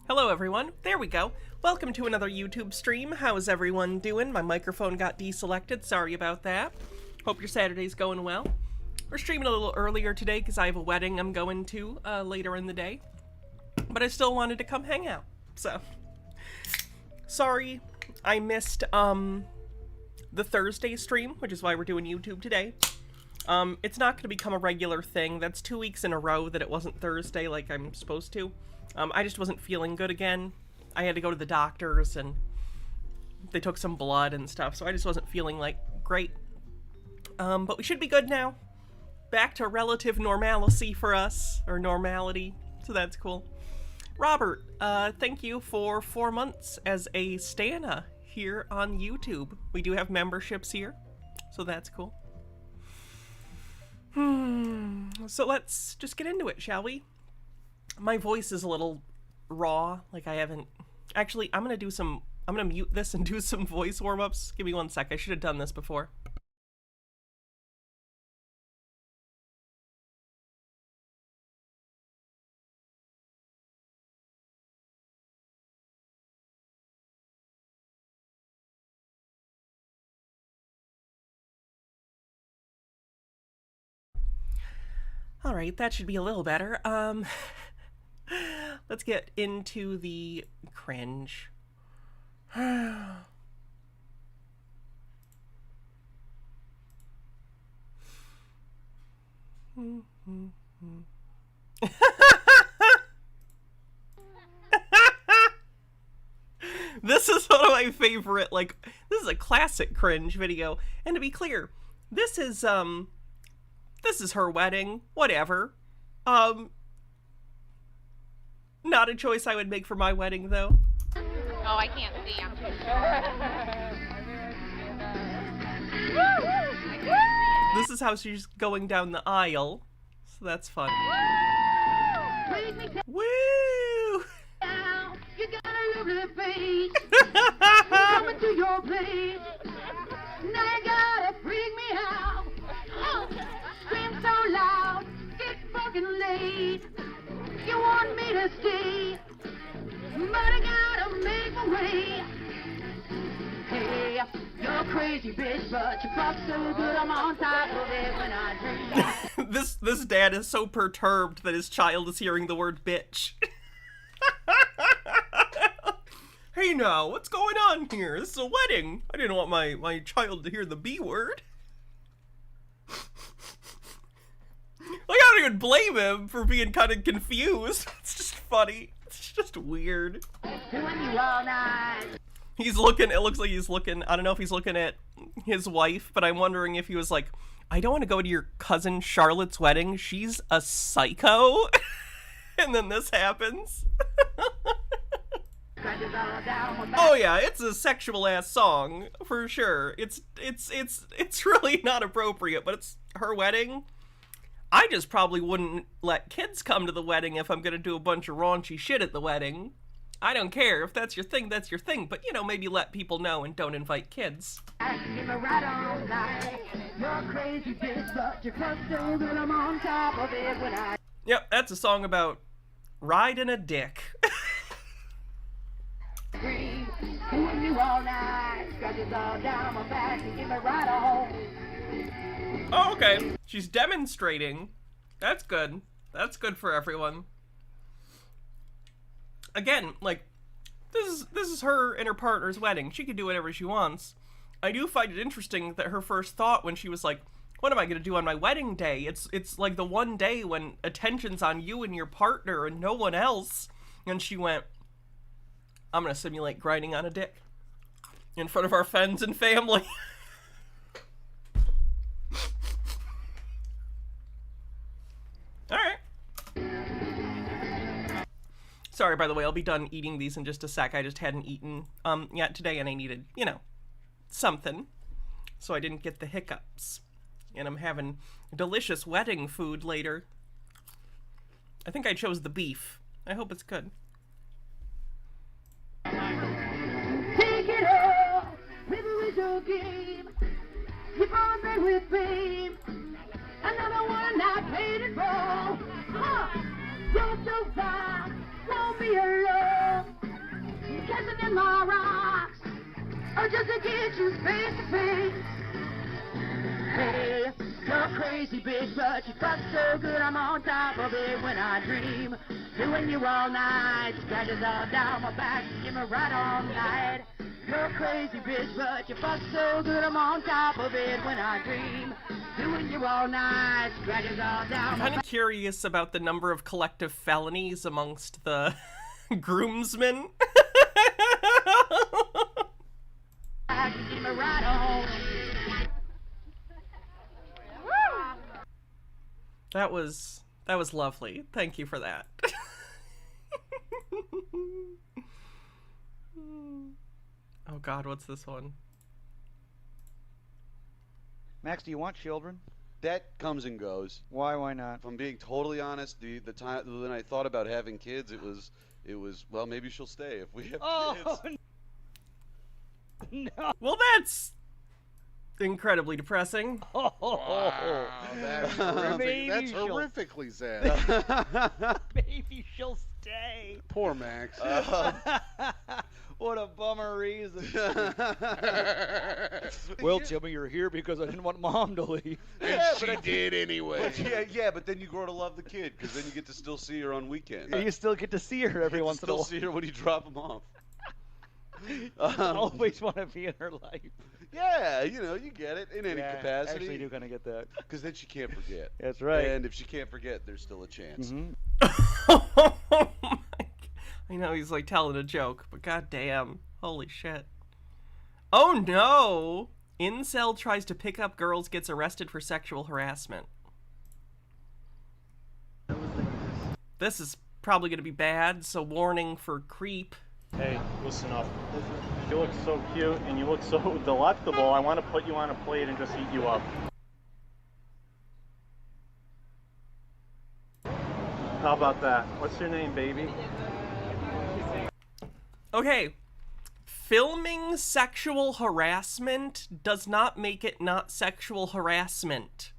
Hello everyone, there we go. Welcome to another YouTube stream. How's everyone doing? My microphone got deselected, sorry about that. Hope your Saturday's going well. We're streaming a little earlier today because I have a wedding I'm going to later in the day. But I still wanted to come hang out, so. Sorry, I missed the Thursday stream, which is why we're doing YouTube today. It's not going to become a regular thing. That's 2 weeks in a row that it wasn't Thursday like I'm supposed to. I just wasn't feeling good again. I had to go to the doctors and they took some blood and stuff, so I just wasn't feeling like great. But we should be good now. Back to relative normalcy for us, or normality, so that's cool. Robert, thank you for 4 months as a Stana here on YouTube. We do have memberships here, so that's cool. So let's just get into it, shall we? My voice is a little raw, like I haven't... Actually, I'm gonna mute this and do some voice warm-ups. Give me 1 sec, I should have done this before. All right, that should be a little better. Let's get into the cringe. This is one of my favorite, like, this is a classic cringe video. And to be clear, this is her wedding, whatever. Not a choice I would make for my wedding, though. Oh, I can't see. I'm too This is how she's going down the aisle, so that's fun. Woo! You got a lovely face. Coming to your place. Now you gotta freak me out. Scream so loud, it's fucking late. You want me to stay, but I gotta make my way. Hey, you're a crazy bitch, but you fuck so good I'm on top of it when I dream. This dad is so perturbed that his child is hearing the word bitch. Hey now, what's going on here? This is a wedding. I didn't want my child to hear the B word. I don't even blame him for being kind of confused. It's just funny. It's just weird. Doing you all night. He's looking, it looks like he's looking, I don't know if he's looking at his wife, but I'm wondering if he was like, I don't want to go to your cousin Charlotte's wedding. She's a psycho. And then this happens. Oh yeah, it's a sexual ass song for sure. It's really not appropriate, but it's her wedding. I just probably wouldn't let kids come to the wedding if I'm gonna do a bunch of raunchy shit at the wedding. I don't care. If that's your thing, that's your thing. But, you know, maybe let people know and don't invite kids. Yep, that's a song about riding a dick. Oh, okay. She's demonstrating. That's good. That's good for everyone. Again, like, this is her and her partner's wedding. She can do whatever she wants. I do find it interesting that her first thought when she was like, what am I gonna do on my wedding day? It's like the one day when attention's on you and your partner and no one else. And she went, I'm gonna simulate grinding on a dick in front of our friends and family. Alright. Sorry, by the way, I'll be done eating these in just a sec. I just hadn't eaten yet today, and I needed, you know, something. So I didn't get the hiccups. And I'm having delicious wedding food later. I think I chose the beef. I hope it's good. Take it all, river is your game. Keep on there with fame. Another one I paid it for. You're so fine. Don't be alone, kissing in my rocks, or just to get you face to face. Hey, you're a crazy bitch, but you fuck so good I'm on top of it when I dream. Doing you all night, scratches all down my back, give me right all night. You're a crazy bitch, but you fuck so good I'm on top of it when I dream. Doing you all night, scratches all down. I'm kind of curious about the number of collective felonies amongst the groomsmen. That was lovely. Thank you for that. Oh God, what's this one? Max, do you want children? That comes and goes. Why not? If I'm being totally honest, the time when I thought about having kids, it was well, maybe she'll stay if we have kids. No. Well, that's incredibly depressing. Wow, that's horrific. Maybe That's she'll- horrifically sad. Maybe she'll stay. Poor Max. What a bummer reason. Well, Jimmy, you're here because I didn't want Mom to leave. And she did anyway. Yeah, but then you grow to love the kid because then you get to still see her on weekends. You still get to see her every once in a while. Still see her when you drop them off. Always want to be in her life. Yeah, you get it in any capacity. Actually, do kind of get that. Because then she can't forget. That's right. And if she can't forget, there's still a chance. Oh my God. I know he's like telling a joke, but goddamn, holy shit. Oh no! Incel tries to pick up girls, gets arrested for sexual harassment. This is probably gonna be bad, so warning for creep. Hey, listen up. You look so cute and you look so delectable. I want to put you on a plate and just eat you up. How about that? What's your name, baby? Okay. Filming sexual harassment does not make it not sexual harassment.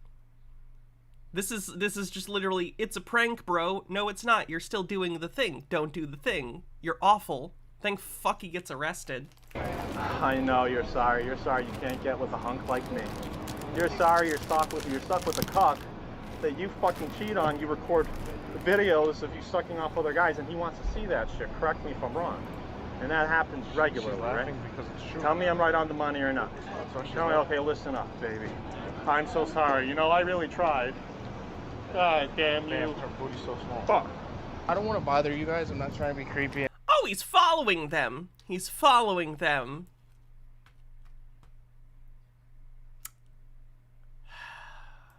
This is just literally, it's a prank, bro. No, it's not. You're still doing the thing. Don't do the thing. You're awful. Thank fuck he gets arrested. I know you're sorry. You're sorry you can't get with a hunk like me. You're sorry you're stuck with a cuck that you fucking cheat on. You record videos of you sucking off other guys and he wants to see that shit. Correct me if I'm wrong. And that happens regularly, right? Because it's true. Tell me I'm right on the money or not. Tell me, okay, listen up, baby. I'm so sorry. I really tried. God damn you. Her booty's so small. Fuck. I don't want to bother you guys. I'm not trying to be creepy. Oh, he's following them. He's following them.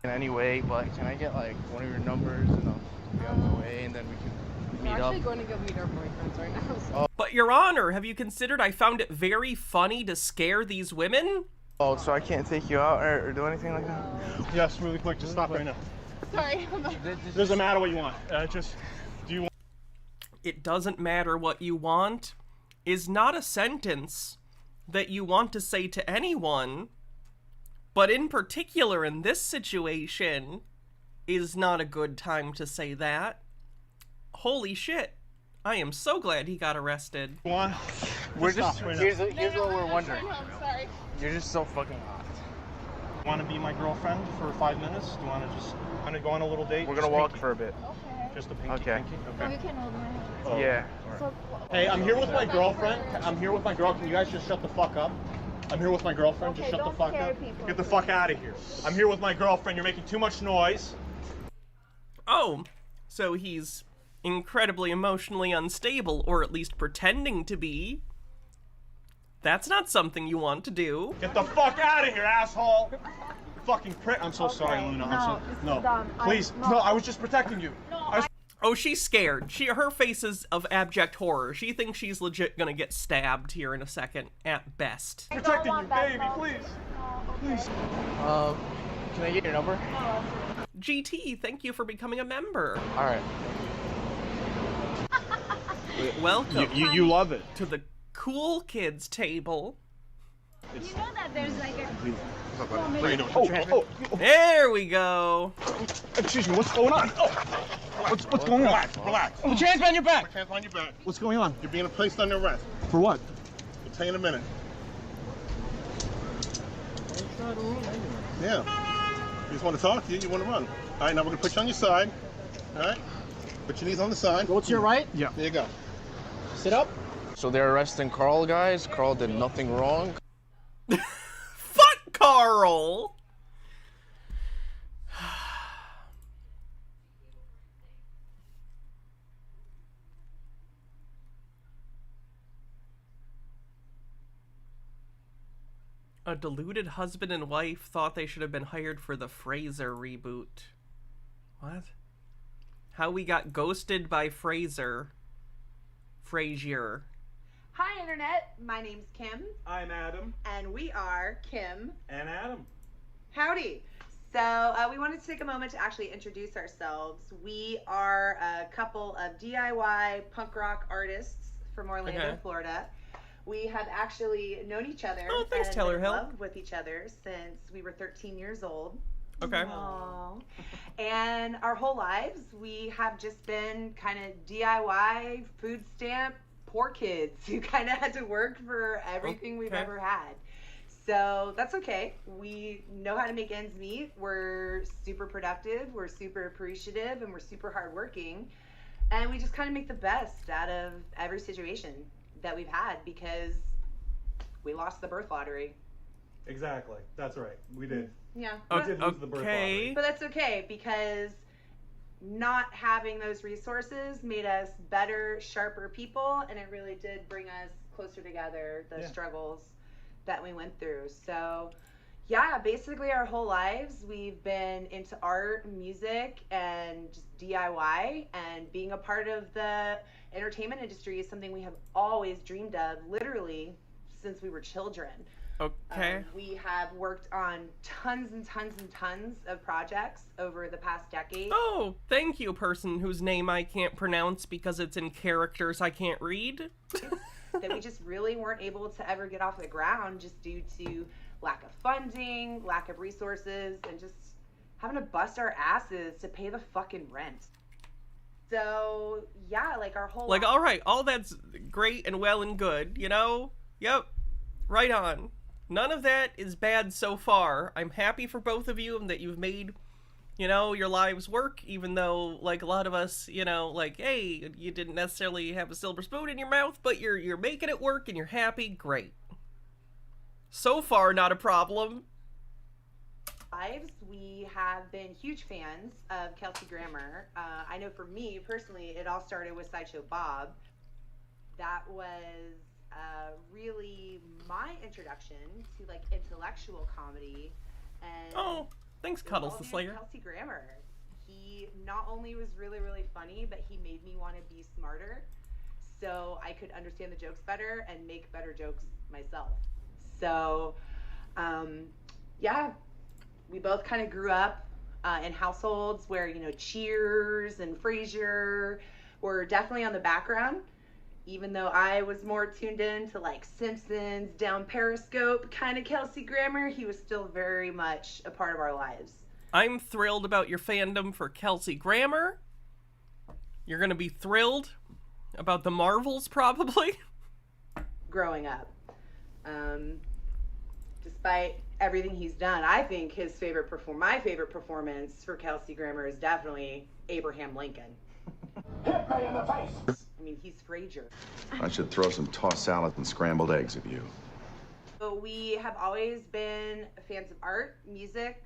In any way, but can I get like one of your numbers and I'll be on my way and then we can meet up? We're actually going to go meet our boyfriends right now. So. But Your Honor, have you considered I found it very funny to scare these women? Oh, so I can't take you out or do anything like that? Yes, really quick. Just stop right now. Sorry. Doesn't matter what you want. Do you want? It doesn't matter what you want is not a sentence that you want to say to anyone, but in particular in this situation is not a good time to say that. Holy shit. I am so glad he got arrested. Here's what we're wondering. I'm sorry. You're just so fucking hot. Want to be my girlfriend for 5 minutes? Do you want to just kind of go on a little date? We're gonna walk for a bit. Okay. Just a pinky. Okay. Pinky? So you can hold my hand. Oh. Yeah. So, Hey, I'm here with my girlfriend. I'm here with my girl. Can you guys just shut the fuck up? I'm here with my girlfriend. Just Okay, shut the don't fuck scare up. people. Get the fuck out of here. I'm here with my girlfriend. You're making too much noise. Oh, so he's incredibly emotionally unstable, or at least pretending to be. That's not something you want to do. Get the fuck out of here, asshole! Fucking prick. I'm so sorry, Luna. No, done. Please. No, I was just protecting you. Oh, she's scared. Her face is of abject horror. She thinks she's legit gonna get stabbed here in a second, at best. Protecting you, baby, please. Please. Can I get your number? GT, thank you for becoming a member. All right. Welcome You love it. to the cool kids table. you know that there's like a... There we go. Excuse me, what's going on? What's going on? Relax. Put your hands behind your back. Put your hands on your back. What's going on? You're being placed under arrest. For what? I'll tell you in a minute. Yeah. You just want to talk? You want to run? All right, now we're going to put you on your side. All right? Put your knees on the side. Go to your right. Yeah. There you go. Sit up. So they're arresting Carl, guys. Carl did nothing wrong. Fuck Carl! A deluded husband and wife thought they should have been hired for the Frasier reboot. What? How we got ghosted by Frasier. Hi, Internet. My name's Kim, I'm Adam. and we are Kim. And Adam. Howdy. So we wanted to take a moment to actually introduce ourselves. We are a couple of DIY punk rock artists from Orlando, Okay. Florida. We have actually known each other Oh, thanks, and Taylor been in Hill. love with each other since we were 13 years old. Okay. Aww. And our whole lives, we have just been kind of DIY, food stamp, poor kids who kind of had to work for everything we've ever had. So that's okay. We know how to make ends meet. We're super productive. We're super appreciative, and we're super hardworking. And we just kind of make the best out of every situation that we've had because we lost the birth lottery. Exactly. That's right. We did. Yeah. We did lose the birth lottery. But that's okay because not having those resources made us better, sharper people, and it really did bring us closer together, the struggles that we went through. So yeah, basically our whole lives we've been into art, music, and just DIY, and being a part of the entertainment industry is something we have always dreamed of, literally since we were children. Okay. We have worked on tons and tons and tons of projects over the past decade. Oh, thank you, person whose name I can't pronounce because it's in characters I can't read. That we just really weren't able to ever get off the ground just due to lack of funding, lack of resources, and just having to bust our asses to pay the fucking rent. So yeah, like our whole all right, all that's great and well and good, you know? Yep, right on. None of that is bad so far. I'm happy for both of you and that you've made, you know, your lives work, even though, like, a lot of us, you know, like, hey, you didn't necessarily have a silver spoon in your mouth, but you're making it work and you're happy. Great. So far, not a problem. lives, we have been huge fans of Kelsey Grammer. I know for me, personally, it all started with Sideshow Bob. That was really my introduction to, like, intellectual comedy. And oh, thanks, Cuddles the Slayer. Kelsey Grammer. He not only was really, really funny, but he made me want to be smarter so I could understand the jokes better and make better jokes myself. So, yeah, we both kind of grew up in households where, you know, Cheers and Frasier were definitely on the background. Even though I was more tuned in to, like, Simpsons, down Periscope, kind of Kelsey Grammer, he was still very much a part of our lives. I'm thrilled about your fandom for Kelsey Grammer. You're gonna be thrilled about the Marvels, probably. Growing up. Despite everything he's done, I think my favorite performance for Kelsey Grammer is definitely Abraham Lincoln. Hit me in the face! I mean, he's Frasier. I should throw some tossed salad and scrambled eggs at you. So we have always been fans of art, music,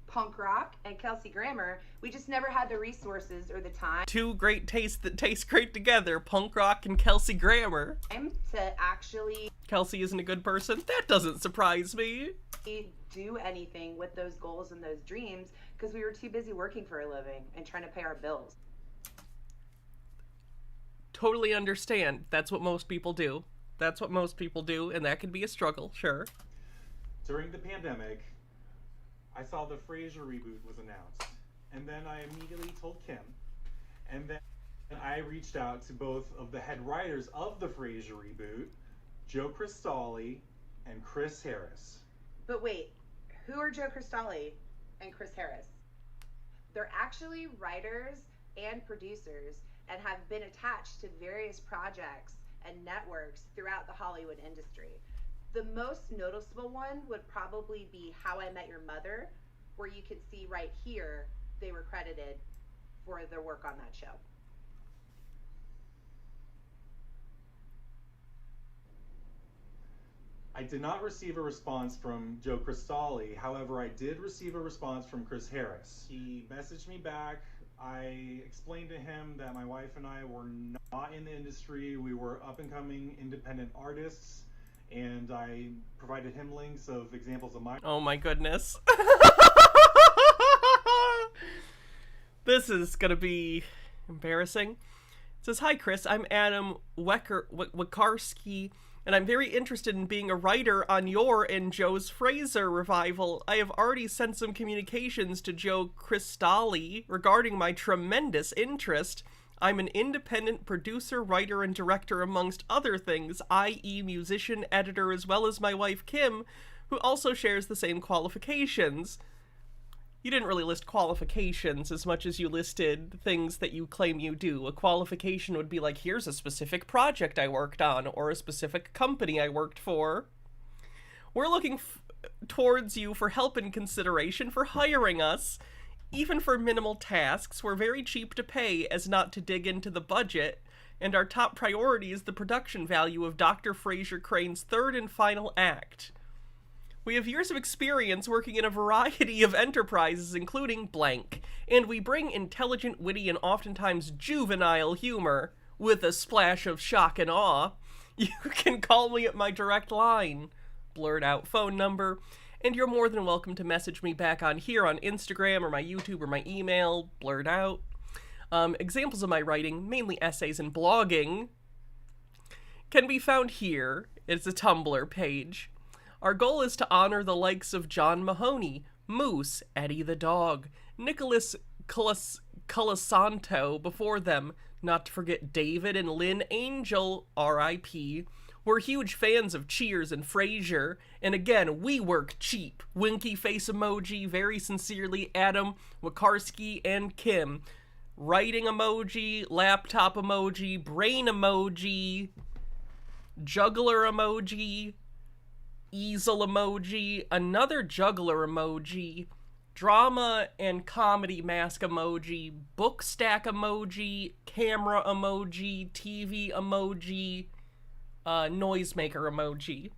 punk rock, and Kelsey Grammer. We just never had the resources or the time. Two great tastes that taste great together, punk rock and Kelsey Grammer. To actually... Kelsey isn't a good person? That doesn't surprise me. Do anything with those goals and those dreams because we were too busy working for a living and trying to pay our bills. Totally understand. That's what most people do. That's what most people do, and that can be a struggle, sure. During the pandemic, I saw the Frasier reboot was announced, and then I immediately told Kim, and then I reached out to both of the head writers of the Frasier reboot, Joe Cristalli and Chris Harris. But wait, who are Joe Cristalli and Chris Harris? They're actually writers and producers and have been attached to various projects and networks throughout the Hollywood industry. The most noticeable one would probably be How I Met Your Mother, where you can see right here they were credited for their work on that show. I did not receive a response from Joe Cristalli. However, I did receive a response from Chris Harris. He messaged me back. I explained to him that my wife and I were not in the industry. We were up-and-coming independent artists, and I provided him links of examples of my... Oh my goodness. This is gonna be embarrassing. It says, "Hi Chris, I'm Adam Wakarski, and I'm very interested in being a writer on your and Joe's Frasier revival. I have already sent some communications to Joe Cristalli regarding my tremendous interest. I'm an independent producer, writer, and director amongst other things, i.e. musician, editor, as well as my wife Kim, who also shares the same qualifications. You didn't really list qualifications as much as you listed things that you claim you do. A qualification would be like, here's a specific project I worked on, or a specific company I worked for. We're looking towards you for help and consideration for hiring us. Even for minimal tasks, we're very cheap to pay as not to dig into the budget, and our top priority is the production value of Dr. Frasier Crane's third and final act. We have years of experience working in a variety of enterprises, including blank, and we bring intelligent, witty, and oftentimes juvenile humor with a splash of shock and awe. You can call me at my direct line, blurred out phone number, and you're more than welcome to message me back on here on Instagram or my YouTube or my email, blurred out. Examples of my writing, mainly essays and blogging, can be found here. It's a Tumblr page. Our goal is to honor the likes of John Mahoney, Moose, Eddie the dog, Nicholas Colasanto before them, not to forget David and Lynn Angel, R.I.P. We're huge fans of Cheers and Frasier, and again, we work cheap. Winky face emoji, very sincerely, Adam, Wakarski, and Kim. Writing emoji, laptop emoji, brain emoji, juggler emoji, easel emoji, another juggler emoji, drama and comedy mask emoji, book stack emoji, camera emoji, TV emoji, noisemaker emoji.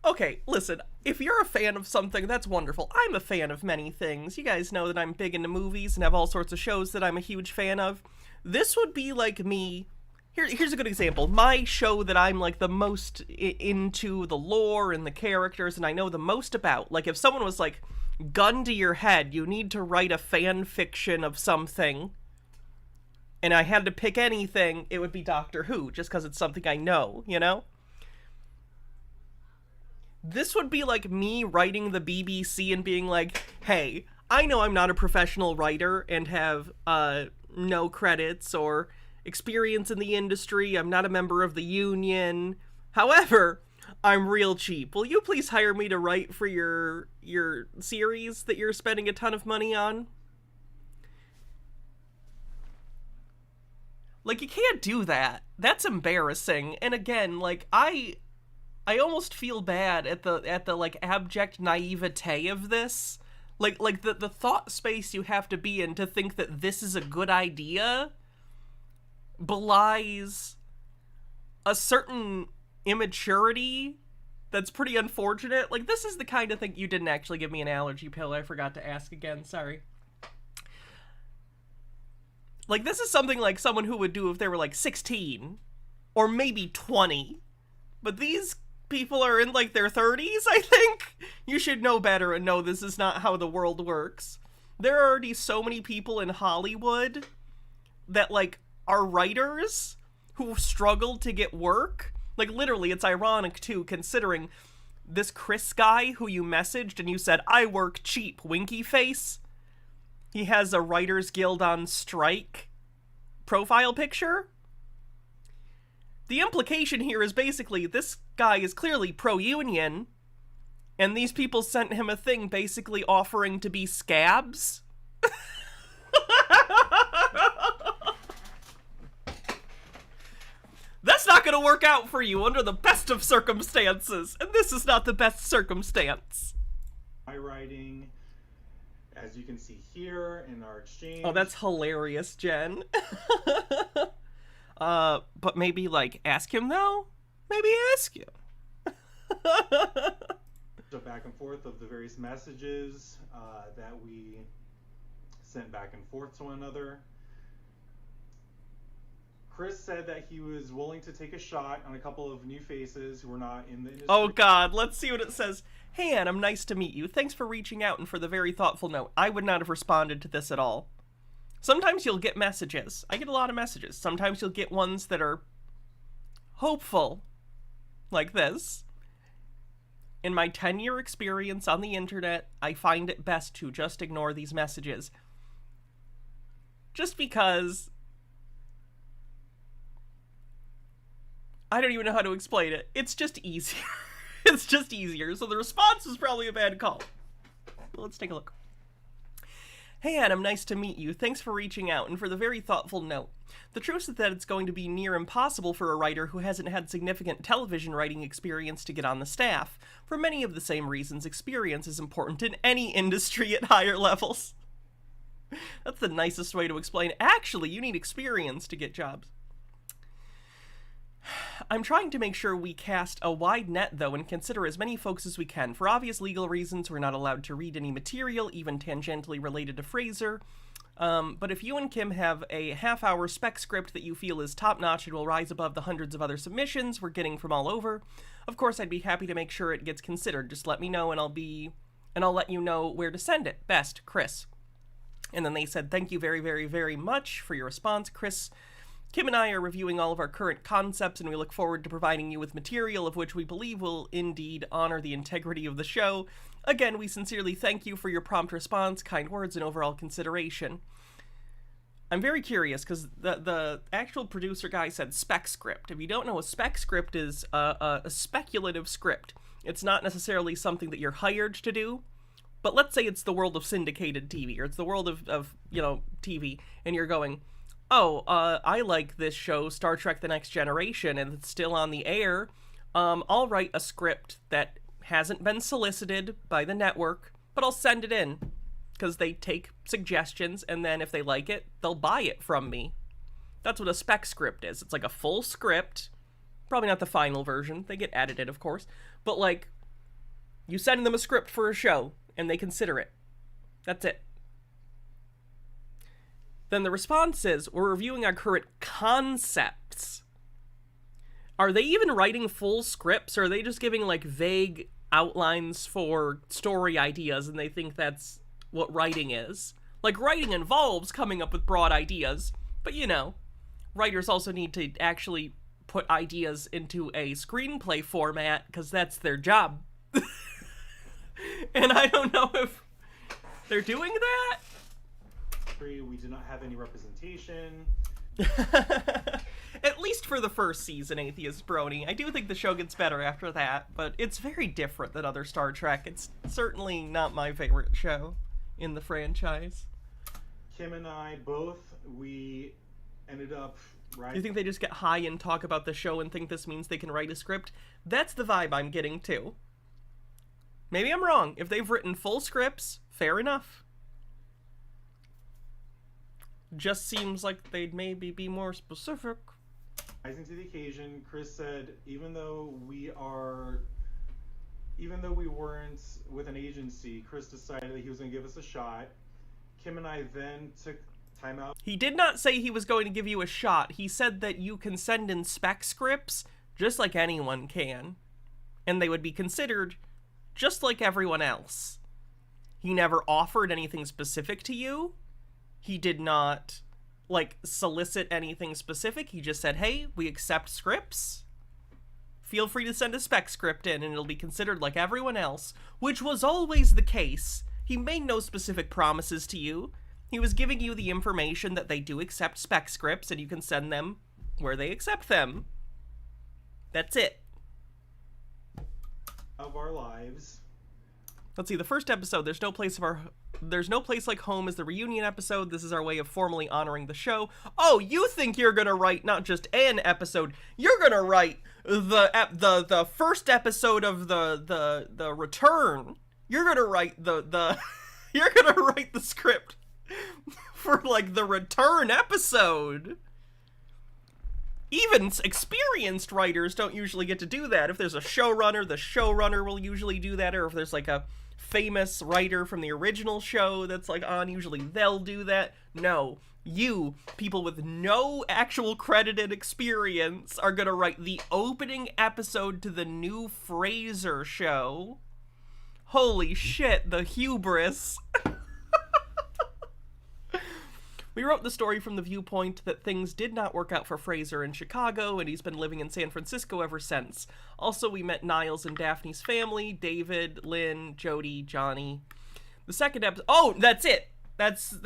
Okay, listen, if you're a fan of something, that's wonderful. I'm a fan of many things. You guys know that I'm big into movies and have all sorts of shows that I'm a huge fan of. This would be like me. Here's a good example. My show that I'm like the most into the lore and the characters and I know the most about. Like if someone was like, gun to your head, you need to write a fan fiction of something, and I had to pick anything, it would be Doctor Who, just because it's something I know, you know? This would be like me writing the BBC and being like, hey, I know I'm not a professional writer and have no credits or experience in the industry. I'm not a member of the union. However, I'm real cheap. Will you please hire me to write for your series that you're spending a ton of money on? Like, you can't do that. That's embarrassing. And again, like, I almost feel bad at the like abject naivete of this. Like the thought space you have to be in to think that this is a good idea belies a certain immaturity that's pretty unfortunate. Like, this is the kind of thing— you didn't actually give me an allergy pill. I forgot to ask again. Sorry. Like, this is something like someone who would do if they were like 16 or maybe 20. But these people are in like their 30s, I think. You should know better and know this is not how the world works. There are already so many people in Hollywood that like are writers who struggled to get work. Like, literally, it's ironic too, considering this Chris guy who you messaged and you said, I work cheap, winky face. He has a Writers Guild on strike profile picture. The implication here is basically this guy is clearly pro-union, and these people sent him a thing basically offering to be scabs. That's not going to work out for you under the best of circumstances, and this is not the best circumstance. My writing, as you can see here in our exchange. Oh, that's hilarious, Jen. But maybe, like, ask him, though? Maybe ask him. So back and forth of the various messages that we sent back and forth to one another. Chris said that he was willing to take a shot on a couple of new faces who were not in the industry. Oh, God. Let's see what it says. Hey, Ann, nice to meet you. Thanks for reaching out and for the very thoughtful note. I would not have responded to this at all. Sometimes you'll get messages. I get a lot of messages. Sometimes you'll get ones that are hopeful, like this. In my 10-year experience on the internet, I find it best to just ignore these messages. Just because I don't even know how to explain it. It's just easier. It's just easier. So the response is probably a bad call. But let's take a look. Hey Adam, nice to meet you. Thanks for reaching out and for the very thoughtful note. The truth is that it's going to be near impossible for a writer who hasn't had significant television writing experience to get on the staff. For many of the same reasons, experience is important in any industry at higher levels. That's the nicest way to explain. Actually, you need experience to get jobs. I'm trying to make sure we cast a wide net, though, and consider as many folks as we can. For obvious legal reasons, we're not allowed to read any material, even tangentially related to Frasier. But if you and Kim have a half-hour spec script that you feel is top-notch and will rise above the hundreds of other submissions we're getting from all over, of course I'd be happy to make sure it gets considered. Just let me know and I'll let you know where to send it. Best, Chris. And then they said, thank you very, very, very much for your response, Chris. Kim and I are reviewing all of our current concepts, and we look forward to providing you with material of which we believe will indeed honor the integrity of the show. Again, we sincerely thank you for your prompt response, kind words, and overall consideration. I'm very curious, because the actual producer guy said spec script. If you don't know, a spec script is a speculative script. It's not necessarily something that you're hired to do, but let's say it's the world of syndicated TV, or it's the world of TV, and you're going, oh, I like this show, Star Trek The Next Generation, and it's still on the air. I'll write a script that hasn't been solicited by the network, but I'll send it in, because they take suggestions, and then if they like it, they'll buy it from me. That's what a spec script is. It's like a full script, probably not the final version, they get edited, of course, but like, you send them a script for a show, and they consider it. That's it. Then the response is, we're reviewing our current concepts. Are they even writing full scripts, or are they just giving, like, vague outlines for story ideas, and they think that's what writing is? Like, writing involves coming up with broad ideas, but, you know, writers also need to actually put ideas into a screenplay format, because that's their job. And I don't know if they're doing that. We do not have any representation. At least for the first season, Atheist Brony. I do think the show gets better after that, but it's very different than other Star Trek. It's certainly not my favorite show in the franchise. Kim and I both, we ended up writing... You think they just get high and talk about the show and think this means they can write a script? That's the vibe I'm getting too. Maybe I'm wrong. If they've written full scripts, fair enough. Just seems like they'd maybe be more specific. Rising to the occasion, Chris said, even though we weren't with an agency, Chris decided that he was going to give us a shot. Kim and I then took time out. He did not say he was going to give you a shot. He said that you can send in spec scripts just like anyone can, and they would be considered just like everyone else. He never offered anything specific to you. He did not, like, solicit anything specific. He just said, hey, we accept scripts. Feel free to send a spec script in, and it'll be considered like everyone else, which was always the case. He made no specific promises to you. He was giving you the information that they do accept spec scripts, and you can send them where they accept them. That's it. Of our lives. Let's see, the first episode, There's No Place Like Home is the reunion episode. This is our way of formally honoring the show. Oh, you think you're gonna write not just an episode, you're gonna write the first episode of the return. You're gonna write you're gonna write the script for, like, the return episode. Even experienced writers don't usually get to do that. If there's a showrunner, the showrunner will usually do that, or if there's, like, a famous writer from the original show that's, like, on, usually they'll do that. No, you, people with no actual credited experience, are gonna write the opening episode to the new Frasier show. Holy shit, the hubris. We wrote the story from the viewpoint that things did not work out for Frasier in Chicago, and he's been living in San Francisco ever since. Also, we met Niles and Daphne's family, David, Lynn, Jody, Johnny. The second episode... Oh, that's it! That's...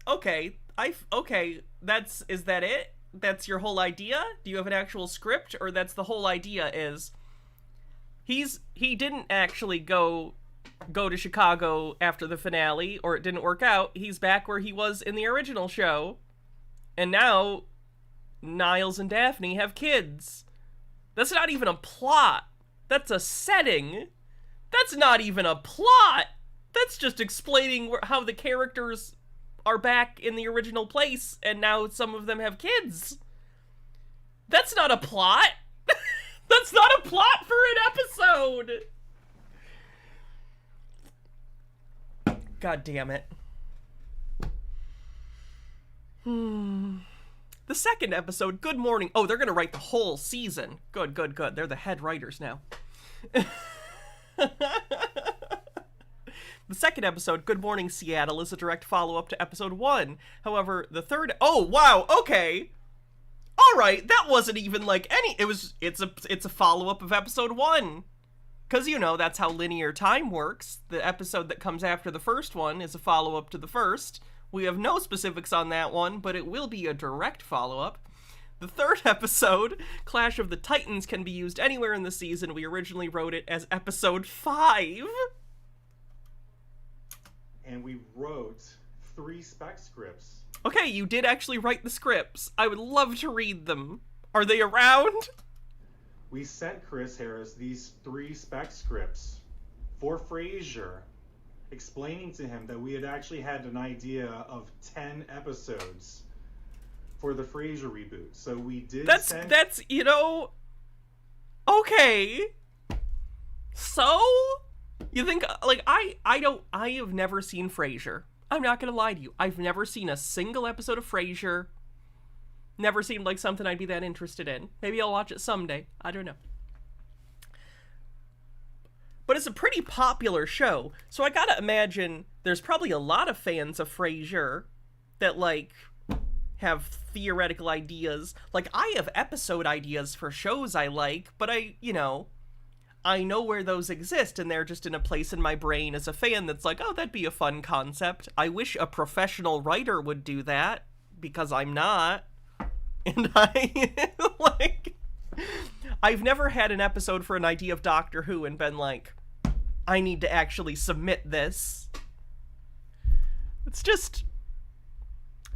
Okay. Is that it? that's your whole idea? Do you have an actual script, or that's the whole idea is he didn't actually go to Chicago after the finale, or it didn't work out. He's back where he was in the original show, and now Niles and Daphne have kids. That's not even a plot. That's a setting. That's not even a plot. That's just explaining how the characters are back in the original place, and now some of them have kids. That's not a plot. That's not a plot for an episode. God damn it. The second episode, Good Morning. Oh, they're gonna write the whole season. Good, good, good. They're the head writers now. The second episode, Good Morning Seattle, is a direct follow-up to episode 1. However, the third... Oh, wow, okay. Alright, that wasn't even like any... It's a follow-up of episode 1. Because, you know, that's how linear time works. The episode that comes after the first one is a follow-up to the first. We have no specifics on that one, but it will be a direct follow-up. The third episode, Clash of the Titans, can be used anywhere in the season. We originally wrote it as episode 5. And we wrote 3 spec scripts. Okay, you did actually write the scripts. I would love to read them. Are they around? We sent Chris Harris these 3 spec scripts for Frasier, explaining to him that we had actually had an idea of 10 episodes for the Frasier reboot. So we did That's, you know... Okay. So... You think, like, I have never seen Frasier. I'm not gonna lie to you. I've never seen a single episode of Frasier. Never seemed like something I'd be that interested in. Maybe I'll watch it someday. I don't know. But it's a pretty popular show, so I gotta imagine there's probably a lot of fans of Frasier that, like, have theoretical ideas. Like, I have episode ideas for shows I like, but I know where those exist, and they're just in a place in my brain as a fan that's like, oh, that'd be a fun concept. I wish a professional writer would do that, because I'm not. And I've never had an episode for an idea of Doctor Who and been like, I need to actually submit this. It's just,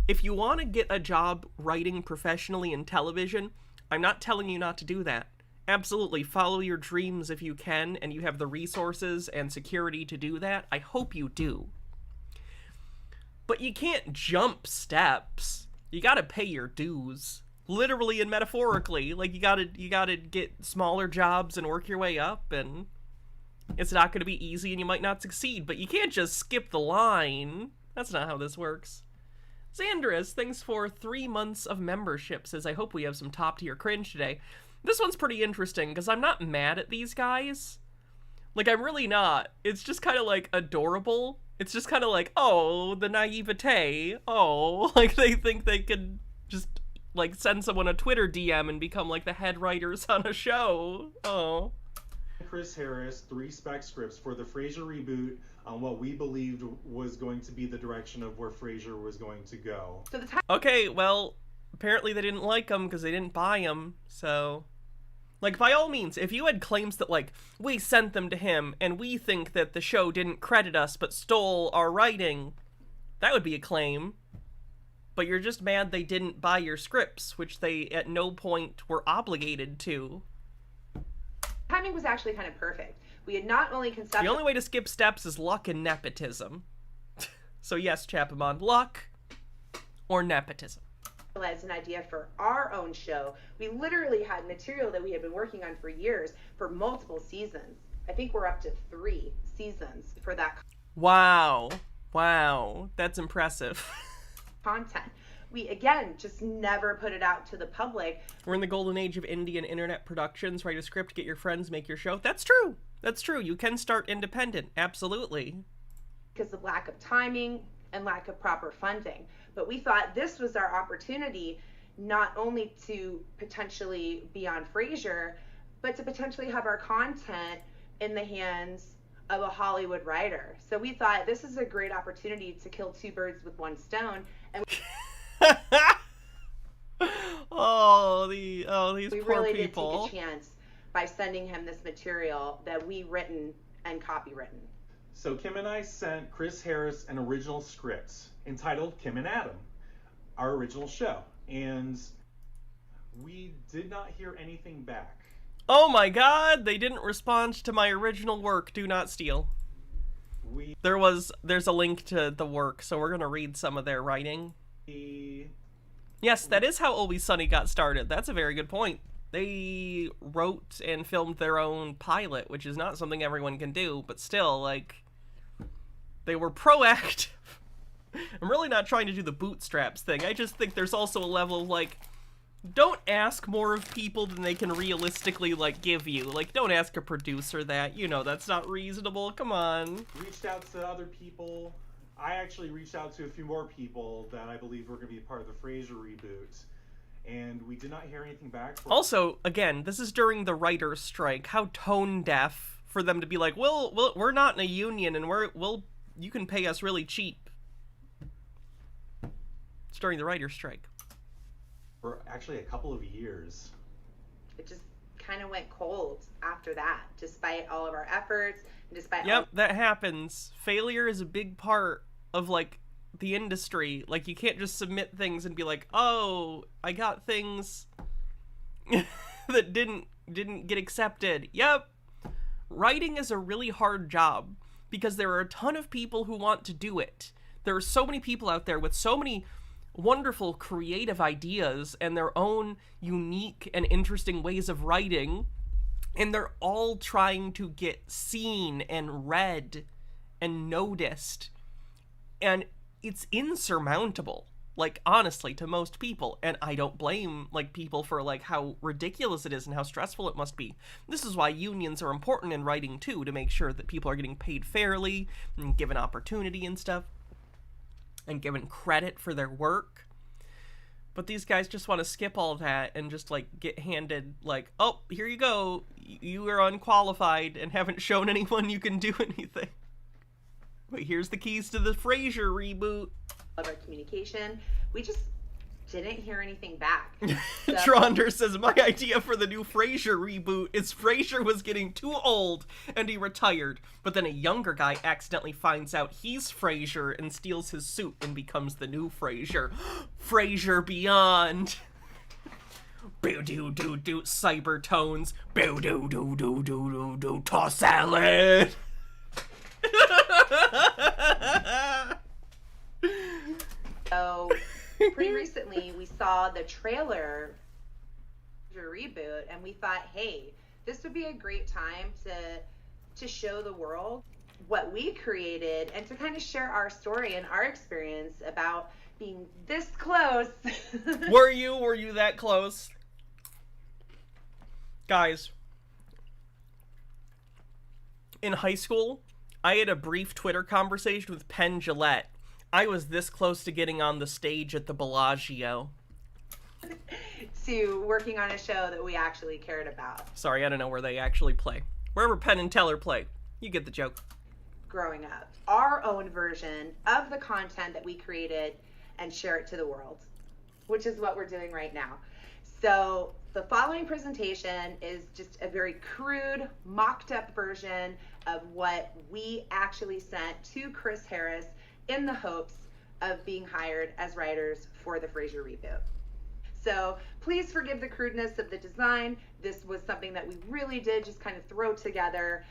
if you want to get a job writing professionally in television, I'm not telling you not to do that. Absolutely, follow your dreams if you can, and you have the resources and security to do that. I hope you do. But you can't jump steps. You gotta pay your dues. Literally and metaphorically. Like, you gotta get smaller jobs and work your way up, and it's not gonna be easy and you might not succeed, but you can't just skip the line. That's not how this works. Xandris, thanks for 3 months of membership, says, I hope we have some top-tier cringe today. This one's pretty interesting, because I'm not mad at these guys. Like, I'm really not. It's just kind of, like, adorable. It's just kind of like, oh, the naivete. Oh, like, they think they could just, like, send someone a Twitter DM and become, like, the head writers on a show. Oh. Chris Harris 3 spec scripts for the Frasier reboot on what we believed was going to be the direction of where Frasier was going to go. Okay, well, apparently they didn't like them because they didn't buy them, so... Like, by all means, if you had claims that, like, we sent them to him and we think that the show didn't credit us but stole our writing, that would be a claim. But you're just mad they didn't buy your scripts, which they at no point were obligated to. Timing was actually kind of perfect. We had not only conceptualized... The only way to skip steps is luck and nepotism. So yes, Chapamon, luck or nepotism. As an idea for our own show. We literally had material that we had been working on for years for multiple seasons. I think we're up to 3 seasons for that. Wow. Wow. That's impressive. Content. We, again, just never put it out to the public. We're in the golden age of indie and internet productions. Write a script, get your friends, make your show. That's true. That's true. You can start independent. Absolutely. Because of lack of timing and lack of proper funding. But we thought this was our opportunity not only to potentially be on Frasier, but to potentially have our content in the hands of a Hollywood writer. So we thought this is a great opportunity to kill 2 birds with 1 stone. And these We poor really people. did take a chance by sending him this material that we written and copywritten. So Kim and I sent Chris Harris an original script entitled Kim and Adam, our original show, and we did not hear anything back. Oh my god, they didn't respond to my original work, Do Not Steal. There's a link to the work, so we're gonna read some of their writing. Yes, that is how Always Sunny got started. That's a very good point. They wrote and filmed their own pilot, which is not something everyone can do, but still, like, they were proactive. I'm really not trying to do the bootstraps thing. I just think there's also a level of, like, don't ask more of people than they can realistically, like, give you. Like, don't ask a producer that. You know, that's not reasonable. Come on. Reached out to other people. I actually reached out to a few more people that I believe were going to be part of the Frasier reboot. And we did not hear anything back. Also, again, this is during the writer's strike. How tone deaf for them to be like, well, we're not in a union, and you can pay us really cheap. It's during the writer's strike. For actually a couple of years. It just kind of went cold after that, despite all of our efforts, and despite Yep, that happens. Failure is a big part of, like, the industry. Like, you can't just submit things and be like, oh, I got things that didn't get accepted. Yep. Writing is a really hard job because there are a ton of people who want to do it. There are so many people out there with so many wonderful creative ideas and their own unique and interesting ways of writing, and they're all trying to get seen and read and noticed, and it's insurmountable, like, honestly, to most people. And I don't blame, like, people for, like, how ridiculous it is and how stressful it must be. This is why unions are important in writing too, to make sure that people are getting paid fairly and given opportunity and stuff and given credit for their work. But these guys just want to skip all that and just, like, get handed, like, oh, here you go, you are unqualified and haven't shown anyone you can do anything. But here's the keys to the Frasier reboot. Of our communication, we just didn't hear anything back. So, Tronder says, my idea for the new Frasier reboot is Frasier was getting too old and he retired, but then a younger guy accidentally finds out he's Frasier and steals his suit and becomes the new Frasier. Frasier Beyond. Boo-doo-doo-doo, cyber tones. Boo-doo-doo-doo-doo-doo, toss salad. So, pretty recently, we saw the trailer for reboot, and we thought, hey, this would be a great time to show the world what we created and to kind of share our story and our experience about being this close. Were you that close? Guys, in high school, I had a brief Twitter conversation with Penn Jillette. I was this close to getting on the stage at the Bellagio. To working on a show that we actually cared about. Sorry, I don't know where they actually play. Wherever Penn and Teller play. You get the joke. Growing up. Our own version of the content that we created and share it to the world, which is what we're doing right now. So the following presentation is just a very crude, mocked up version of what we actually sent to Chris Harris in the hopes of being hired as writers for the Frasier reboot. So please forgive the crudeness of the design. This was something that we really did just kind of throw together,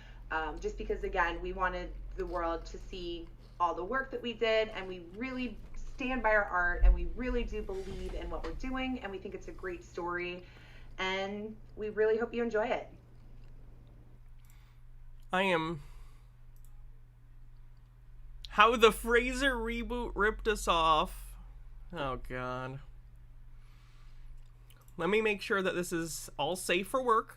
just because, again, we wanted the world to see all the work that we did, and we really stand by our art, and we really do believe in what we're doing, and we think it's a great story, and we really hope you enjoy it. How the Frasier reboot ripped us off. Oh, God. Let me make sure that this is all safe for work.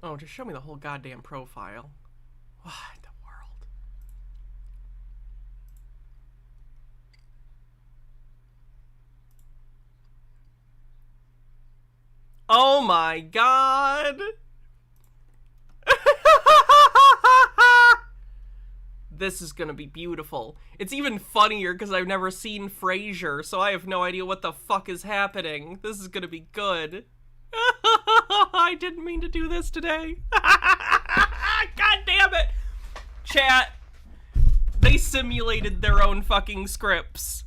Oh, just show me the whole goddamn profile. What in the world? Oh my God! This is gonna be beautiful. It's even funnier because I've never seen Frasier, so I have no idea what the fuck is happening. This is gonna be good. I didn't mean to do this today. God damn it! Chat, they simulated their own fucking scripts.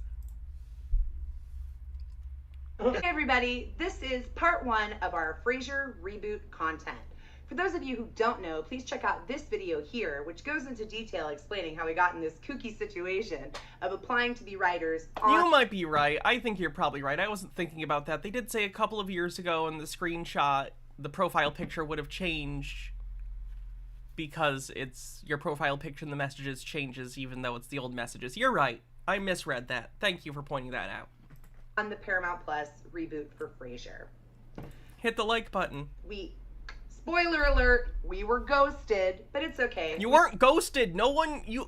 Hey everybody, this is part 1 of our Frasier reboot content. For those of you who don't know, please check out this video here, which goes into detail explaining how we got in this kooky situation of applying to be writers on— You might be right. I think you're probably right. I wasn't thinking about that. They did say a couple of years ago in the screenshot, the profile picture would have changed because it's your profile picture in the messages changes even though it's the old messages. You're right. I misread that. Thank you for pointing that out. On the Paramount Plus reboot for Frasier. Hit the like button. Spoiler alert, we were ghosted, but it's okay. You weren't ghosted.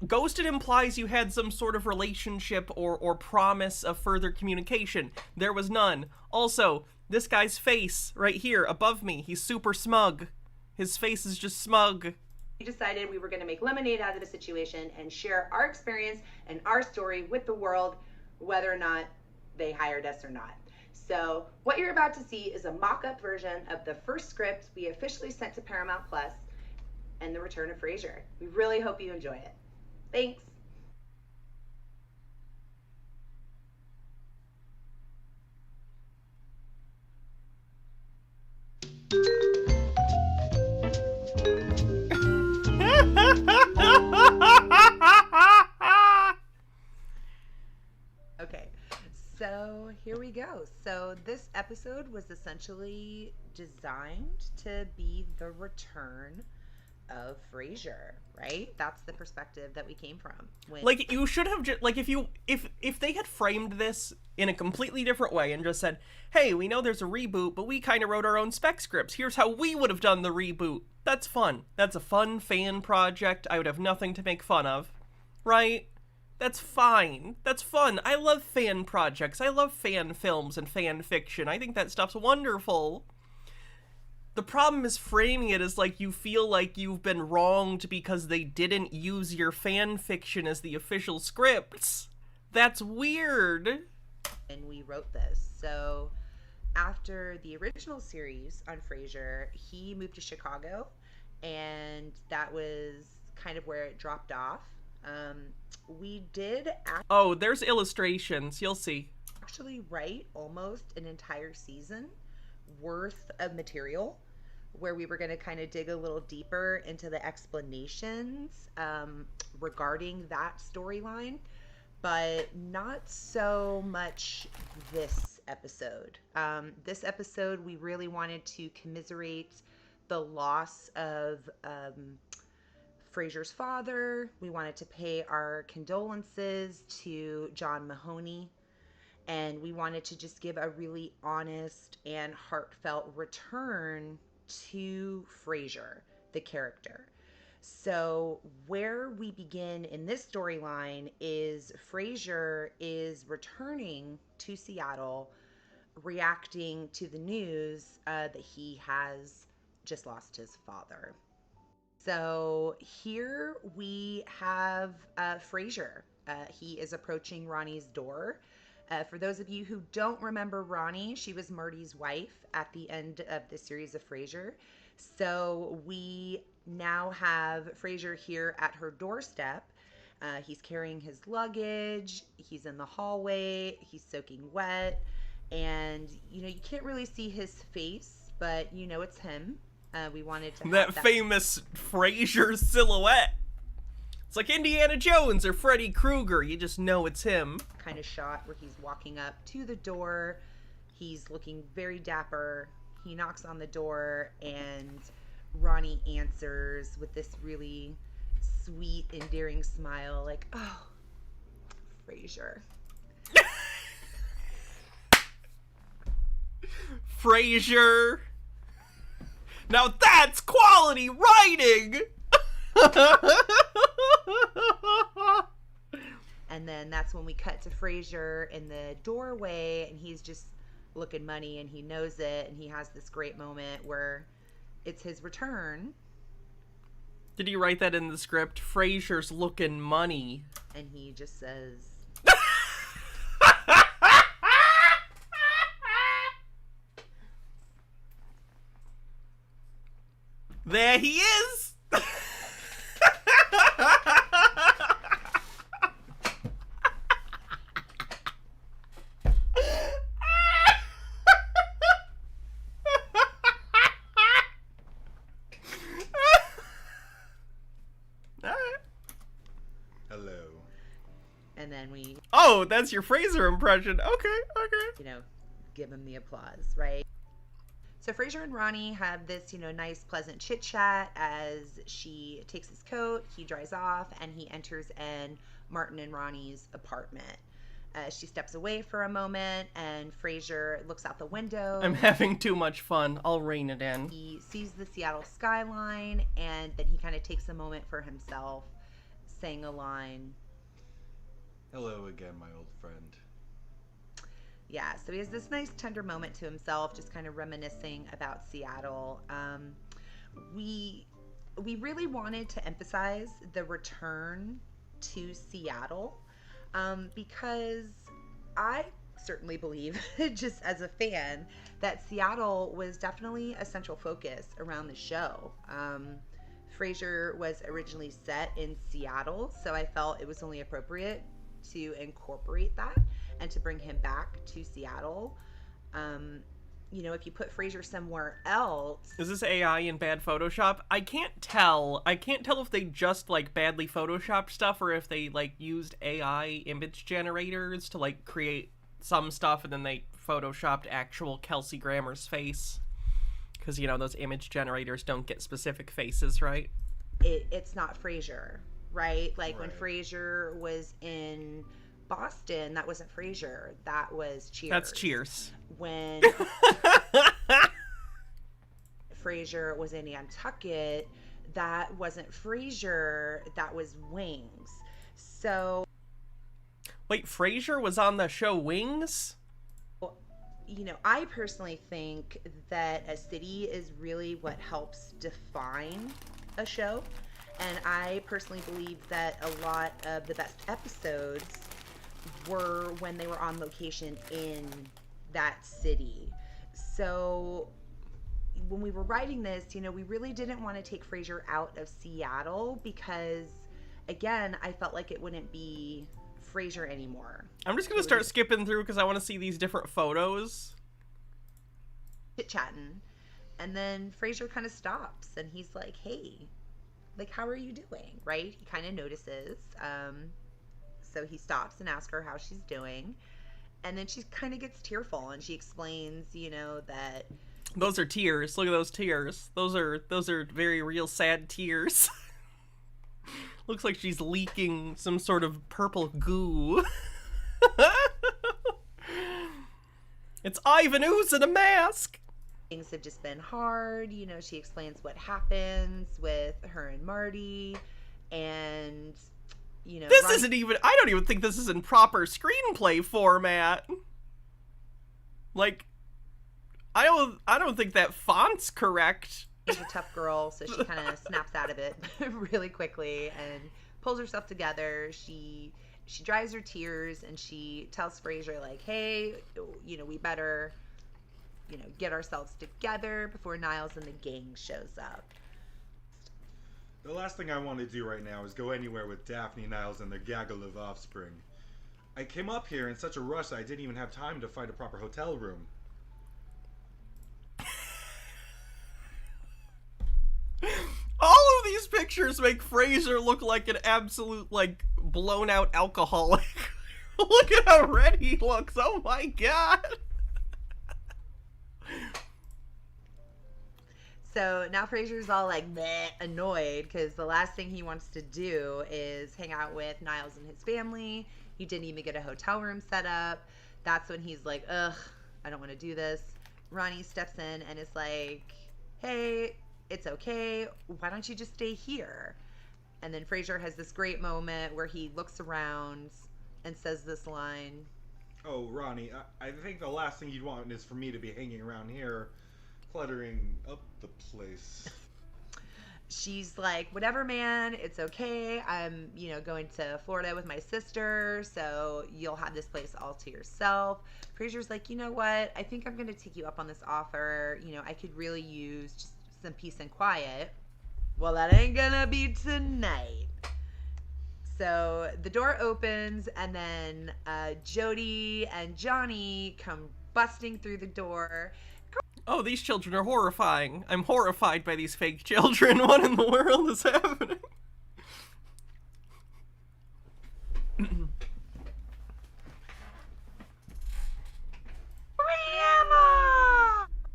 Ghosted implies you had some sort of relationship or promise of further communication. There was none. Also, this guy's face right here above me, he's super smug. His face is just smug. We decided we were going to make lemonade out of the situation and share our experience and our story with the world, whether or not they hired us or not. So what you're about to see is a mock-up version of the first script we officially sent to Paramount Plus and the return of Frasier. We really hope you enjoy it. Thanks. Okay, so here we go. So this episode was essentially designed to be the return of Frasier, right? That's the perspective that we came from. Like, you should have just, like, if they had framed this in a completely different way and just said, hey, we know there's a reboot, but we kind of wrote our own spec scripts. Here's how we would have done the reboot. That's fun. That's a fun fan project. I would have nothing to make fun of, right? That's fine. That's fun. I love fan projects. I love fan films and fan fiction. I think that stuff's wonderful. The problem is framing it as like you feel like you've been wronged because they didn't use your fan fiction as the official scripts. That's weird. And we wrote this. So after the original series on Frasier, he moved to Chicago, and that was kind of where it dropped off. We did oh, there's illustrations. You'll see. Actually write almost an entire season worth of material where we were going to kind of dig a little deeper into the explanations regarding that storyline, but not so much this episode. This episode, we really wanted to commiserate the loss of Frasier's father. We wanted to pay our condolences to John Mahoney, and we wanted to just give a really honest and heartfelt return to Frasier, the character. So where we begin in this storyline is Frasier is returning to Seattle, reacting to the news that he has just lost his father. So here we have Frasier. He is approaching Ronnie's door. For those of you who don't remember Ronnie, she was Marty's wife at the end of the series of Frasier. So we now have Frasier here at her doorstep. He's carrying his luggage. He's in the hallway. He's soaking wet. And, you know, you can't really see his face, but you know it's him. We wanted to have that famous Frasier silhouette. It's like Indiana Jones or Freddy Krueger. You just know it's him. Kind of shot where he's walking up to the door. He's looking very dapper. He knocks on the door, and Ronnie answers with this really sweet, endearing smile, like, oh, Frasier. Frasier. Now that's quality writing! And then that's when we cut to Frasier in the doorway, and he's just looking money, and he knows it, and he has this great moment where it's his return. Did you write that in the script? Frasier's looking money. And he just says, there he is! Hello. and then we, Oh, that's your Frasier impression. Okay. you know, give him the applause, right? So Frasier and Ronnie have this, you know, nice, pleasant chit chat as she takes his coat, he dries off, and he enters in Martin and Ronnie's apartment. She steps away for a moment, and Frasier looks out the window. I'm having too much fun. I'll rein it in. He sees the Seattle skyline, and then he kind of takes a moment for himself, saying a line. Hello again, my old friend. Yeah, so he has this nice tender moment to himself, just kind of reminiscing about Seattle. We really wanted to emphasize the return to Seattle, because I certainly believe, just as a fan, that Seattle was definitely a central focus around the show. Frasier was originally set in Seattle, so I felt it was only appropriate to incorporate that and to bring him back to Seattle. You know, if you put Frasier somewhere else... Is this AI in bad Photoshop? I can't tell. I can't tell if they just, like, badly Photoshopped stuff or if they, like, used AI image generators to, like, create some stuff and then they Photoshopped actual Kelsey Grammer's face. Because, you know, those image generators don't get specific faces, right? It's not Frasier, right? Like, when Right. Frasier was in Boston, that wasn't Frasier. That was Cheers. That's Cheers. When Frasier was in Nantucket, that wasn't Frasier, that was Wings. So, Wait, Frasier was on the show Wings? you know, I personally think that a city is really what helps define a show. And I personally believe that a lot of the best episodes were when they were on location in that city. So when we were writing this, you know, we really didn't want to take Frasier out of Seattle because, again, I felt like it wouldn't be Frasier anymore. I'm just going to start skipping through because I want to see these different photos. Chit-chatting. And then Frasier kind of stops and he's like, hey, like, how are you doing? Right? He kind of notices. So he stops and asks her how she's doing. And then she kind of gets tearful and she explains, you know, that... Those are tears. Look at those tears. Those are very real sad tears. Looks like she's leaking some sort of purple goo. It's Ivan Ooze in a mask. Things have just been hard. You know, she explains what happens with her and Marty. And, you know... This isn't even... I don't even think this is in proper screenplay format. Like... I don't think that font's correct. She's a tough girl, so she kind of snaps out of it really quickly and pulls herself together. She dries her tears and she tells Frasier, like, hey, you know, we better, you know, get ourselves together before Niles and the gang shows up. The last thing I want to do right now is go anywhere with Daphne, Niles, and their gaggle of offspring. I came up here in such a rush I didn't even have time to find a proper hotel room. All of these pictures make Frasier look like an absolute, like, blown out alcoholic. Look at how red he looks. Oh my god. So now Frasier's all like bleh, annoyed because the last thing he wants to do is hang out with Niles and his family. He didn't even get a hotel room set up. That's when he's like, ugh, I don't want to do this. Ronnie steps in and is like, hey, it's okay. Why don't you just stay here? And then Frasier has this great moment where he looks around and says this line. Oh, Ronnie, I think the last thing you'd want is for me to be hanging around here, cluttering up the place. she's like, whatever, man, it's okay. I'm, you know, going to Florida with my sister, so you'll have this place all to yourself. Frasier's like, you know what? I think I'm going to take you up on this offer. You know, I could really use just some peace and quiet. Well, that ain't gonna be tonight. So the door opens, and then Jody and Johnny come busting through the door. Oh, these children are horrifying. I'm horrified by these fake children. What in the world is happening? Grandma!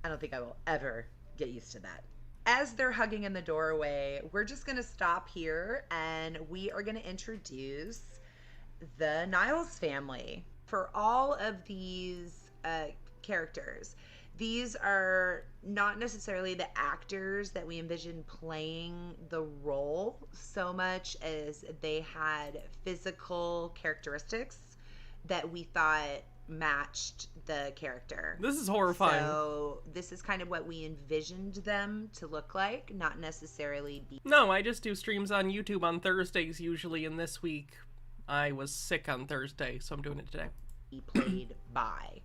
I don't think I will ever get used to that. As they're hugging in the doorway, we're just going to stop here, and we are going to introduce the Niles family. For all of these characters, these are not necessarily the actors that we envisioned playing the role so much as they had physical characteristics that we thought matched the character. This is horrifying. So this is kind of what we envisioned them to look like, not necessarily be. No, I just do streams on YouTube on Thursdays usually, and this week I was sick on Thursday, so I'm doing it today. Played by.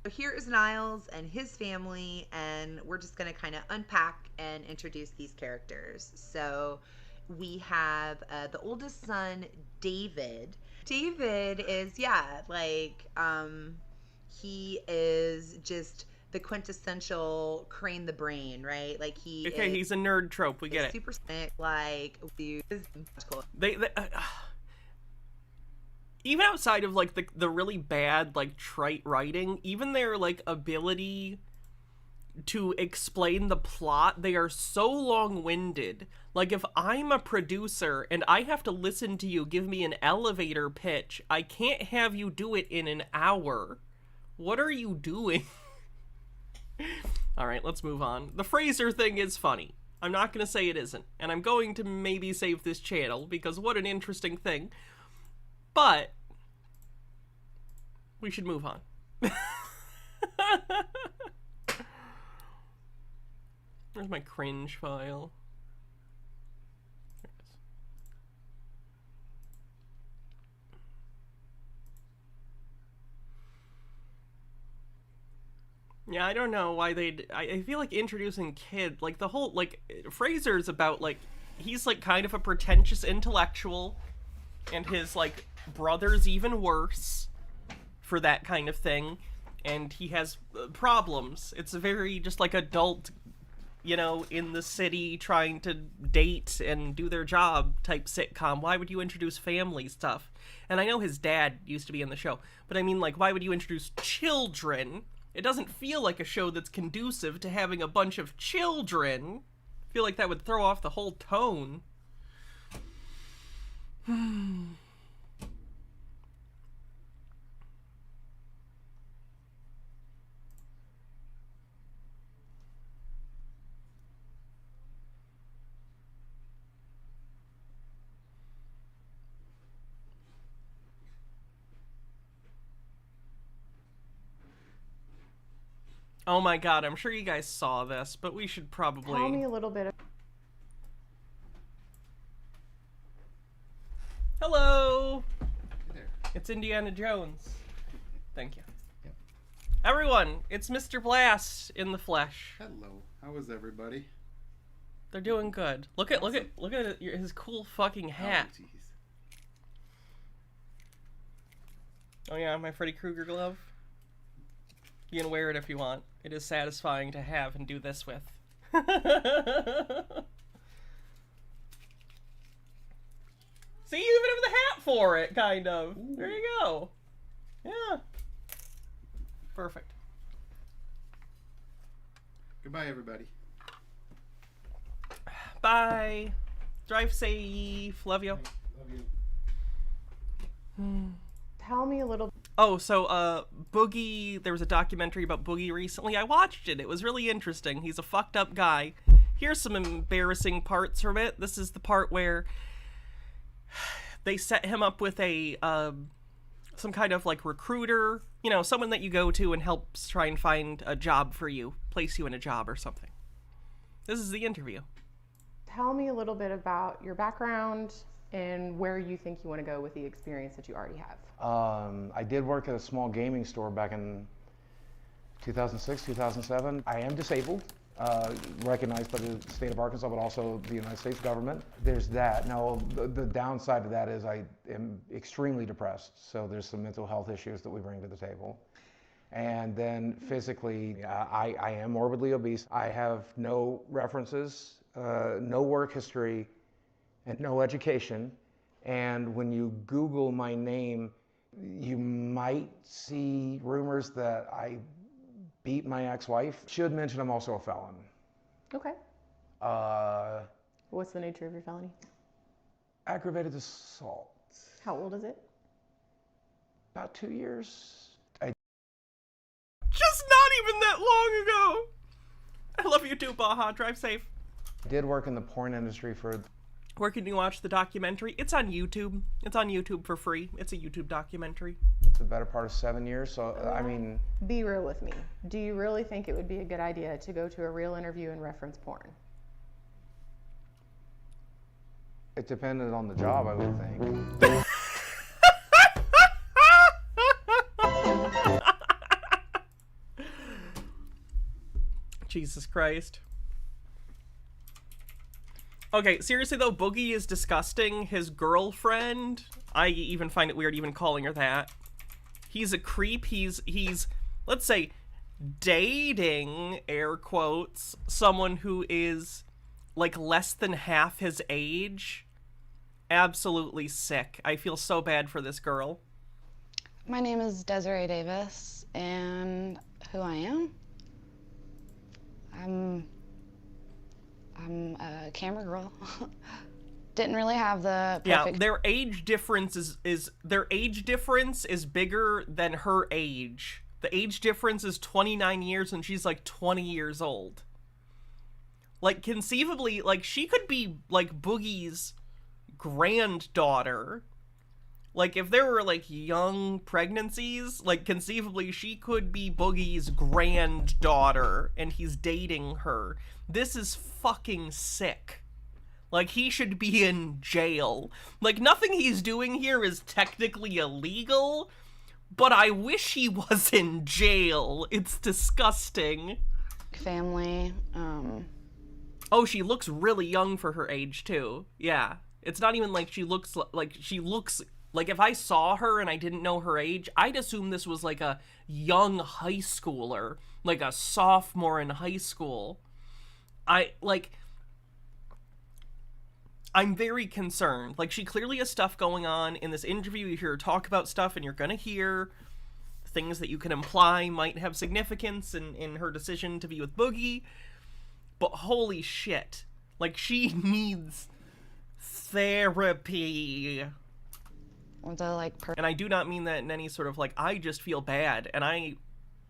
So here is Niles and his family, and we're just going to kind of unpack and introduce these characters. So we have the oldest son, David. David is, he is just the quintessential Crane the Brain, right? Like he's a nerd trope. We get it. Super sick, like cool. They even outside of like the really bad like trite writing, even their like ability to explain the plot, they are so long-winded. Like, if I'm a producer and I have to listen to you give me an elevator pitch, I can't have you do it in an hour. What are you doing? Alright, let's move on. The Frasier thing is funny. I'm not gonna say it isn't. And I'm going to maybe save this channel, because what an interesting thing. But we should move on. Where's my cringe file? There it is. Yeah, I don't know why I feel like introducing kid, like the whole, like, Frasier's about, like, he's like kind of a pretentious intellectual, and his, like, brother's even worse for that kind of thing, and he has problems. It's a very just like adult, you know, in the city trying to date and do their job type sitcom. Why would you introduce family stuff? And I know his dad used to be in the show, but I mean, like, why would you introduce children? It doesn't feel like a show that's conducive to having a bunch of children. I feel like that would throw off the whole tone. Oh my god, I'm sure you guys saw this, but we should probably... Tell me a little bit of... Hello! Hey there. It's Indiana Jones. Thank you. Yep. Everyone, it's Mr. Blast in the flesh. Hello. How is everybody? They're doing good. Look at his cool fucking hat. Oh, jeez. Oh yeah, my Freddy Krueger glove. You can wear it if you want. It is satisfying to have and do this with. See, you even have the hat for it, kind of. Ooh. There you go. Yeah. Perfect. Goodbye, everybody. Bye. Drive safe. Love you. Love you. Tell me a little... Oh, so, Boogie, there was a documentary about Boogie recently. I watched it. It was really interesting. He's a fucked up guy. Here's some embarrassing parts from it. This is the part where they set him up with a, some kind of, like, recruiter. You know, someone that you go to and helps try and find a job for you. Place you in a job or something. This is the interview. tell me a little bit about your background and where you think you want to go with the experience that you already have. I did work at a small gaming store back in 2006, 2007. I am disabled, recognized by the state of Arkansas, but also the United States government. There's that. Now, the downside to that is I am extremely depressed, so there's some mental health issues that we bring to the table. And then physically, I am morbidly obese. I have no references, no work history, and no education. And when you Google my name, you might see rumors that I beat my ex-wife. Should mention I'm also a felon. Okay. What's the nature of your felony? Aggravated assault. How old is it? About 2 years. Just not even that long ago. I love you too, Baja. Drive safe. I did work in the porn industry for... Where can you watch the documentary? It's on YouTube. It's on YouTube for free. It's a YouTube documentary. the better part of 7 years. So, I mean... Be real with me. Do you really think it would be a good idea to go to a real interview and reference porn? It depended on the job, I would think. Jesus Christ. Okay, seriously though, Boogie is disgusting. His girlfriend, I even find it weird even calling her that. He's a creep. He's let's say, dating, air quotes, someone who is like less than half his age. Absolutely sick. I feel so bad for this girl. My name is Desiree Davis, and who I am? I'm a camera girl. Didn't really have the perfect... Yeah, their age difference is bigger than her age. The age difference is 29 years and she's like 20 years old. Like, conceivably, like, she could be like Boogie's granddaughter. Like, if there were like young pregnancies, like, conceivably she could be Boogie's granddaughter and he's dating her. This is fucking sick. Like, he should be in jail. Like, nothing he's doing here is technically illegal, but I wish he was in jail. It's disgusting. Family. Oh, she looks really young for her age, too. Yeah. It's not even like she looks like if I saw her and I didn't know her age, I'd assume this was like a young high schooler, like a sophomore in high school. I'm very concerned. Like, she clearly has stuff going on. In this interview, you hear her talk about stuff, and you're gonna hear things that you can imply might have significance in her decision to be with Boogie. But holy shit. Like, she needs therapy. And I do not mean that in any sort of, like, I just feel bad, and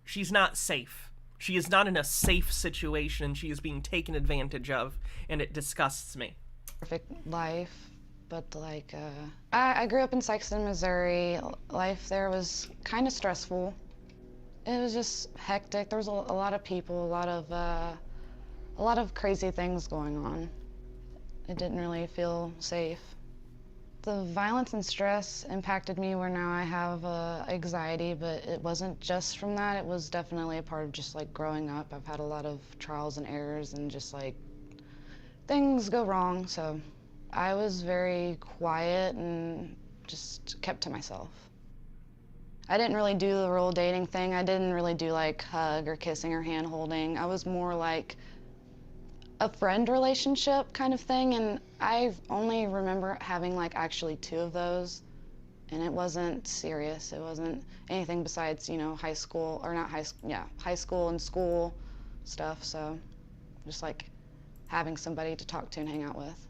she's not safe. She is not in a safe situation, and she is being taken advantage of, and it disgusts me. Perfect life, but like, I grew up in Sikeston, Missouri. Life there was kind of stressful. It was just hectic. There was a lot of people, a lot of crazy things going on. It didn't really feel safe. The violence and stress impacted me where now I have anxiety, but it wasn't just from that. It was definitely a part of just like growing up. I've had a lot of trials and errors and just like things go wrong. So I was very quiet and just kept to myself. I didn't really do the real dating thing. I didn't really do like hug or kissing or hand holding. I was more like a friend relationship kind of thing, and I only remember having like actually 2 of those, and it wasn't serious. It wasn't anything besides, you know, high school, or not high school, yeah, high school and school stuff. So just like having somebody to talk to and hang out with.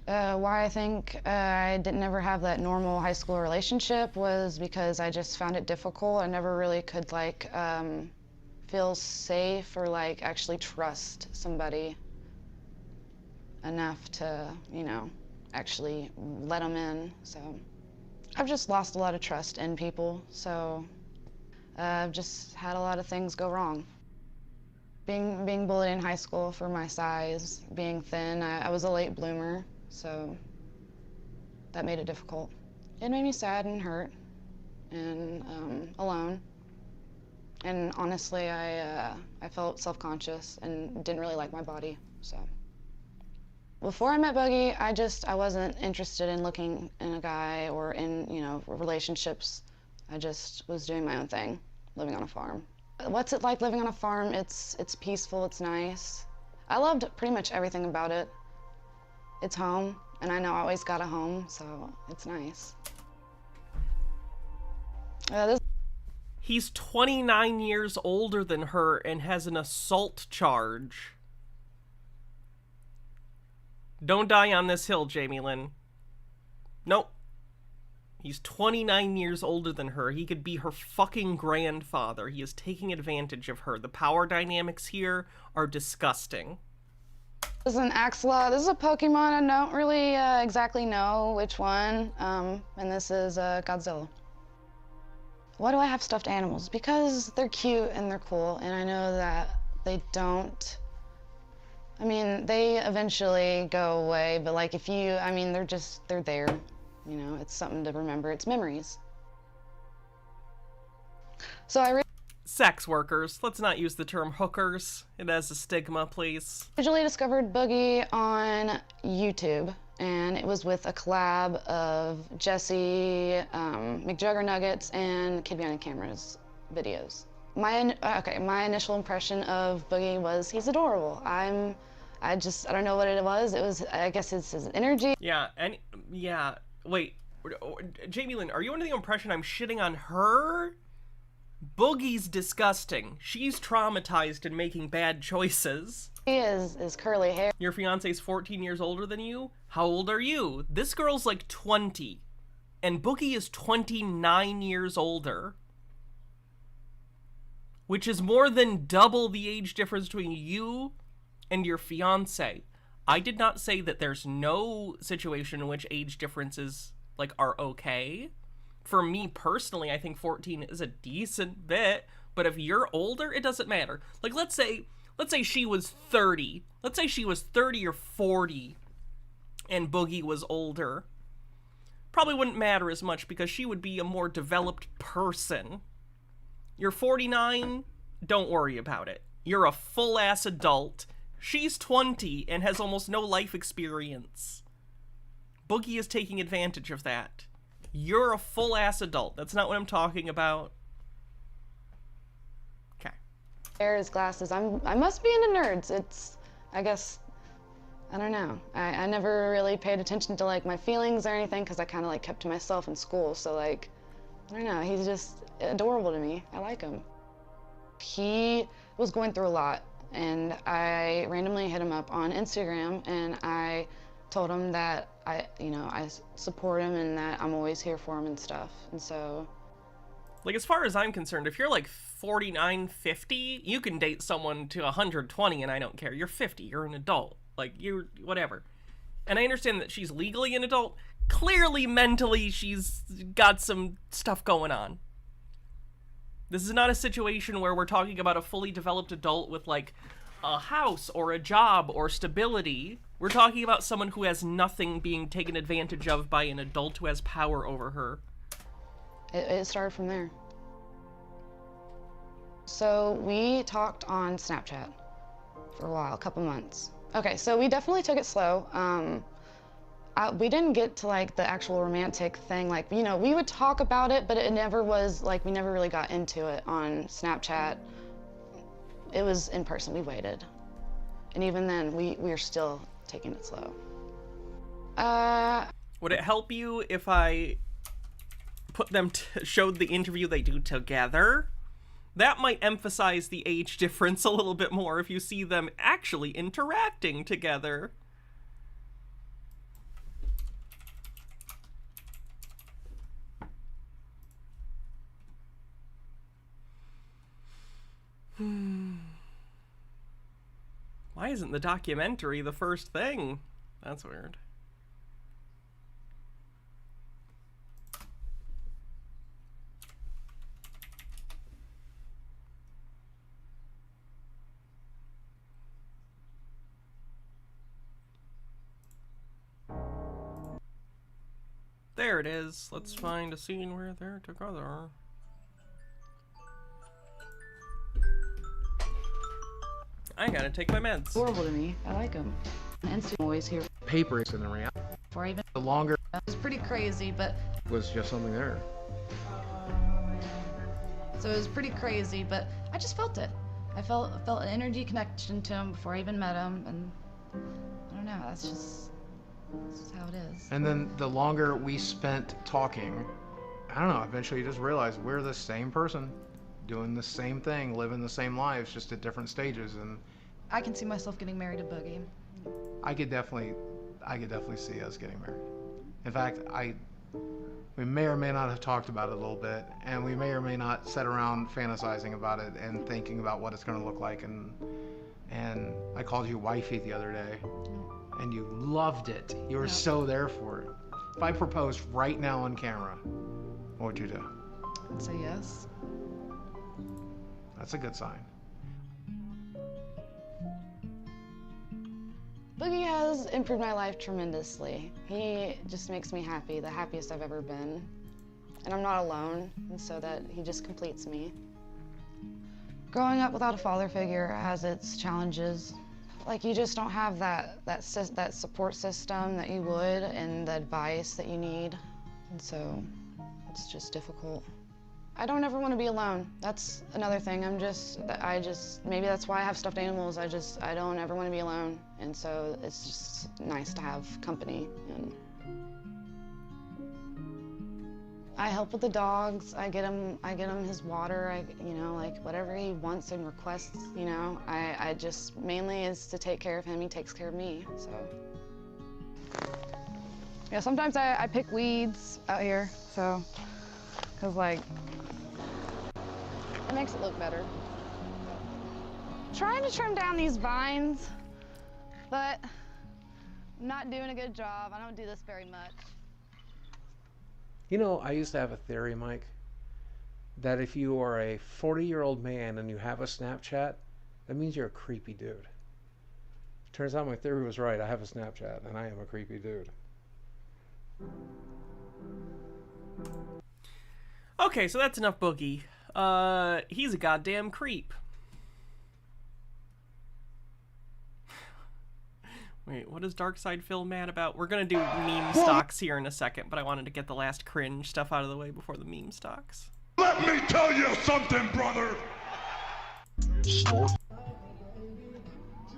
Why I think I didn't ever have that normal high school relationship was because I just found it difficult. I never really could like feel safe or like actually trust somebody enough to, you know, actually let them in. So I've just lost a lot of trust in people. So I've just had a lot of things go wrong. Being bullied in high school for my size, being thin, I was a late bloomer, so that made it difficult. It made me sad and hurt and alone. And honestly, I felt self-conscious and didn't really like my body, so. Before I met Boogie, I wasn't interested in looking in a guy or in, you know, relationships. I just was doing my own thing, living on a farm. What's it like living on a farm? It's peaceful, it's nice. I loved pretty much everything about it. It's home, and I know I always got a home, so it's nice. He's 29 years older than her and has an assault charge. Don't die on this hill, Jamie Lynn. Nope. He's 29 years older than her. He could be her fucking grandfather. He is taking advantage of her. The power dynamics here are disgusting. This is an Axolotl. This is a Pokemon. I don't really exactly know which one. And this is Godzilla. Why do I have stuffed animals? Because they're cute and they're cool, and I know that they don't... I mean, they eventually go away, but like if you... I mean, they're there. You know, it's something to remember. It's memories. So sex workers. Let's not use the term hookers. It has a stigma, please. Originally discovered Boogie on YouTube, and it was with a collab of Jesse, McJuggernuggets, and Kid Behind the Cameras videos. My initial impression of Boogie was he's adorable. I don't know what it was. I guess it's his energy. Yeah, wait, Jamie Lynn, are you under the impression I'm shitting on her? Boogie's disgusting. She's traumatized and making bad choices. He is curly hair. Your fiance's 14 years older than you? How old are you? This girl's like 20, and Boogie is 29 years older, which is more than double the age difference between you and your fiance. I did not say that there's no situation in which age differences are okay. For me personally, I think 14 is a decent bit, but if you're older, it doesn't matter. Like, let's say she was 30. Let's say she was 30 or 40 and Boogie was older. Probably wouldn't matter as much because she would be a more developed person. You're 49, don't worry about it. You're a full-ass adult. She's 20 and has almost no life experience. Boogie is taking advantage of that. You're a full-ass adult. That's not what I'm talking about. Okay. Hair is glasses. I must be into nerds. I guess, I don't know. I never really paid attention to my feelings or anything because I kind of kept to myself in school. So I don't know. He's just adorable to me. I like him. He was going through a lot, and I randomly hit him up on Instagram, and I told him that I support him and that I'm always here for him and stuff. And so, as far as I'm concerned, if you're 49, 50, you can date someone to 120 and I don't care. You're 50, you're an adult. You're whatever. And I understand that she's legally an adult. Clearly, mentally, she's got some stuff going on. This is not a situation where we're talking about a fully developed adult with a house or a job or stability. We're talking about someone who has nothing being taken advantage of by an adult who has power over her. It started from there. So we talked on Snapchat for a while, a couple months. Okay, so we definitely took it slow. We didn't get to the actual romantic thing. We would talk about it, but it never was we never really got into it on Snapchat. It was in person. We waited, and even then, we were still taking it slow. Would it help you if I put them showed the interview they do together? That might emphasize the age difference a little bit more if you see them actually interacting together. Why isn't the documentary the first thing? That's weird. There it is. Let's find a scene where they're together. I gotta take my meds. Horrible to me. I like him. Instant always here. Paper is in the rant. Before I even. The longer It was pretty crazy, but. was just something there. So it was pretty crazy, but I just felt it. I felt an energy connection to him before I even met him, and I don't know. That's just how it is. And then the longer we spent talking, I don't know, eventually you just realize we're the same person, doing the same thing, living the same lives, just at different stages. And I can see myself getting married to Boogie. I could definitely see us getting married. In fact, we may or may not have talked about it a little bit, and we may or may not sit around fantasizing about it and thinking about what it's going to look like. And I called you wifey the other day, and you loved it. You were so there for it. If I proposed right now on camera, what would you do? I'd say yes. That's a good sign. Boogie has improved my life tremendously. He just makes me happy, the happiest I've ever been. And I'm not alone, and so that he just completes me. Growing up without a father figure has its challenges. Like, you just don't have that support system that you would, and the advice that you need. And so it's just difficult. I don't ever want to be alone. That's another thing. Maybe that's why I have stuffed animals. I don't ever want to be alone. And so it's just nice to have company. And I help with the dogs. I get him his water. Like whatever he wants and requests, I just mainly is to take care of him. He takes care of me, so. Yeah, sometimes I pick weeds out here, so, 'cause like, it makes it look better. Trying to trim down these vines, but I'm not doing a good job. I don't do this very much. You know, I used to have a theory, Mike, that if you are a 40-year-old man and you have a Snapchat, that means you're a creepy dude. Turns out my theory was right. I have a Snapchat, and I am a creepy dude. Okay, so that's enough Boogie. He's a goddamn creep. Wait, what is Darkside Phil mad about? We're gonna do meme stocks here in a second, but I wanted to get the last cringe stuff out of the way before the meme stocks. Let me tell you something, brother!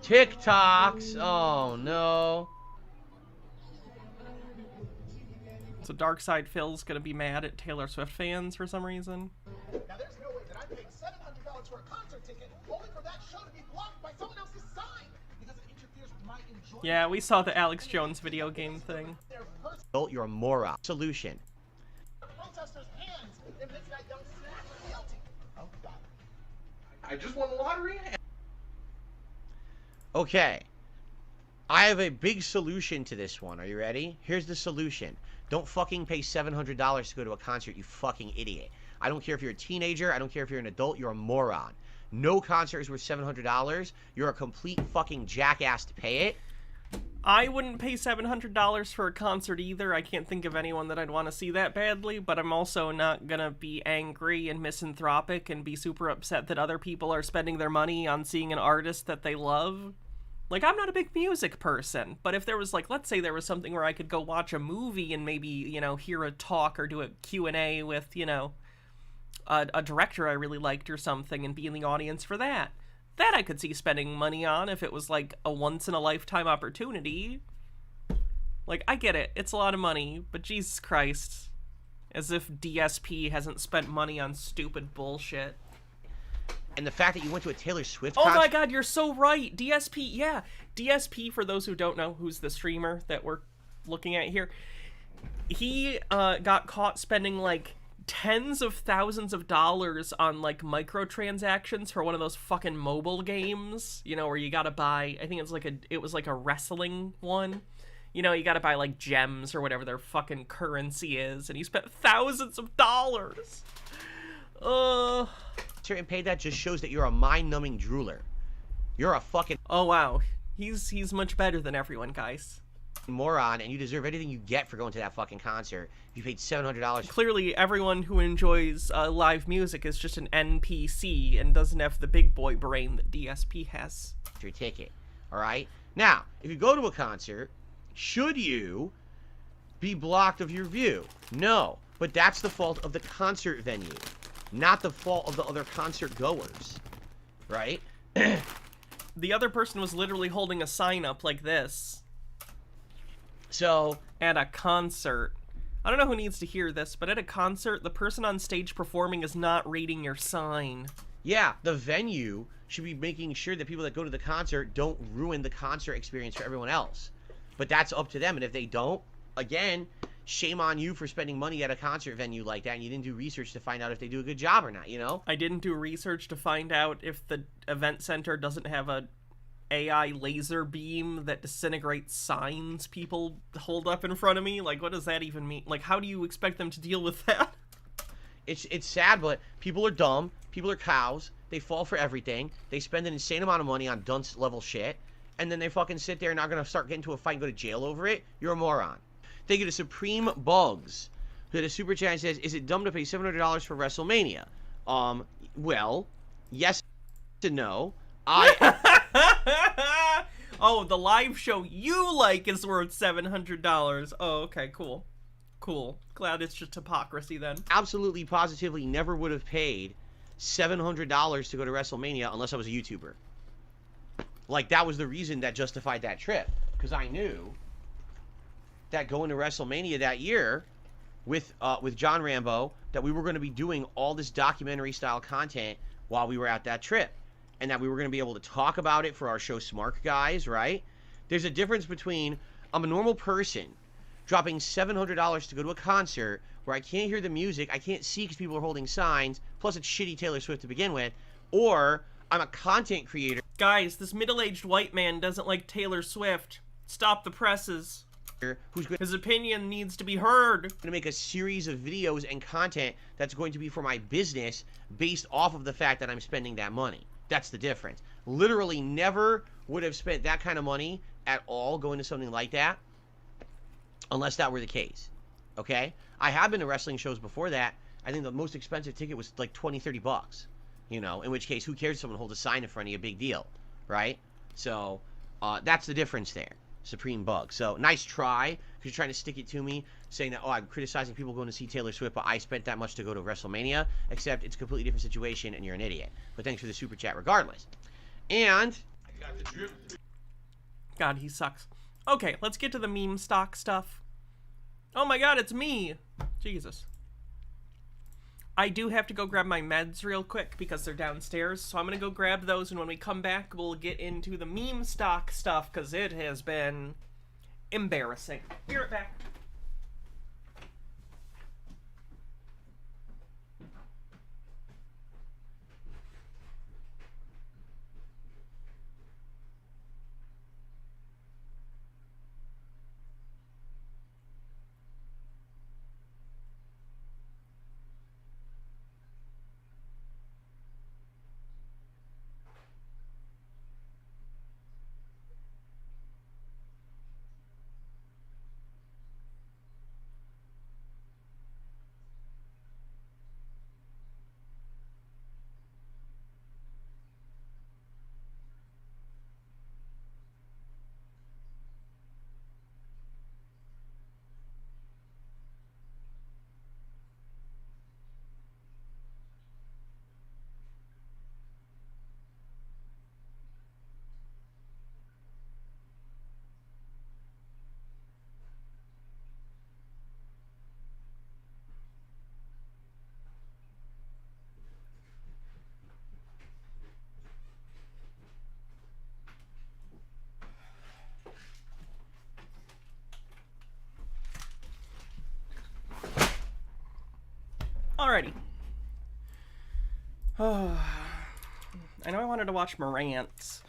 TikToks! Oh no. So Darkside Phil's gonna be mad at Taylor Swift fans for some reason. Now there's no way that I paid $700 for a concert ticket only for that show to be blocked by someone else's sign because it interferes with my enjoyment. Yeah, we saw the Alex Jones video game thing. You're a moron. Solution. Protesters' hands and makes that young snatch guilty. Oh God. I just won the lottery. Okay. I have a big solution to this one. Are you ready? Here's the solution. Don't fucking pay $700 to go to a concert, you fucking idiot. I don't care if you're a teenager. I don't care if you're an adult. You're a moron. No concert is worth $700. You're a complete fucking jackass to pay it. I wouldn't pay $700 for a concert either. I can't think of anyone that I'd want to see that badly, but I'm also not gonna be angry and misanthropic and be super upset that other people are spending their money on seeing an artist that they love. Like, I'm not a big music person, but if there was, like, let's say there was something where I could go watch a movie and maybe, hear a talk or do a Q&A with, a director I really liked or something and be in the audience for that. That I could see spending money on if it was, like, a once-in-a-lifetime opportunity. Like, I get it. It's a lot of money, but Jesus Christ. As if DSP hasn't spent money on stupid bullshit. And the fact that you went to a Taylor Swift concert... Oh my god, you're so right! DSP, yeah. DSP, for those who don't know, who's the streamer that we're looking at here, he got caught spending, like, tens of thousands of dollars on, like, microtransactions for one of those fucking mobile games, where you gotta buy... I think it was like a wrestling one. You gotta buy, like, gems or whatever their fucking currency is, and he spent thousands of dollars! And paid that just shows that you're a mind-numbing drooler. You're a fucking... Oh, wow. He's much better than everyone, guys. moron, and you deserve anything you get for going to that fucking concert. You paid $700. Clearly, everyone who enjoys live music is just an NPC and doesn't have the big boy brain that DSP has. Your ticket, all right? Now, if you go to a concert, should you be blocked of your view? No, but that's the fault of the concert venue, not the fault of the other concert goers, right? The other person was literally holding a sign up like this. So, at a concert. I don't know who needs to hear this, but at a concert, the person on stage performing is not reading your sign. Yeah, the venue should be making sure that people that go to the concert don't ruin the concert experience for everyone else. But that's up to them, and if they don't, again, shame on you for spending money at a concert venue like that, and you didn't do research to find out if they do a good job or not, you know? I didn't do research to find out if the event center doesn't have a AI laser beam that disintegrates signs people hold up in front of me. Like, what does that even mean? Like, how do you expect them to deal with that? It's sad, but people are dumb. People are cows. They fall for everything. They spend an insane amount of money on dunce level shit, and then they fucking sit there and are gonna start getting into a fight and go to jail over it. You're a moron. Thank you to Supreme Bugs, who had a super chat and says, "Is it dumb to pay $700 for WrestleMania?" Well, yes and no. Oh, the live show you like is worth $700. Oh, okay, cool. Cool. Glad it's just hypocrisy then. Absolutely, positively never would have paid $700 to go to WrestleMania unless I was a YouTuber. Like, that was the reason that justified that trip. Because I knew that going to WrestleMania that year with John Rambo, that we were going to be doing all this documentary-style content while we were at that trip. And that we were going to be able to talk about it for our show Smart Guys, right? There's a difference between, I'm a normal person dropping $700 to go to a concert where I can't hear the music, I can't see because people are holding signs, plus it's shitty Taylor Swift to begin with, or I'm a content creator. Guys, this middle-aged white man doesn't like Taylor Swift. Stop the presses. His opinion needs to be heard. I'm going to make a series of videos and content that's going to be for my business based off of the fact that I'm spending that money. That's the difference. Literally never would have spent that kind of money at all going to something like that unless that were the case. Okay? I have been to wrestling shows before that. I think the most expensive ticket was like 20, 30 bucks. You know, in which case, who cares if someone holds a sign in front of you? A big deal. Right? So, that's the difference there. Supreme Bug. So, nice try, because you're trying to stick it to me, saying that, oh, I'm criticizing people going to see Taylor Swift, but I spent that much to go to WrestleMania, except it's a completely different situation, and you're an idiot. But thanks for the super chat regardless. And... God, he sucks. Okay, let's get to the meme stock stuff. Oh my god, it's me! Jesus. I do have to go grab my meds real quick because they're downstairs, so I'm gonna go grab those, and when we come back, we'll get into the meme stock stuff, because it has been embarrassing. Be right back. Alrighty. Oh, I know I wanted to watch Rant.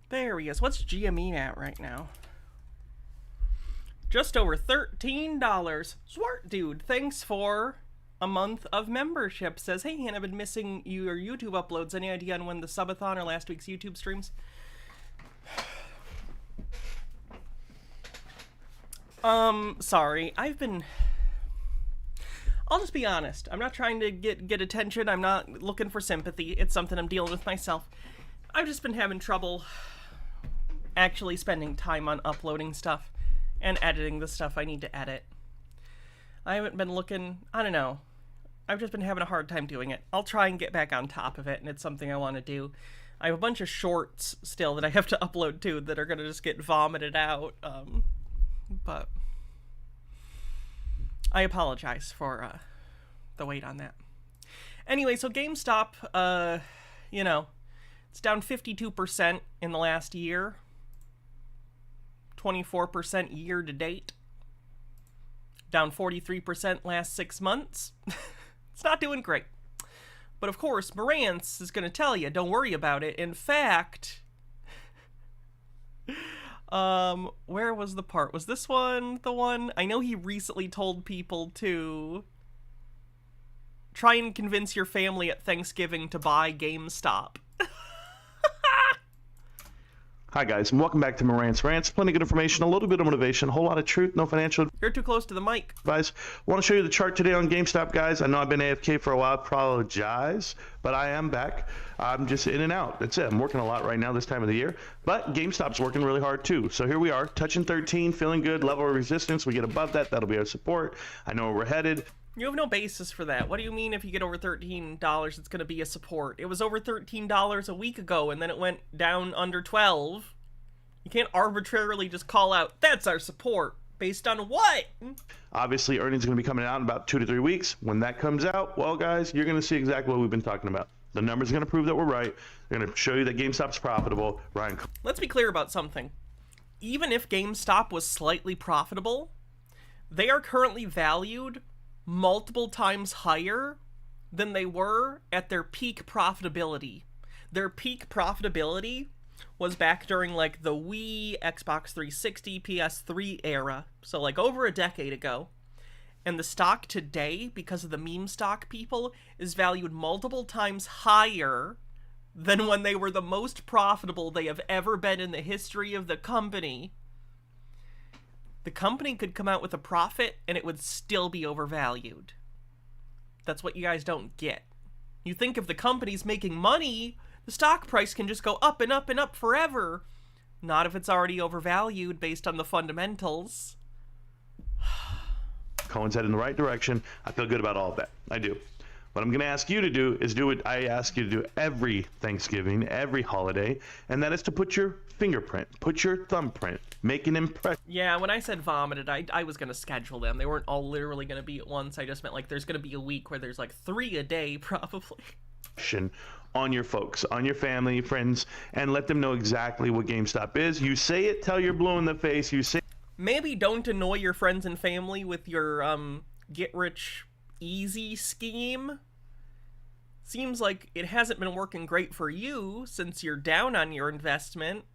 There he is. What's GME at right now? Just over $13. Swart dude, thanks for a month of membership. Says, hey, Hannah, I've been missing your YouTube uploads. Any idea on when the subathon or last week's YouTube streams? Sorry. I'll just be honest. I'm not trying to get attention. I'm not looking for sympathy. It's something I'm dealing with myself. I've just been having trouble actually spending time on uploading stuff and editing the stuff I need to edit. I haven't been looking, I don't know. I've just been having a hard time doing it. I'll try and get back on top of it, and it's something I want to do. I have a bunch of shorts still that I have to upload to that are going to just get vomited out. But I apologize for the wait on that. Anyway, so GameStop, you know, it's down 52% in the last year. 24% year to date. Down 43% last 6 months. It's not doing great. But of course, Marantz is going to tell you, don't worry about it. In fact, where was the part? Was this one the one? I know he recently told people to try and convince your family at Thanksgiving to buy GameStop. Hi guys, and welcome back to Marantz Rants. Plenty of good information, a little bit of motivation, a whole lot of truth, no financial You're too close to the mic. advice. Want to show you the chart today on GameStop, guys. I know I've been AFK for a while, apologize, but I am back. I'm just in and out. That's it. I'm working a lot right now this time of the year, but GameStop's working really hard too. So here we are, touching 13, feeling good, level of resistance. We get above that, that'll be our support. I know where we're headed. You have no basis for that. What do you mean if you get over $13, it's going to be a support? It was over $13 a week ago, and then it went down under 12. You can't arbitrarily just call out, that's our support. Based on what? Obviously, earnings are going to be coming out in about 2 to 3 weeks. When that comes out, well, guys, you're going to see exactly what we've been talking about. The numbers are going to prove that we're right. They're going to show you that GameStop's profitable. Ryan. Let's be clear about something. Even if GameStop was slightly profitable, they are currently valued multiple times higher than they were at their peak profitability. Their peak profitability was back during like the Wii, Xbox 360, PS3 era, so like over a decade ago. And the stock today, because of the meme stock people, is valued multiple times higher than when they were the most profitable they have ever been in the history of the company. The company could come out with a profit and it would still be overvalued. That's what you guys don't get. You think if the company's making money, the stock price can just go up and up and up forever. Not if it's already overvalued based on the fundamentals. Cohen's headed in the right direction. I feel good about all of that. I do. What I'm going to ask you to do is do what I ask you to do every Thanksgiving, every holiday, and that is to put your fingerprint, put your thumbprint, make an impression. Yeah, when I said vomited, I was going to schedule them. They weren't all literally going to be at once. I just meant like there's going to be a week where there's like 3 a day probably. On your folks, on your family, friends, and let them know exactly what GameStop is. You say it, tell you're blue in the face. You say. Maybe don't annoy your friends and family with your get rich easy scheme. Seems like it hasn't been working great for you since you're down on your investment.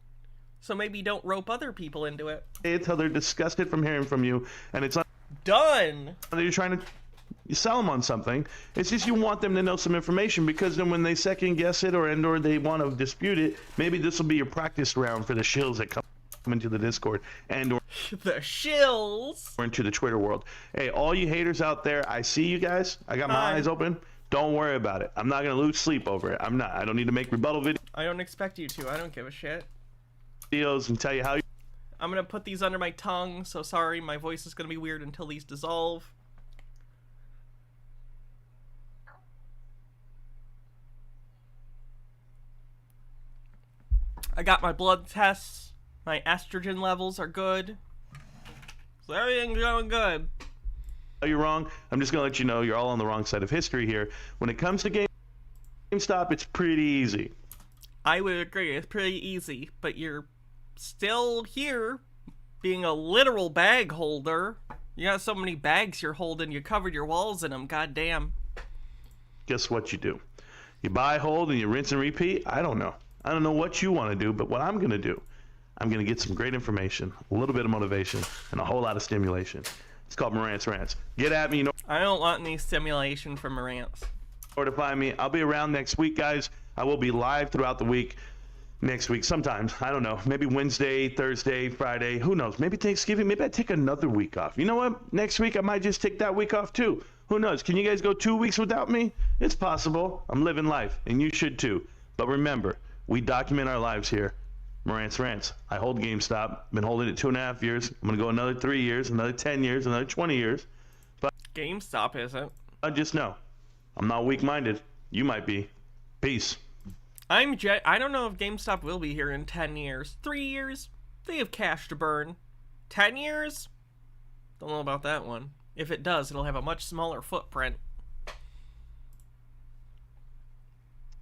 So maybe don't rope other people into it. Until they're disgusted from hearing from you, and it's done. You're trying to sell them on something. It's just you want them to know some information, because then when they second guess it or they want to dispute it, maybe this will be your practice round for the shills that come into the Discord and or the shills or into the Twitter world. Hey, all you haters out there, I see you guys. I got my eyes open. Don't worry about it. I'm not gonna lose sleep over it. I'm not. I don't need to make rebuttal videos. I don't expect you to. I don't give a shit. Videos and tell you how. I'm gonna put these under my tongue. So sorry, my voice is gonna be weird until these dissolve. I got my blood tests. My estrogen levels are good. So everything's going good. You're wrong. I'm just gonna let you know you're all on the wrong side of history here. When it comes to GameStop, it's pretty easy. I would agree. It's pretty easy, but you're still here being a literal bag holder. You got so many bags you're holding, you covered your walls in them. Goddamn. Guess what you do? You buy, hold, and you rinse and repeat? I don't know. I don't know what you want to do, but what I'm going to do, I'm going to get some great information, a little bit of motivation, and a whole lot of stimulation. It's called Marant's Rants. Get at me. You know I don't want any stimulation from Marant's. where to find me. I'll be around next week, guys. I will be live throughout the week. Next week, sometimes, I don't know, maybe Wednesday, Thursday, Friday, who knows? Maybe Thanksgiving, maybe I take another week off. You know what? Next week, I might just take that week off too. Who knows? Can you guys go 2 weeks without me? It's possible. I'm living life, and you should too. But remember, we document our lives here. Marant's Rants. I hold GameStop. Been holding it 2.5 years. I'm going to go another 3 years, another 10 years, another 20 years. But GameStop isn't. I just know. I'm not weak-minded. You might be. Peace. I don't know if GameStop will be here in 10 years. 3 years? They have cash to burn. 10 years? Don't know about that one. If it does, it'll have a much smaller footprint.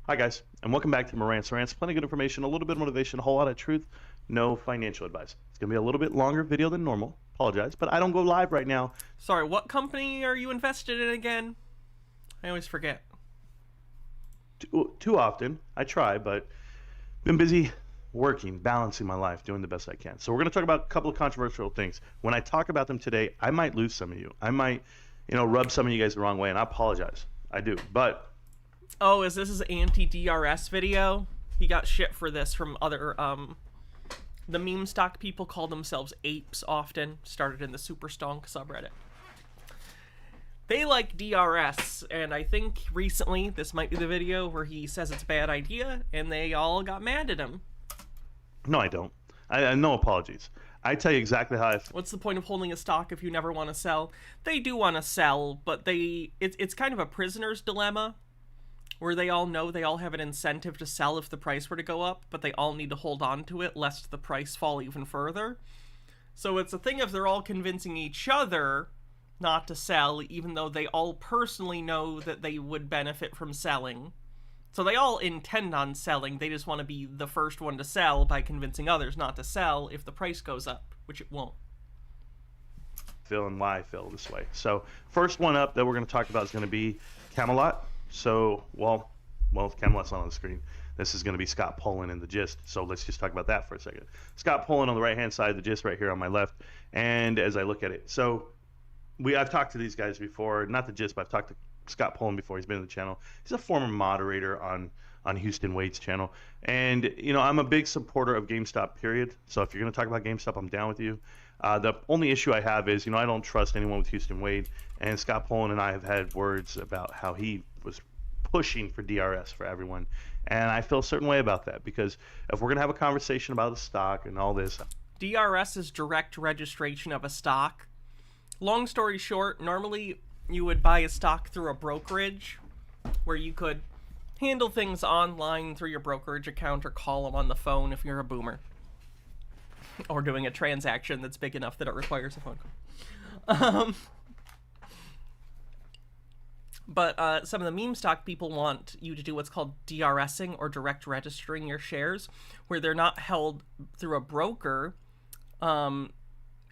Hi guys, and welcome back to Marant's Rants. Plenty of good information, a little bit of motivation, a whole lot of truth, no financial advice. It's going to be a little bit longer video than normal. Apologize, but I don't go live right now. Sorry, what company are you invested in again? I always forget. Too often. I try, but been busy working, balancing my life, doing the best I can. So we're going to talk about a couple of controversial things. When I talk about them today, I might lose some of you. I might, rub some of you guys the wrong way, and I apologize. I do, but... Oh, is this his anti-DRS video? He got shit for this from other, the meme stock people call themselves apes often. Started in the Super Stonk subreddit. They like DRS, and I think recently this might be the video where he says it's a bad idea, and they all got mad at him. No, I don't. I no apologies. I tell you exactly how I feel. What's the point of holding a stock if you never want to sell? They do want to sell, but it's kind of a prisoner's dilemma, where they all know they all have an incentive to sell if the price were to go up, but they all need to hold on to it lest the price fall even further. So it's a thing of they're all convincing each other not to sell, even though they all personally know that they would benefit from selling. So they all intend on selling, they just want to be the first one to sell by convincing others not to sell if the price goes up, which it won't. And why I feel this way. So first one up that we're going to talk about is going to be Camelot. So, well, Camelot's not on the screen. This is going to be Scott Poland in the gist. So let's just talk about that for a second. Scott Poland on the right-hand side, the gist right here on my left. And as I look at it, so I've talked to these guys before, not the gist, but I've talked to Scott Poland before. He's been on the channel. He's a former moderator on Houston Wade's channel. And, I'm a big supporter of GameStop, period. So if you're going to talk about GameStop, I'm down with you. The only issue I have is, I don't trust anyone with Houston Wade. And Scott Poland and I have had words about how he was pushing for DRS for everyone. And I feel a certain way about that, because if we're going to have a conversation about a stock and all this. DRS is direct registration of a stock. Long story short, normally you would buy a stock through a brokerage where you could handle things online through your brokerage account or call them on the phone if you're a boomer. Or doing a transaction that's big enough that it requires a phone call. But some of the meme stock people want you to do what's called DRSing, or direct registering your shares, where they're not held through a broker.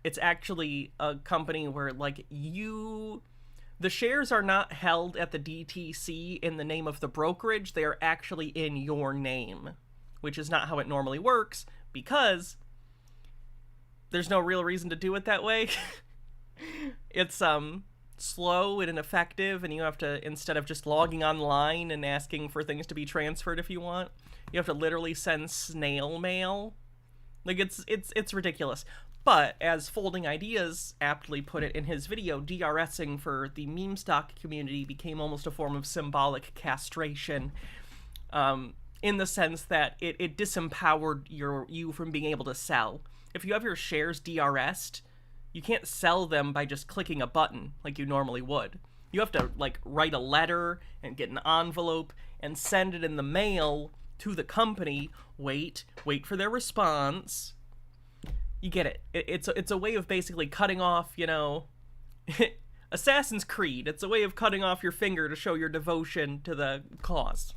It's actually a company where, the shares are not held at the DTC in the name of the brokerage. They are actually in your name, which is not how it normally works, because there's no real reason to do it that way. It's, slow and ineffective, and you have to, instead of just logging online and asking for things to be transferred if you want, you have to literally send snail mail. It's ridiculous. But as Folding Ideas aptly put it in his video, DRSing for the meme stock community became almost a form of symbolic castration, in the sense that it disempowered you from being able to sell. If you have your shares DRS'd, you can't sell them by just clicking a button like you normally would. You have to, write a letter and get an envelope and send it in the mail to the company, wait for their response. You get it. It's a way of basically cutting off, Assassin's Creed. It's a way of cutting off your finger to show your devotion to the cause.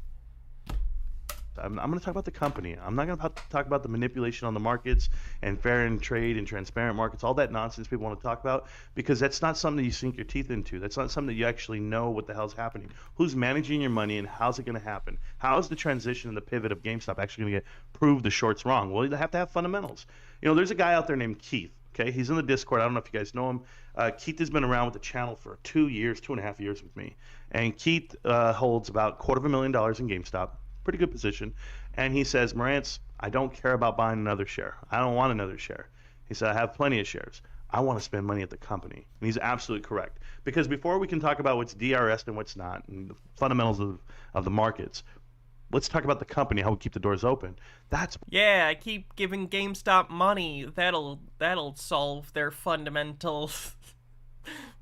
I'm going to talk about the company. I'm not going to talk about the manipulation on the markets and fair and trade and transparent markets, all that nonsense people want to talk about, because that's not something that you sink your teeth into. That's not something that you actually know what the hell's happening. Who's managing your money, and how's it going to happen? How is the transition and the pivot of GameStop actually going to prove the shorts wrong? Well, you have to have fundamentals. There's a guy out there named Keith. Okay, he's in the Discord. I don't know if you guys know him. Keith has been around with the channel for 2.5 years with me. And Keith holds about $250,000 in GameStop. Pretty good position. And he says, Marantz, I don't care about buying another share. I don't want another share. He said, I have plenty of shares. I want to spend money at the company. And he's absolutely correct. Because before we can talk about what's DRS and what's not, and the fundamentals of the markets, let's talk about the company, how we keep the doors open. Yeah, I keep giving GameStop money. That'll solve their fundamental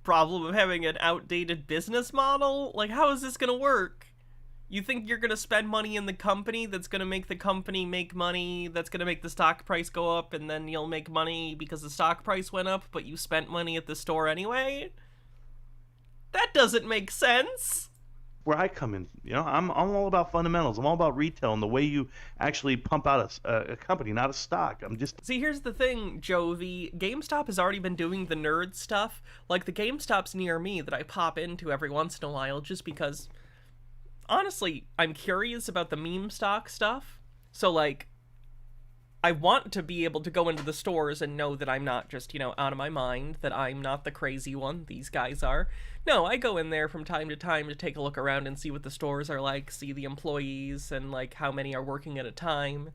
problem of having an outdated business model. Like, how is this gonna work? You think you're gonna spend money in the company that's gonna make the company make money, that's gonna make the stock price go up, and then you'll make money because the stock price went up, but you spent money at the store anyway? That doesn't make sense. Where I come in, I'm all about fundamentals. I'm all about retail and the way you actually pump out a company, not a stock. See, here's the thing, Jovi. GameStop has already been doing the nerd stuff. Like, the GameStops near me that I pop into every once in a while just because, honestly, I'm curious about the meme stock stuff. So, like, I want to be able to go into the stores and know that I'm not just, out of my mind, that I'm not the crazy one. These guys are. No, I go in there from time to time to take a look around and see what the stores are like, see the employees, and, like, how many are working at a time.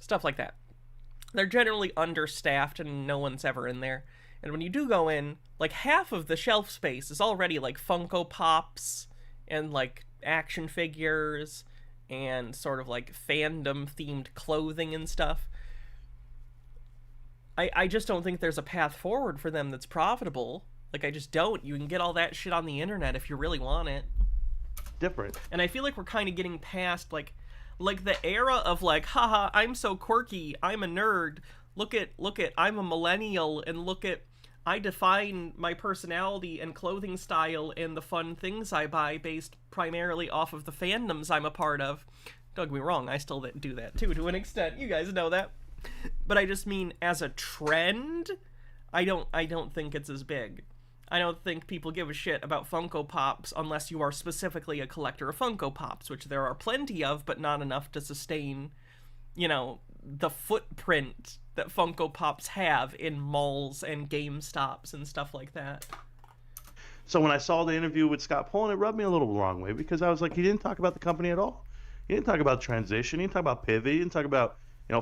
Stuff like that. They're generally understaffed and no one's ever in there. And when you do go in, like, half of the shelf space is already, like, Funko Pops and, like, action figures and sort of, like, fandom-themed clothing and stuff. I just don't think there's a path forward for them that's profitable. Like, I just don't. You can get all that shit on the internet if you really want it. Different. And I feel like we're kind of getting past, like the era of, like, haha, I'm so quirky, I'm a nerd, look at, I'm a millennial, and look at, I define my personality and clothing style and the fun things I buy based primarily off of the fandoms I'm a part of. Don't get me wrong, I still do that too, to an extent. You guys know that. But I just mean, as a trend, I don't think it's as big. I don't think people give a shit about Funko Pops unless you are specifically a collector of Funko Pops, which there are plenty of, but not enough to sustain, the footprint that Funko Pops have in malls and GameStops and stuff like that. So when I saw the interview with Scott Pullen, it rubbed me a little wrong way because I was like, he didn't talk about the company at all. He didn't talk about transition. He didn't talk about pivot. He didn't talk about,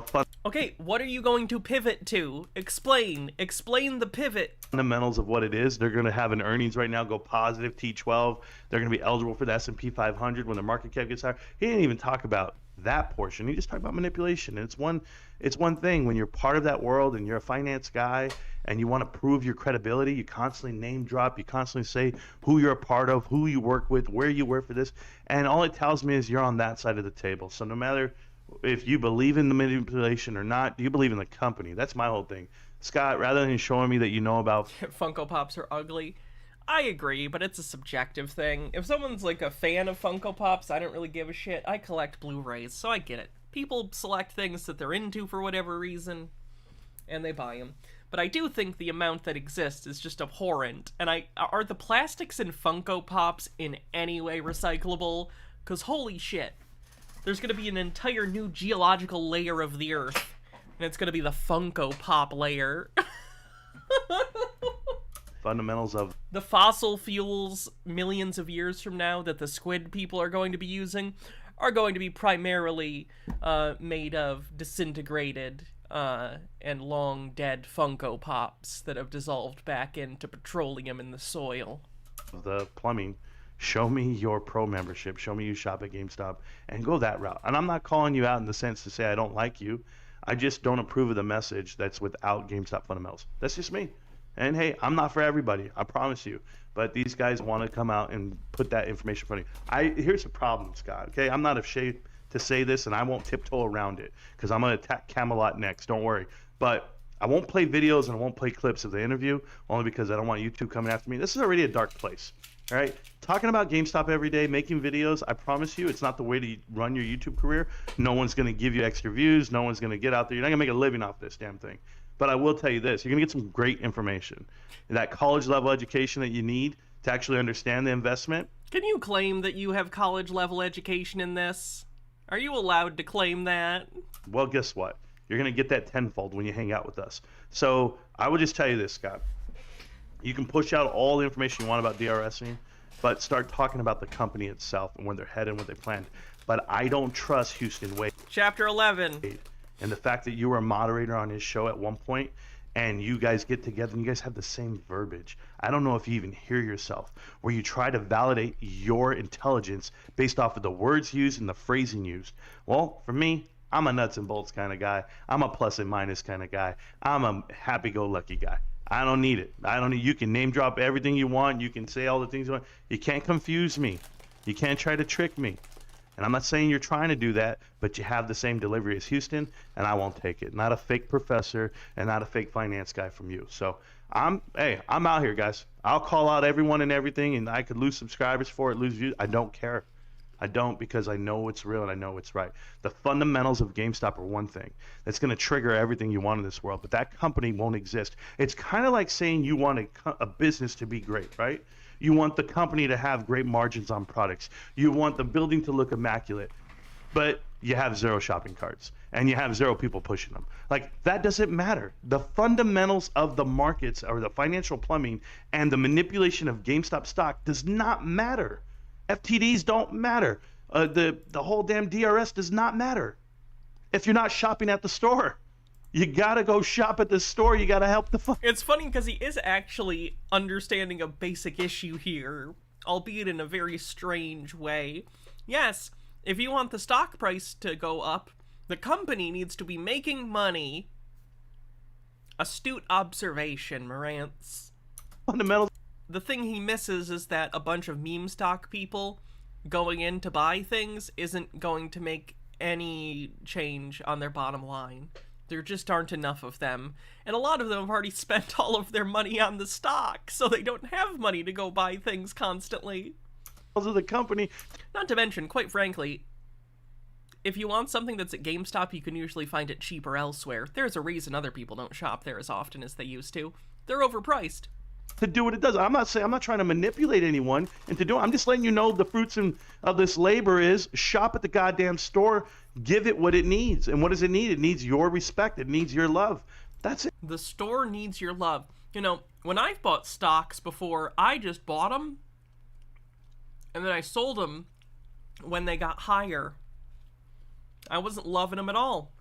fun. Okay, what are you going to pivot to? Explain the pivot. Fundamentals of what it is. They're going to have an earnings right now go positive, T12. They're going to be eligible for the S&P 500 when their market cap gets higher. He didn't even talk about that portion. He just talked about manipulation. And it's one thing when you're part of that world and you're a finance guy and you want to prove your credibility, you constantly name drop, you constantly say who you're a part of, who you work with, where you work for this, and all it tells me is you're on that side of the table. So no matter if you believe in the manipulation or not, you believe in the company. That's my whole thing. Scott, rather than showing me that you know about Funko Pops are ugly, I agree, but it's a subjective thing. If someone's like a fan of Funko Pops, I don't really give a shit. I collect Blu-rays, so I get it. People select things that they're into for whatever reason, and they buy them. But I do think the amount that exists is just abhorrent. And are the plastics in Funko Pops in any way recyclable? Because holy shit. There's going to be an entire new geological layer of the Earth, and it's going to be the Funko Pop layer. fundamentals of the fossil fuels millions of years from now that the squid people are going to be using are going to be primarily made of disintegrated and long dead Funko Pops that have dissolved back into petroleum in the soil. The plumbing. Show me your pro membership. Show me you shop at GameStop and go that route. And I'm not calling you out in the sense to say I don't like you. I just don't approve of the message that's without GameStop fundamentals. That's just me. And hey, I'm not for everybody. I promise you. But these guys want to come out and put that information in front of you. Here's the problem, Scott. Okay, I'm not ashamed to say this, and I won't tiptoe around it because I'm going to attack Camelot next. Don't worry. But I won't play videos and I won't play clips of the interview only because I don't want YouTube coming after me. This is already a dark place. All right, talking about GameStop every day, making videos, I promise you, it's not the way to run your YouTube career. No one's going to give you extra views. No one's going to get out there. You're not going to make a living off this damn thing. But I will tell you this, you're going to get some great information. That college-level education that you need to actually understand the investment. Can you claim that you have college-level education in this? Are you allowed to claim that? Well, guess what? You're going to get that tenfold when you hang out with us. So I would just tell you this, Scott. You can push out all the information you want about DRSing, but start talking about the company itself and where they're headed and what they planned. But I don't trust Houston Wade. Chapter 11. And the fact that you were a moderator on his show at one point, and you guys get together and you guys have the same verbiage. I don't know if you even hear yourself, where you try to validate your intelligence based off of the words used and the phrasing used. Well, for me, I'm a nuts and bolts kind of guy. I'm a plus and minus kind of guy. I'm a happy-go-lucky guy. I don't need it. You can name drop everything you want. You can say all the things you want. You can't confuse me. You can't try to trick me. And I'm not saying you're trying to do that, but you have the same delivery as Houston, and I won't take it. Not a fake professor and not a fake finance guy from you. So I'm out here, guys. I'll call out everyone and everything, and I could lose subscribers for it, lose views. I don't care. I don't, because I know it's real and I know it's right. The fundamentals of GameStop are one thing that's going to trigger everything you want in this world, but that company won't exist. It's kind of like saying you want a business to be great, right? You want the company to have great margins on products. You want the building to look immaculate, but you have 0 shopping carts and you have 0 people pushing them. Like, that doesn't matter. The fundamentals of the markets or the financial plumbing and the manipulation of GameStop stock does not matter. FTDs don't matter. The whole damn DRS does not matter if you're not shopping at the store. You gotta go shop at the store. You gotta help the It's funny because he is actually understanding a basic issue here, albeit in a very strange way. Yes, if you want the stock price to go up, the company needs to be making money. Astute observation, Marantz. Fundamentals. The thing he misses is that a bunch of meme stock people going in to buy things isn't going to make any change on their bottom line. There just aren't enough of them. And a lot of them have already spent all of their money on the stock, so they don't have money to go buy things constantly. Of the company. Not to mention, quite frankly, if you want something that's at GameStop, you can usually find it cheaper elsewhere. There's a reason other people don't shop there as often as they used to. They're overpriced. To do what it does. I'm not trying to manipulate anyone into doing. I'm just letting you know the fruits of this labor is shop at the goddamn store, give it what it needs. And what does it need? It needs your respect. It needs your love. That's it. The store needs your love. You know, when I've bought stocks before, I just bought them and then I sold them when they got higher. I wasn't loving them at all.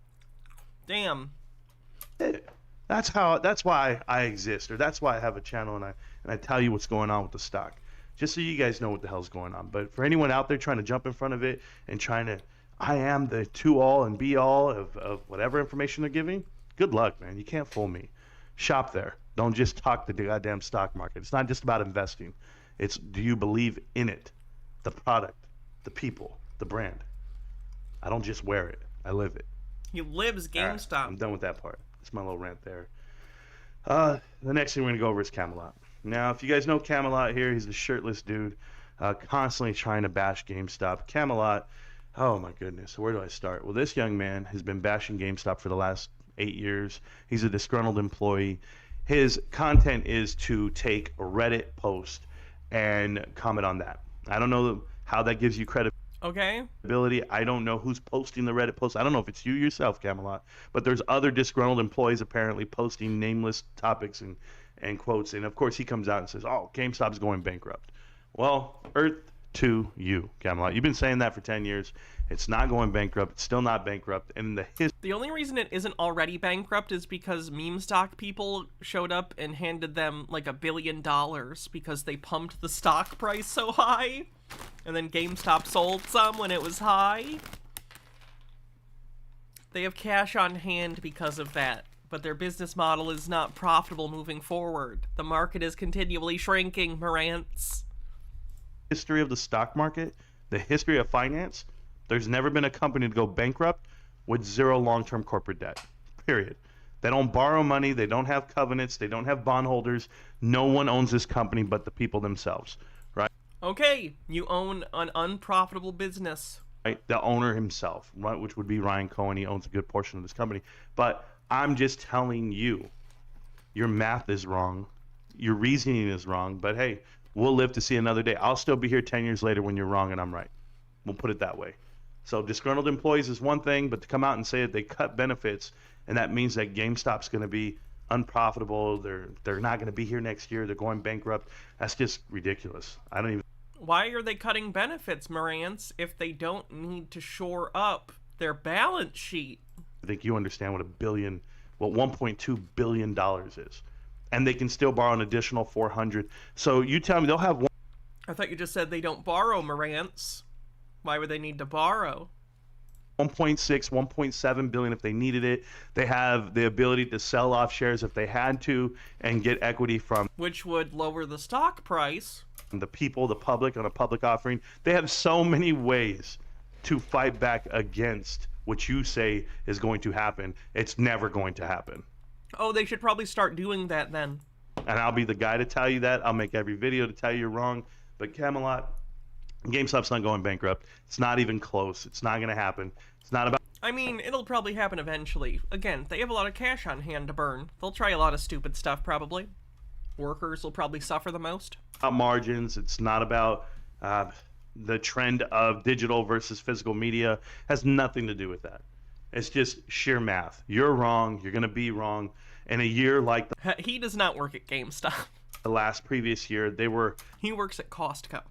Damn. That's why I exist, or that's why I have a channel, and I tell you what's going on with the stock, just so you guys know what the hell's going on. But for anyone out there trying to jump in front of it and trying to, I am the to all and be all of whatever information they're giving, good luck, man. You can't fool me. Shop there. Don't just talk the goddamn stock market. It's not just about investing. It's, do you believe in it? The product, the people, the brand. I don't just wear it. I live it. He lives GameStop. Right, I'm done with that part. That's my little rant there. The next thing we're going to go over is Camelot. Now, if you guys know Camelot here, he's the shirtless dude constantly trying to bash GameStop. Camelot, oh my goodness, where do I start? Well, this young man has been bashing GameStop for the last 8 years. He's a disgruntled employee. His content is to take a Reddit post and comment on that. I don't know how that gives you credibility. Okay. I don't know who's posting the Reddit post. I don't know if it's you yourself, Camelot, but there's other disgruntled employees apparently posting nameless topics and quotes. And of course, he comes out and says, "Oh, GameStop's going bankrupt." Well, earth to you, Camelot. You've been saying that for 10 years. It's not going bankrupt. It's still not bankrupt. And the only reason it isn't already bankrupt is because meme stock people showed up and handed them like $1 billion because they pumped the stock price so high. And then GameStop sold some when it was high. They have cash on hand because of that, but their business model is not profitable moving forward. The market is continually shrinking, Marantz. History of the stock market, the history of finance, there's never been a company to go bankrupt with 0 long-term corporate debt, period. They don't borrow money, they don't have covenants, they don't have bondholders. No one owns this company but the people themselves, right? Okay, you own an unprofitable business. Right, the owner himself, right, which would be Ryan Cohen. He owns a good portion of this company. But I'm just telling you, your math is wrong, your reasoning is wrong, but hey, we'll live to see another day. I'll still be here 10 years later when you're wrong and I'm right. We'll put it that way. So disgruntled employees is one thing, but to come out and say that they cut benefits and that means that GameStop's going to be unprofitable, they're not going to be here next year, they're going bankrupt, that's just ridiculous. I don't even. Why are they cutting benefits, Marantz, if they don't need to shore up their balance sheet? I think you understand what $1.2 billion is. And they can still borrow an additional 400. So you tell me they'll have I thought you just said they don't borrow, Marantz. Why would they need to borrow? 1.6, 1.7 billion if they needed it. They have the ability to sell off shares if they had to and get equity from which would lower the stock price. The people, the public, on a public offering. They have so many ways to fight back against what you say is going to happen. It's never going to happen. Oh, they should probably start doing that then. And I'll be the guy to tell you that. I'll make every video to tell you you're wrong. But Camelot, GameStop's not going bankrupt. It's not even close. It's not going to happen. It's not about... I mean, it'll probably happen eventually. Again, they have a lot of cash on hand to burn. They'll try a lot of stupid stuff, probably. Workers will probably suffer the most. Margins. It's not about the trend of digital versus physical media. Has nothing to do with that. It's just sheer math. You're wrong. You're going to be wrong. In a year like he does not work at GameStop. The previous year, they were... He works at Costco.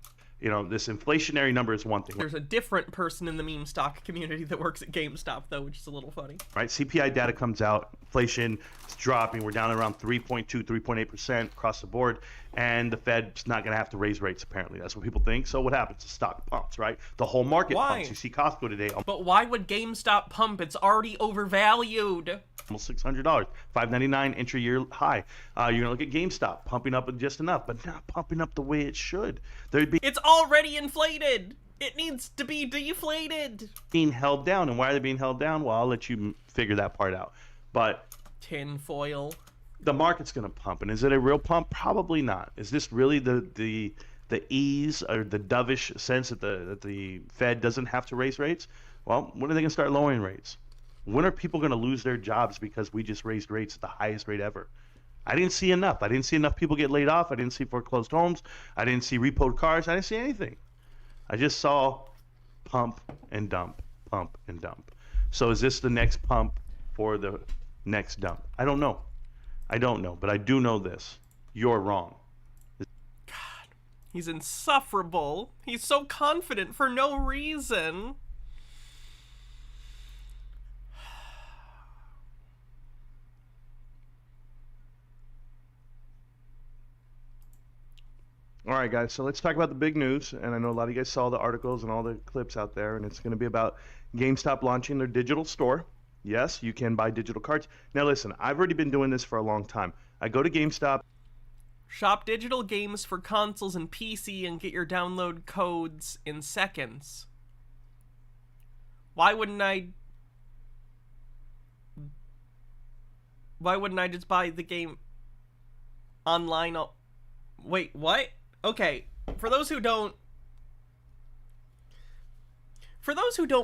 You know, this inflationary number is one thing. There's a different person in the meme stock community that works at GameStop, though, which is a little funny. Right, CPI data comes out, inflation is dropping, we're down around 3.2, 3.8% across the board, and the Fed's not going to have to raise rates, apparently. That's what people think. So what happens? The stock pumps, right? The whole market pumps. You see Costco today. But why would GameStop pump? It's already overvalued. Almost $600, $599 intra-year high. You're going to look at GameStop pumping up just enough, but not pumping up the way it should. It's already inflated. It needs to be deflated. Being held down. And why are they being held down? Well, I'll let you figure that part out. But tin foil. The market's going to pump. And is it a real pump? Probably not. Is this really the ease or the dovish sense that the Fed doesn't have to raise rates? Well, when are they going to start lowering rates? When are people going to lose their jobs because we just raised rates at the highest rate ever? I didn't see enough. I didn't see enough people get laid off. I didn't see foreclosed homes. I didn't see repoed cars. I didn't see anything. I just saw pump and dump, pump and dump. So is this the next pump for the next dump? I don't know. I don't know. But I do know this. You're wrong. God, he's insufferable. He's so confident for no reason. All right, guys, so let's talk about the big news. And I know a lot of you guys saw the articles and all the clips out there, and it's going to be about GameStop launching their digital store. Yes, you can buy digital cards. Now, listen, I've already been doing this for a long time. I go to GameStop. Shop digital games for consoles and PC and get your download codes in seconds. Why wouldn't I just buy the game online? Wait, what? Okay, for those who don't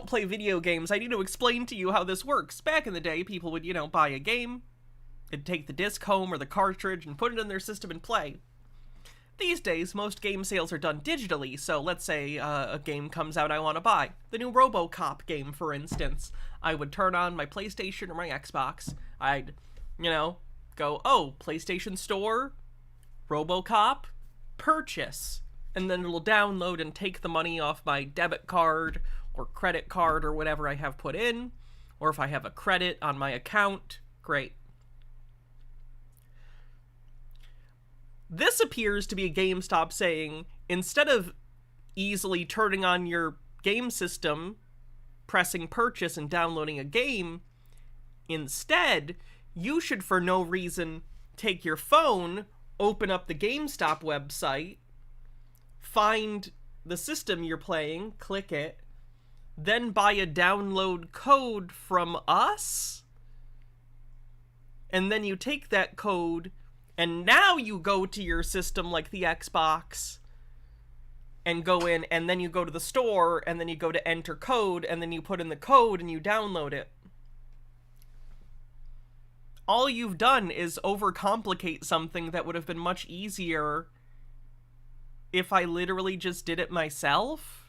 play video games, I need to explain to you how this works. Back in the day, people would, buy a game, they'd take the disc home or the cartridge and put it in their system and play. These days, most game sales are done digitally, so let's say a game comes out I want to buy. The new RoboCop game, for instance. I would turn on my PlayStation or my Xbox. I'd, go, oh, PlayStation Store, RoboCop, purchase, and then it'll download and take the money off my debit card or credit card or whatever I have put in, or if I have a credit on my account, great. This appears to be a GameStop saying, instead of easily turning on your game system, pressing purchase and downloading a game, instead, you should for no reason take your phone, open up the GameStop website, find the system you're playing, click it, then buy a download code from us, and then you take that code, and now you go to your system like the Xbox, and go in, and then you go to the store, and then you go to enter code, and then you put in the code and you download it. All you've done is overcomplicate something that would have been much easier if I literally just did it myself.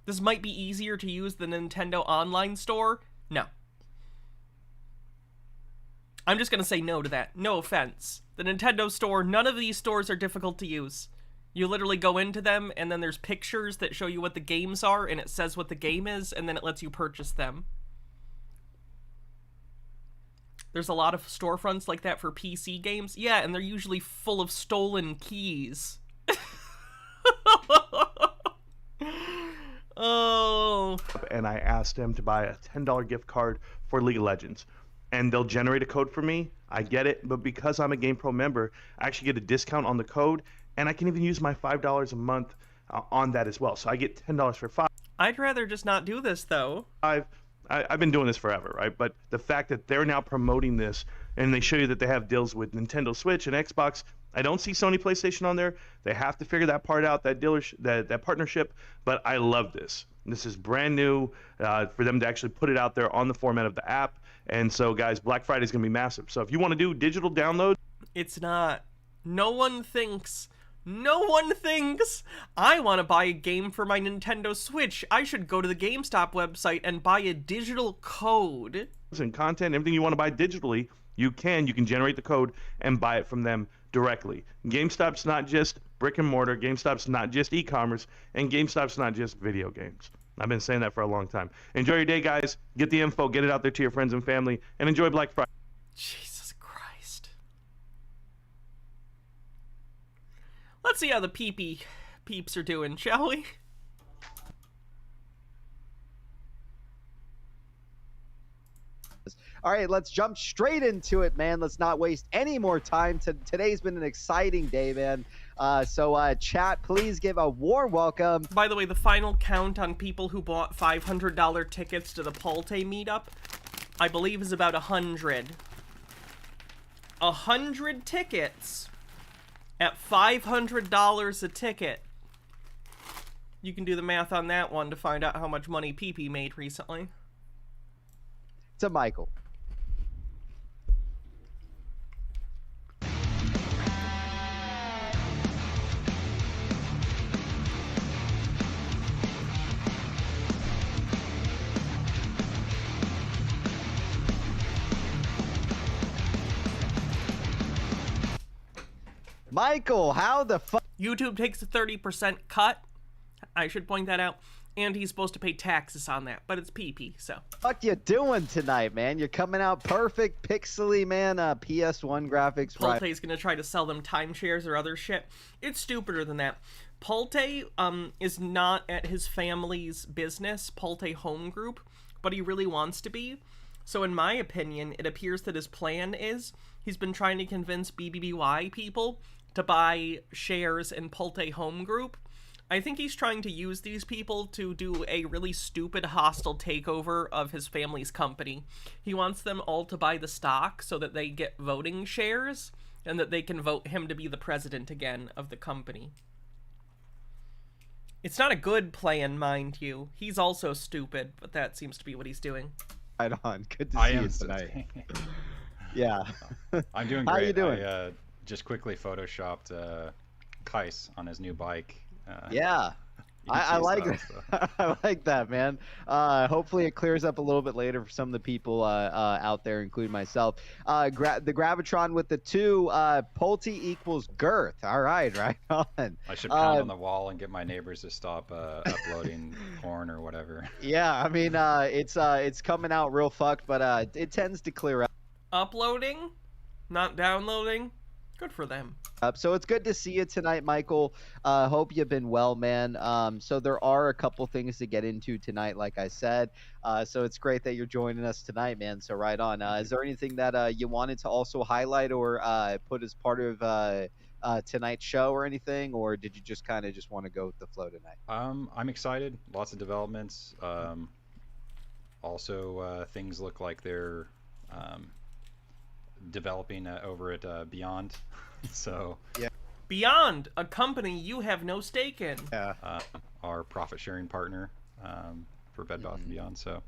this might be easier to use than the Nintendo Online Store. No. I'm just going to say no to that. No offense. The Nintendo Store, none of these stores are difficult to use. You literally go into them, and then there's pictures that show you what the games are, and it says what the game is, and then it lets you purchase them. There's a lot of storefronts like that for PC games. Yeah, and they're usually full of stolen keys. Oh. And I asked them to buy a $10 gift card for League of Legends. And they'll generate a code for me. I get it. But because I'm a GamePro member, I actually get a discount on the code. And I can even use my $5 a month on that as well. So I get $10 for $5. I'd rather just not do this, though. I've been doing this forever, right? But the fact that they're now promoting this and they show you that they have deals with Nintendo Switch and Xbox, I don't see Sony PlayStation on there. They have to figure that part out, that partnership. But I love this. This is brand new for them to actually put it out there on the format of the app. And so, guys, Black Friday is going to be massive. So if you want to do digital download, it's not. No one thinks I want to buy a game for my Nintendo Switch. I should go to the GameStop website and buy a digital code. And content, everything you want to buy digitally, you can generate the code and buy it from them directly. GameStop's not just brick and mortar. GameStop's not just e-commerce, and GameStop's not just video games. I've been saying that for a long time. Enjoy your day, guys. Get the info, get it out there to your friends and family, and enjoy Black Friday. Jesus Christ. Let's see how the PeePee peeps are doing, shall we? All right, let's jump straight into it, man. Let's not waste any more time. Today's been an exciting day, man. So chat, please give a warm welcome. By the way, the final count on people who bought $500 tickets to the Palte meetup, I believe, is about 100. 100 tickets at $500 a ticket. You can do the math on that one to find out how much money PeePee made recently. To Michael. Michael, how the fuck? YouTube takes a 30% cut. I should point that out. And he's supposed to pay taxes on that, but it's PeePee, so. Fuck you doing tonight, man? You're coming out perfect, pixely, man. PS1 graphics. Pulte's gonna try to sell them timeshares or other shit. It's stupider than that. Pulte is not at his family's business, Pulte Home Group, but he really wants to be. So in my opinion, it appears that his plan is he's been trying to convince BBBY people to buy shares in Pulte Home Group. I think he's trying to use these people to do a really stupid hostile takeover of his family's company. He wants them all to buy the stock so that they get voting shares and that they can vote him to be the president again of the company. It's not a good plan, mind you. He's also stupid, but that seems to be what he's doing. Right on. Good to see you tonight. Yeah. I'm doing great. How you doing? I just quickly photoshopped Kais on his new bike. Yeah. I like that. I like that, man. Hopefully it clears up a little bit later for some of the people out there, including myself. The Gravitron with the 2, Pulte equals girth. All right, right on. I should pound on the wall and get my neighbors to stop uploading porn or whatever. Yeah, I mean, it's coming out real fucked, but it tends to clear up. Uploading, not downloading. Good for them. So it's good to see you tonight, Michael. Hope you've been well, man. So there are a couple things to get into tonight, like I said. So it's great that you're joining us tonight, man. So right on. Is there anything that you wanted to also highlight or put as part of tonight's show or anything, or did you just kind of just want to go with the flow tonight? I'm excited. Lots of developments. Also, things look like they're developing over at Beyond. So yeah, Beyond, a company you have no stake in. Yeah, our profit sharing partner for Bed Bath and Beyond. So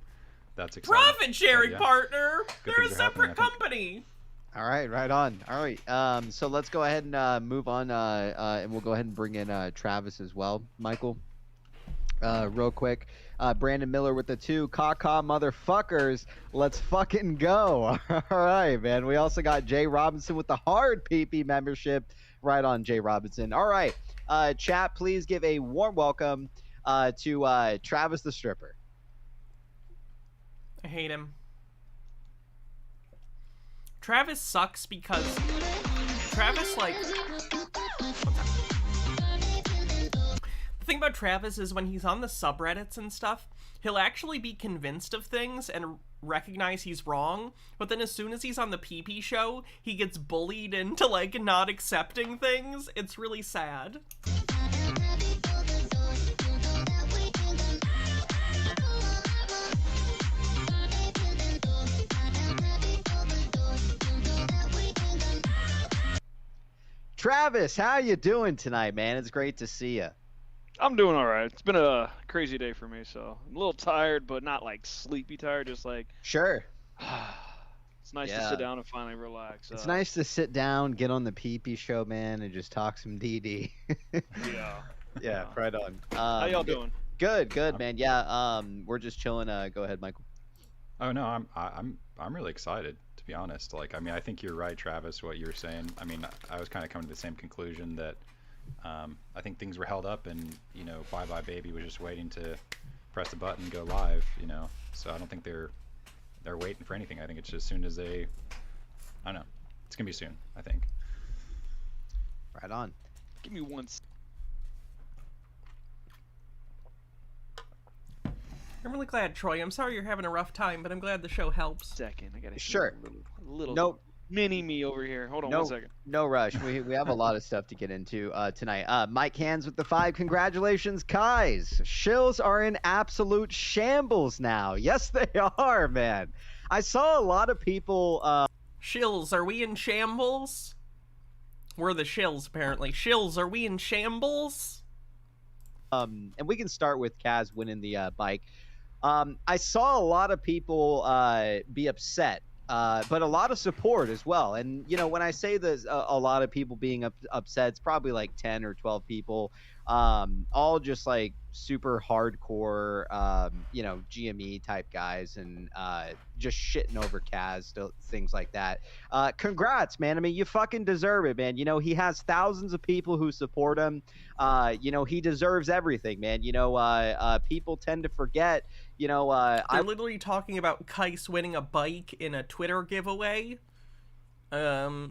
that's exciting. Profit sharing partner. They're a separate company. All right, right on. All right, so let's go ahead and move on, and we'll go ahead and bring in Travis as well. Michael. real quick. Brandon Miller with the 2. Caw motherfuckers. Let's fucking go. All right, man. We also got Jay Robinson with the hard PeePee membership. Right on, Jay Robinson. All right. Chat, please give a warm welcome to Travis the Stripper. I hate him. Travis sucks because Travis, like... The thing about Travis is when he's on the subreddits and stuff, he'll actually be convinced of things and recognize he's wrong, but then as soon as he's on the PeePee Show, he gets bullied into, like, not accepting things. It's really sad. Travis, how you doing tonight, man? It's great to see you. I'm doing all right. It's been a crazy day for me, so I'm a little tired, but not like sleepy tired. Just like sure. It's nice to sit down and finally relax. It's nice to sit down, get on the PeePee Show, man, and just talk some DD. Yeah, right on. How y'all doing? Good, man. Yeah, we're just chilling. Go ahead, Michael. Oh no, I'm really excited, to be honest. Like, I mean, I think you're right, Travis, what you were saying. I mean, I was kind of coming to the same conclusion that I think things were held up, and you know, Bye Bye Baby was just waiting to press the button and go live. You know, so I don't think they're waiting for anything. I think it's just as soon as they, I don't know, it's gonna be soon, I think. Right on. Give me one. I'm really glad, Troy. I'm sorry you're having a rough time, but I'm glad the show helps. Second, I gotta sure. A little Nope. mini me over here. Hold on 1 second. No rush. We have a lot of stuff to get into tonight. Mike Hands with the 5. Congratulations, guys. Shills are in absolute shambles now. Yes, they are, man. I saw a lot of people. Shills, are we in shambles? We're the shills, apparently. Shills, are we in shambles? And we can start with Kaz winning the bike. I saw a lot of people be upset. But a lot of support as well. And, you know, when I say there's a lot of people being upset, it's probably like 10 or 12 people, all just like super hardcore, you know, GME type guys and just shitting over Kaz, things like that. Congrats, man. I mean, you fucking deserve it, man. You know, he has thousands of people who support him. You know, he deserves everything, man. You know, people tend to forget. You know, I'm literally talking about Kais winning a bike in a Twitter giveaway. Because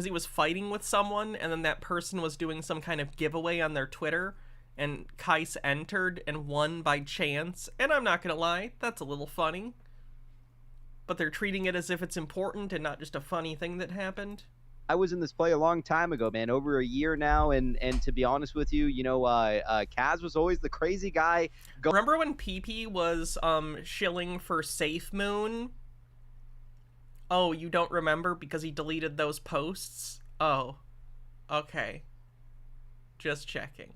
he was fighting with someone, and then that person was doing some kind of giveaway on their Twitter, and Kais entered and won by chance. And I'm not gonna lie, that's a little funny. But they're treating it as if it's important and not just a funny thing that happened. I was in this play a long time ago, man, over a year now, and to be honest with you, you know, Kaz was always the crazy guy. Remember when PeePee was shilling for Safe Moon? Oh, you don't remember because he deleted those posts? Oh, okay. Just checking.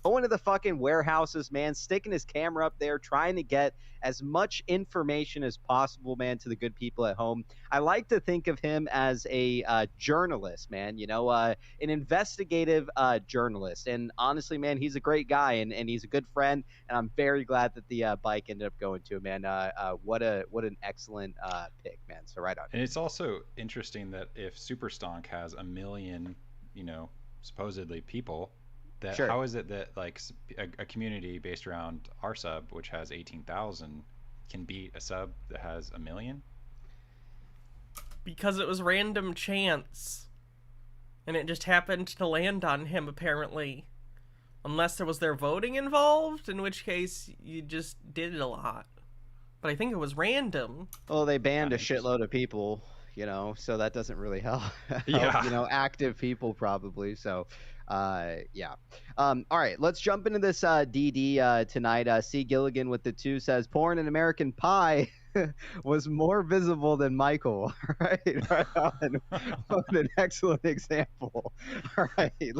Going to the fucking warehouses, man, sticking his camera up there, trying to get as much information as possible, man, to the good people at home. I like to think of him as a journalist, man, you know, an investigative journalist. And honestly, man, he's a great guy, and he's a good friend, and I'm very glad that the bike ended up going to him, man. What an excellent pick, man. So right on. And it's also interesting that if Superstonk has 1 million, you know, supposedly people, that Sure. How is it that like a community based around our sub, which has 18,000, can beat a sub that has 1 million? Because it was random chance. And it just happened to land on him, apparently. Unless there was their voting involved, in which case you just did it a lot. But I think it was random. Well, they banned a shitload of people, you know, so that doesn't really help. Yeah. You know, active people probably. So, yeah. All right, let's jump into this DD tonight. C. Gilligan with the 2 says, Porn and American Pie was more visible than Michael. Right on. What an excellent example. All right,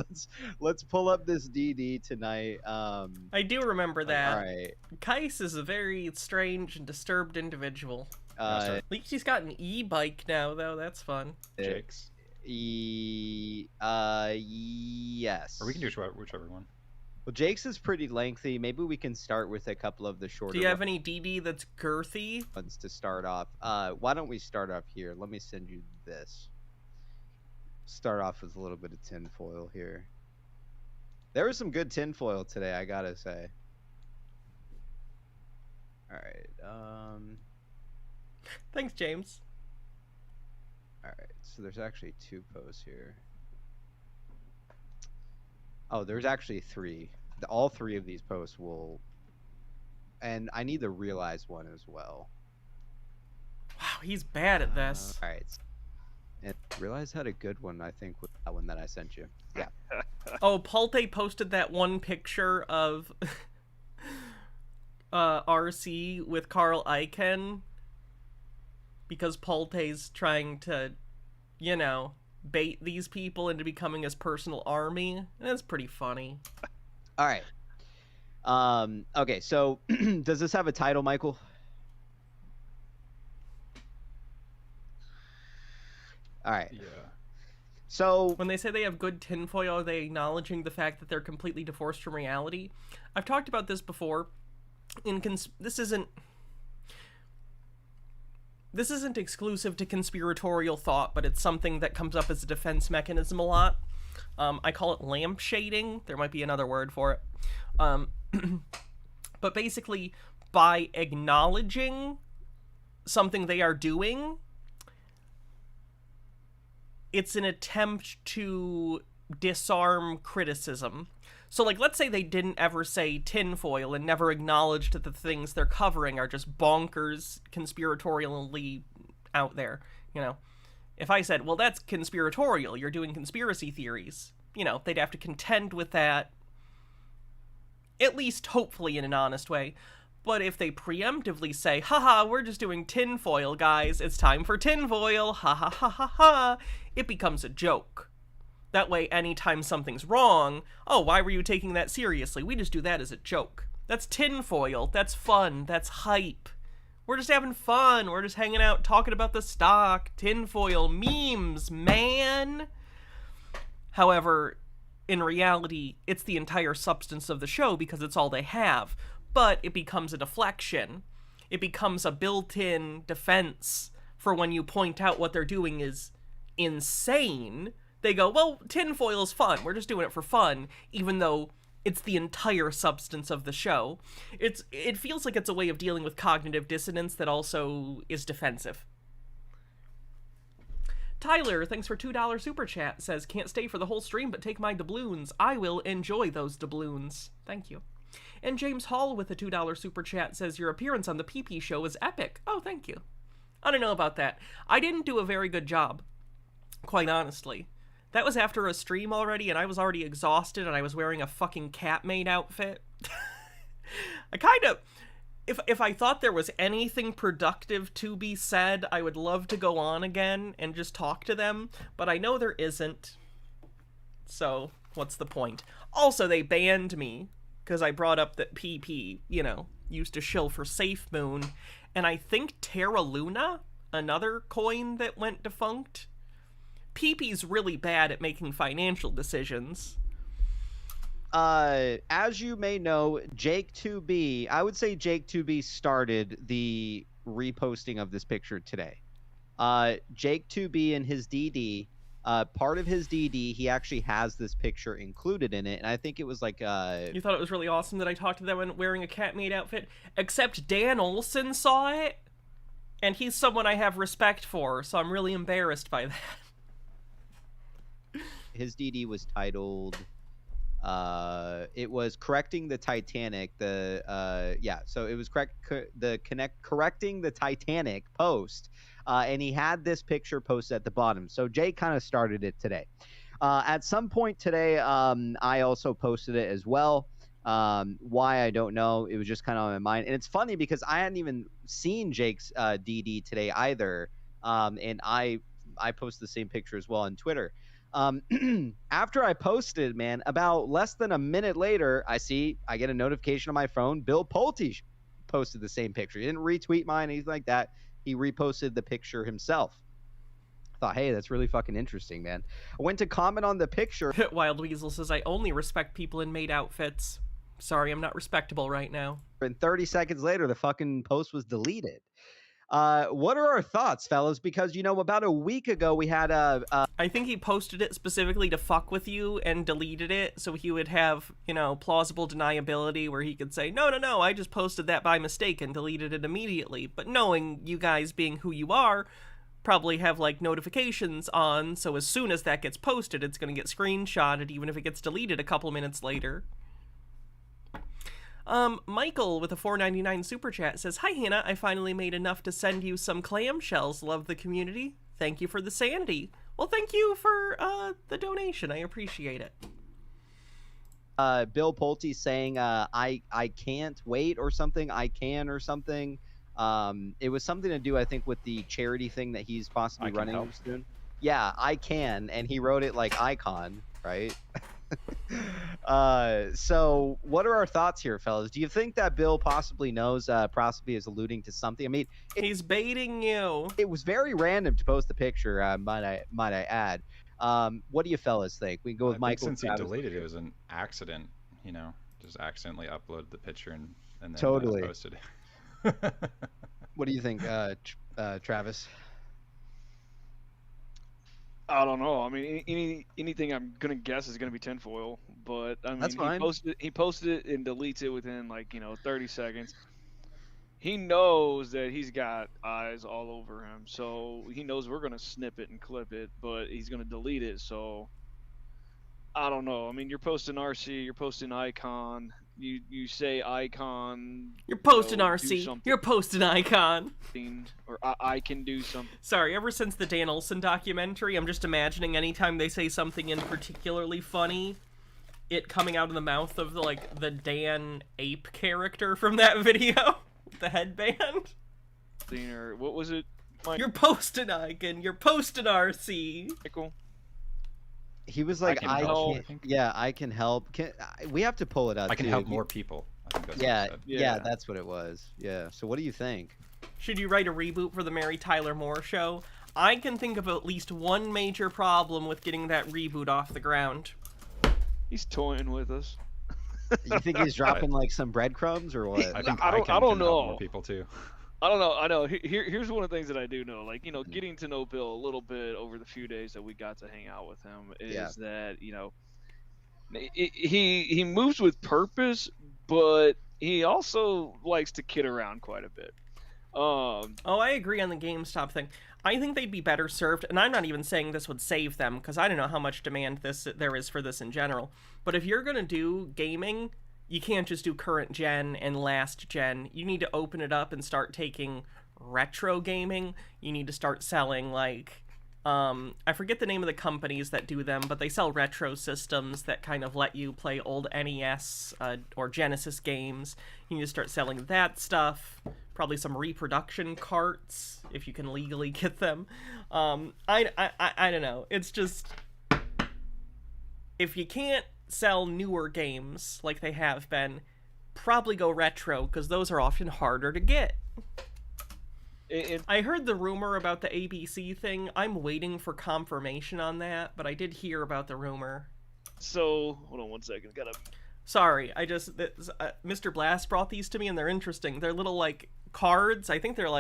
let's pull up this DD tonight. I do remember that. All right. Kais is a very strange and disturbed individual. At least he's got an e-bike now, though. That's fun. Jake's. Yes. Or we can do whichever one. Well, Jake's is pretty lengthy. Maybe we can start with a couple of the shorter Do you have any DD that's girthy? ones to start off. Why don't we start off here? Let me send you this. Start off with a little bit of tinfoil here. There was some good tinfoil today, I gotta say. All right. Thanks, James. All right. So there's actually 2 posts here. Oh, there's actually 3. All 3 of these posts will, and I need the realized one as well. Wow, he's bad at this. All right. And realize had a good one, I think, with that one that I sent you. Yeah. Oh, Palte posted that one picture of RC with Carl Icahn because Palte's trying to, you know, bait these people into becoming his personal army. That's pretty funny. All right. Okay, so does this have a title, Michael? All right. Yeah. So when they say they have good tinfoil, are they acknowledging the fact that they're completely divorced from reality? I've talked about this before. This isn't exclusive to conspiratorial thought, but it's something that comes up as a defense mechanism a lot. I call it lampshading. There might be another word for it. But basically, by acknowledging something they are doing, it's an attempt to disarm criticism. So, like, let's say they didn't ever say tinfoil and never acknowledged that the things they're covering are just bonkers, conspiratorially out there, you know. If I said, well, that's conspiratorial, you're doing conspiracy theories, you know, they'd have to contend with that, at least hopefully in an honest way. But if they preemptively say, haha, we're just doing tinfoil, guys, it's time for tinfoil, ha ha ha ha ha, it becomes a joke. That way, anytime something's wrong, oh, why were you taking that seriously? We just do that as a joke. That's tinfoil, that's fun, that's hype. We're just having fun, we're just hanging out talking about the stock, tinfoil, memes, man. However, in reality, it's the entire substance of the show because it's all they have. But it becomes a deflection. It becomes a built-in defense for when you point out what they're doing is insane. They go, well, tinfoil's fun. We're just doing it for fun, even though it's the entire substance of the show. It feels like it's a way of dealing with cognitive dissonance that also is defensive. Tyler, thanks for $2 super chat, says, can't stay for the whole stream, but take my doubloons. I will enjoy those doubloons. Thank you. And James Hall with a $2 super chat says, your appearance on the PeePee Show is epic. Oh, thank you. I don't know about that. I didn't do a very good job, quite honestly. That was after a stream already, and I was already exhausted, and I was wearing a fucking cat-maid outfit. I kind of... If I thought there was anything productive to be said, I would love to go on again and just talk to them, but I know there isn't. So, what's the point? Also, they banned me, because I brought up that PeePee, you know, used to shill for Safe Moon, and I think Terra Luna, another coin that went defunct. PeePee's really bad at making financial decisions. As you may know, Jake2B, I would say Jake2B started the reposting of this picture today. Jake2B and his DD, part of his DD, he actually has this picture included in it, and I think it was like You thought it was really awesome that I talked to them wearing a cat-maid outfit? Except Dan Olson saw it, and he's someone I have respect for, so I'm really embarrassed by that. His DD was titled... it was correcting the Titanic. So it was correcting the Titanic post, and he had this picture posted at the bottom. So Jay kind of started it today. At some point today, I also posted it as well. Why, I don't know. It was just kind of on my mind, and it's funny because I hadn't even seen Jake's DD today either. And I posted the same picture as well on Twitter. After I posted, man, about less than a minute later, I get a notification on my phone. Bill Pulte posted the same picture. He didn't retweet mine, anything like that. He reposted the picture himself. thought, hey, that's really fucking interesting, man. I went to comment on the picture. Wild Weasel says, I only respect people in maid outfits. Sorry, I'm not respectable right now. And 30 seconds later, the fucking post was deleted. What are our thoughts, fellas? Because, you know, about a week ago, we had I think he posted it specifically to fuck with you and deleted it so he would have, you know, plausible deniability where he could say, no, I just posted that by mistake and deleted it immediately. But knowing you guys being who you are, probably have, like, notifications on, so as soon as that gets posted, it's going to get screenshotted, even if it gets deleted a couple minutes later. Michael with a $4.99 super chat says, Hi, Hannah. I finally made enough to send you some clamshells. Love the community. Thank you for the sandy. Well, thank you for the donation. I appreciate it. Bill Pulte saying, I can't wait or something. I can or something. It was something to do, I think, with the charity thing that he's possibly running soon. Yeah, I can. And he wrote it like icon, right? So what are our thoughts here, fellas? Do you think that Bill possibly knows, possibly is alluding to something? I mean, he's baiting you. It was very random to post the picture, might I add. What do you fellas think? We can go with Michael. Since he deleted it, it was an accident, you know, just accidentally uploaded the picture and then totally posted it. What do you think, Travis? I don't know. I mean, anything I'm gonna guess is gonna be tinfoil. But I mean, That's fine. He posted it and deletes it within 30 seconds. He knows that he's got eyes all over him, so he knows we're gonna snip it and clip it, but he's gonna delete it. So I don't know. I mean, you're posting RC, you're posting icon. You say icon. You're posting RC. You're posting icon. Or I can do something. Sorry, ever since the Dan Olsen documentary, I'm just imagining anytime they say something in particularly funny, it coming out of the mouth of the Dan Ape character from that video, the headband. Or what was it? Mike? You're posting icon. You're posting RC. Michael. He was like, I can help. We have to pull it up. I can help more people. I think that's yeah, what he said. yeah, that's what it was. Yeah. So what do you think? Should you write a reboot for the Mary Tyler Moore Show? I can think of at least one major problem with getting that reboot off the ground. He's toying with us. You think he's dropping some breadcrumbs or what? I don't know. More people too. I don't know. I know. Here's one of the things that I do know. Getting to know Bill a little bit over the few days that we got to hang out with him is that, he moves with purpose, but he also likes to kid around quite a bit. I agree on the GameStop thing. I think they'd be better served, and I'm not even saying this would save them, because I don't know how much demand there is for this in general. But if you're going to do gaming, you can't just do current gen and last gen. You need to open it up and start taking retro gaming. You need to start selling I forget the name of the companies that do them, but they sell retro systems that kind of let you play old NES or Genesis games. You need to start selling that stuff. Probably some reproduction carts if you can legally get them. I don't know. It's just, if you can't sell newer games like they have been, probably go retro, because those are often harder to get. I heard the rumor about the ABC thing. I'm waiting for confirmation on that, but I did hear about the rumor. So, hold on one second. Sorry, Mr. Blast brought these to me, and they're interesting. They're little, cards. I think they're,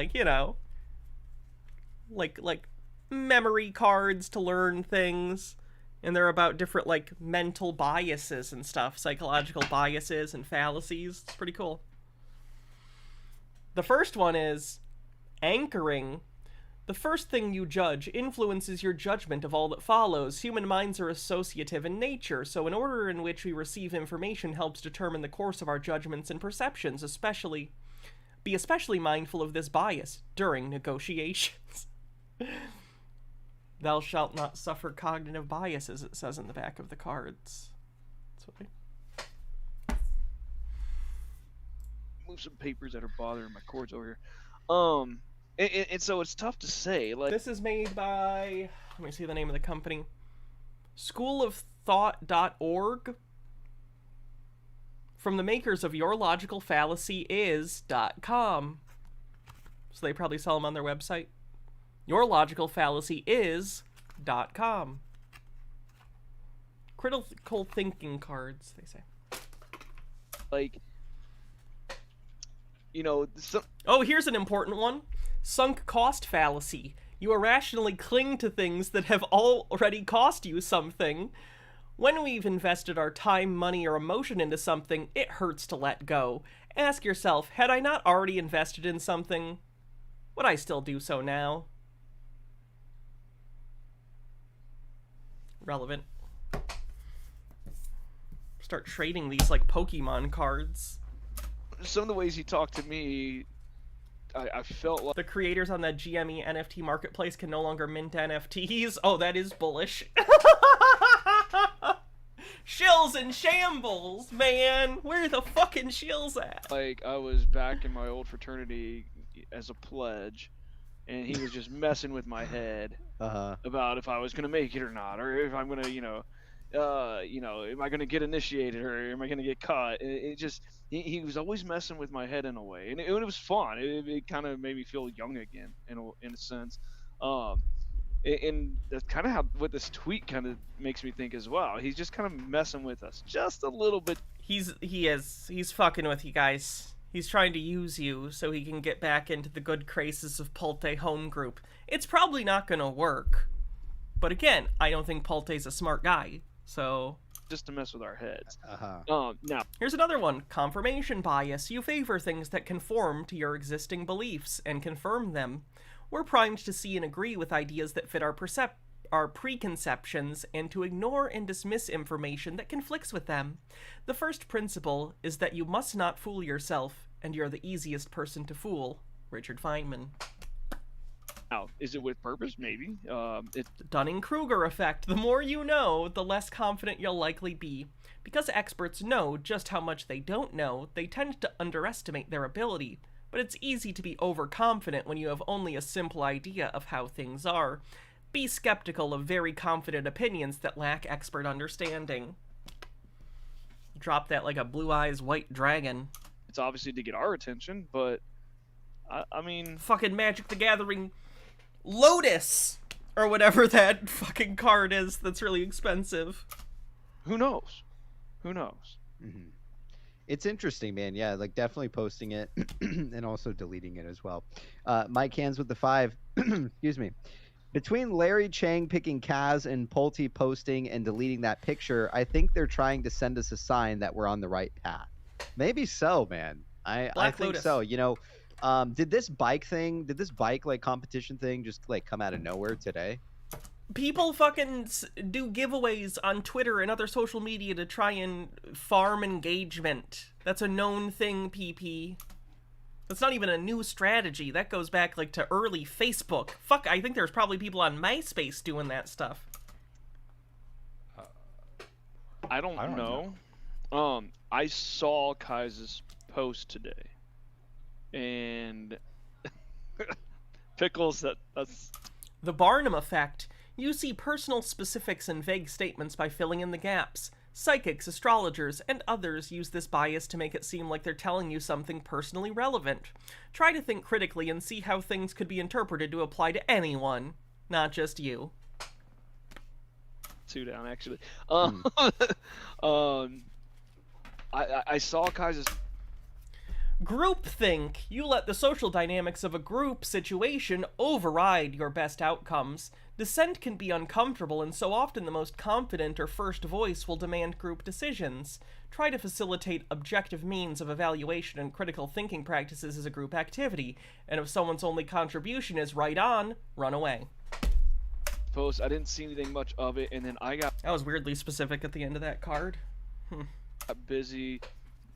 memory cards to learn things. And they're about different, mental biases and stuff. Psychological biases and fallacies. It's pretty cool. The first one is anchoring. The first thing you judge influences your judgment of all that follows. Human minds are associative in nature, so an order in which we receive information helps determine the course of our judgments and perceptions, be especially mindful of this bias during negotiations. Thou shalt not suffer cognitive biases, it says in the back of the cards. Move some papers that are bothering my cords over here. And so it's tough to say. This is made by, let me see the name of the company, schoolofthought.org, from the makers of yourlogicalfallacyis.com. So they probably sell them on their website. Your logical fallacy is .com. Critical thinking cards, they say. Like, you know, oh, here's an important one. Sunk cost fallacy. You irrationally cling to things that have already cost you something. When we've invested our time, money, or emotion into something, it hurts to let go. Ask yourself, had I not already invested in something, would I still do so now? Relevant. Start trading these like Pokemon cards. some of the ways he talked to me, I felt like the creators on that GME NFT marketplace can no longer mint NFTs. Oh, that is bullish. Shills and shambles, man. Where are the fucking shills at? Like, I was back in my old fraternity as a pledge, and he was just messing with my head about if I was gonna make it or not, or if I'm gonna, am I gonna get initiated or am I gonna get caught? It just he was always messing with my head in a way, and it was fun. It kind of made me feel young again in a sense. And that's kind of what this tweet kind of makes me think as well. He's just kind of messing with us just a little bit. He's fucking with you guys. He's trying to use you so he can get back into the good graces of Pulte Home Group. It's probably not gonna work. But again, I don't think Pulte's a smart guy, so... just to mess with our heads. Now, here's another one. Confirmation bias. You favor things that conform to your existing beliefs and confirm them. We're primed to see and agree with ideas that fit our preconceptions and to ignore and dismiss information that conflicts with them. The first principle is that you must not fool yourself, and you're the easiest person to fool. Richard Feynman. Now, is it with purpose? Maybe. Dunning-Kruger effect. The more you know, the less confident you'll likely be. Because experts know just how much they don't know, they tend to underestimate their ability. But it's easy to be overconfident when you have only a simple idea of how things are. Be skeptical of very confident opinions that lack expert understanding. Drop that like a blue eyes white dragon. It's obviously to get our attention, but I mean... fucking Magic the Gathering Lotus! Or whatever that fucking card is that's really expensive. Who knows? Who knows? Mm-hmm. It's interesting, man. Yeah, like definitely posting it and also deleting it as well. Mike Hands with the 5. Excuse me. Between Larry Chang picking Kaz and Pulte posting and deleting that picture, I think they're trying to send us a sign that we're on the right path. Maybe so, man. I think Lotus. so. You know, did this bike like competition thing just like come out of nowhere today? People fucking do giveaways on Twitter and other social media to try and farm engagement. That's a known thing, PeePee. That's not even a new strategy. That goes back like to early Facebook. Fuck, I think there's probably people on MySpace doing that stuff. I don't know. I saw Kai's post today, and Pickles. That's the Barnum effect. You see personal specifics and vague statements by filling in the gaps. Psychics, astrologers, and others use this bias to make it seem like they're telling you something personally relevant. Try to think critically and see how things could be interpreted to apply to anyone, not just you. 2 down, actually. I saw Kai's Groupthink. You let the social dynamics of a group situation override your best outcomes. Dissent can be uncomfortable, and so often the most confident or first voice will demand group decisions. Try to facilitate objective means of evaluation and critical thinking practices as a group activity, and if someone's only contribution is right on, run away. post. I didn't see anything much of it, and then I got... That was weirdly specific at the end of that card. Got busy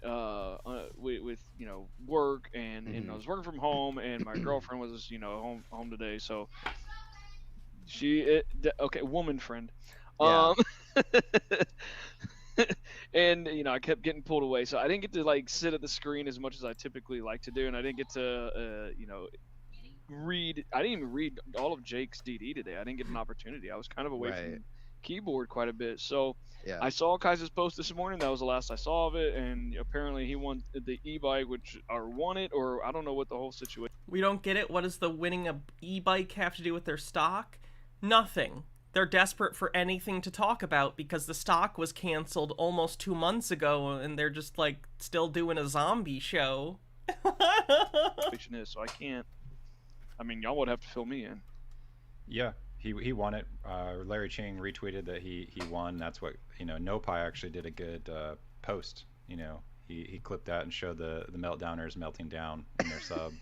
with work, and I was working from home, and my girlfriend was home today, so woman friend. Yeah. And I kept getting pulled away, so I didn't get to like sit at the screen as much as I typically like to do, and I didn't get to read. I didn't even read all of Jake's DD today. I didn't get an opportunity. I was kind of away from keyboard quite a bit. So Yeah. I saw Kaiser's post this morning. That was the last I saw of it, and apparently he won the e-bike, or won it, or I don't know what the whole situation. We don't get it. What does the winning a e-bike have to do with their stock? Nothing. They're desperate for anything to talk about because the stock was canceled almost 2 months ago, and they're just like still doing a zombie show. Is, so I can't. I mean, y'all would have to fill me in. Yeah, he won it. Larry Ching retweeted that he won. That's what, you know, NoPie actually did a good post. You know, he clipped that and showed the meltdowners melting down in their sub.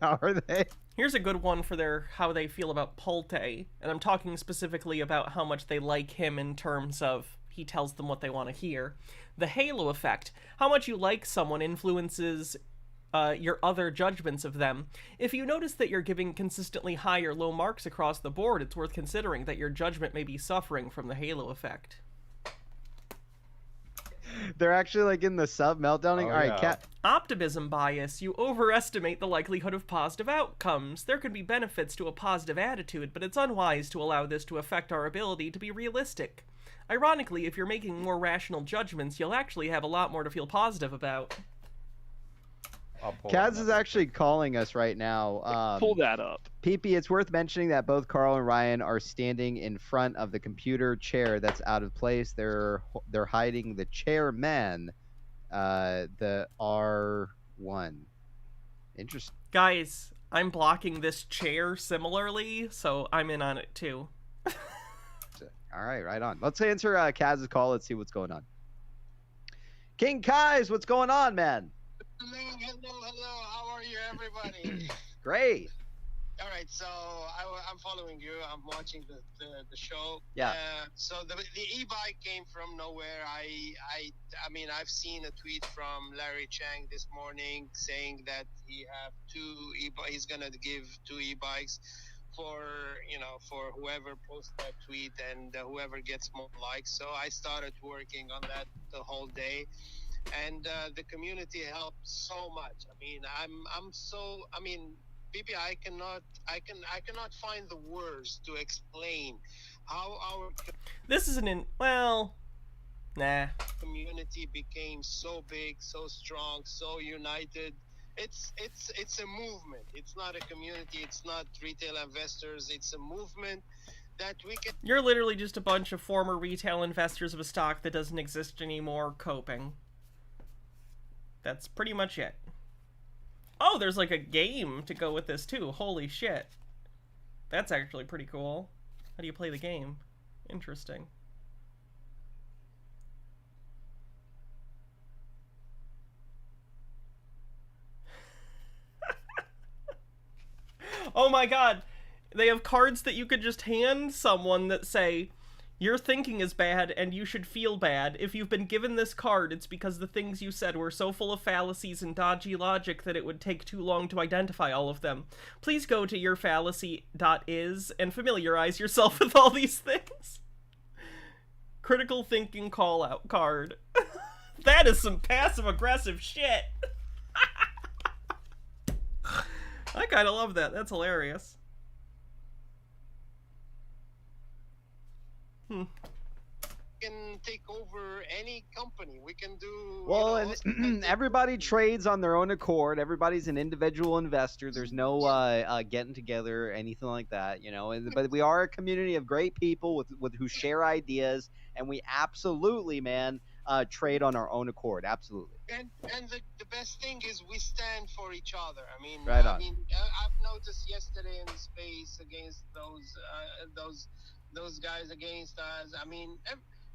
How are they? Here's a good one for how they feel about Pulte, and I'm talking specifically about how much they like him in terms of he tells them what they want to hear. The halo effect. How much you like someone influences your other judgments of them. If you notice that you're giving consistently high or low marks across the board, it's worth considering that your judgment may be suffering from the halo effect. They're actually like in the sub meltdowning. Oh, All right, yeah. Cat. Optimism bias. You overestimate the likelihood of positive outcomes. There can be benefits to a positive attitude, but it's unwise to allow this to affect our ability to be realistic. Ironically, if you're making more rational judgments, you'll actually have a lot more to feel positive about. Kaz is actually calling us right now. Pull that up. PeePee, it's worth mentioning that both Carl and Ryan are standing in front of the computer chair that's out of place. They're hiding the chairman, the R1. Interesting. Guys, I'm blocking this chair similarly, so I'm in on it too. All right, right on. Let's answer Kaz's call. Let's see what's going on. King Kais, what's going on, man? Hello. How are you, everybody? Great. All right, so I'm following you. I'm watching the show. Yeah. So the e-bike came from nowhere. I mean, I've seen a tweet from Larry Chang this morning saying that he's gonna give 2 e-bikes for whoever posts that tweet and whoever gets more likes. So I started working on that the whole day. And the community helped so much. I mean, PeePee, I cannot find the words to explain how our This isn't community became so big, so strong, so united. It's a movement. It's not a community. It's not retail investors. It's a movement that we can. You're literally just a bunch of former retail investors of a stock that doesn't exist anymore coping. That's pretty much it. Oh, there's like a game to go with this too. Holy shit. That's actually pretty cool. How do you play the game? Interesting. Oh my god. They have cards that you could just hand someone that say, your thinking is bad and you should feel bad. If you've been given this card, it's because the things you said were so full of fallacies and dodgy logic that it would take too long to identify all of them. Please go to yourfallacy.is and familiarize yourself with all these things. Critical thinking call out card. That is some passive aggressive shit. I kind of love that. That's hilarious. can take over any company. We can do Well, and everybody trades on their own accord. Everybody's an individual investor. There's no getting together, anything like that, you know. But we are a community of great people with who share ideas, and we absolutely, man, trade on our own accord. Absolutely. And the best thing is we stand for each other. I mean, Right on. I've noticed yesterday in the space against those guys against us.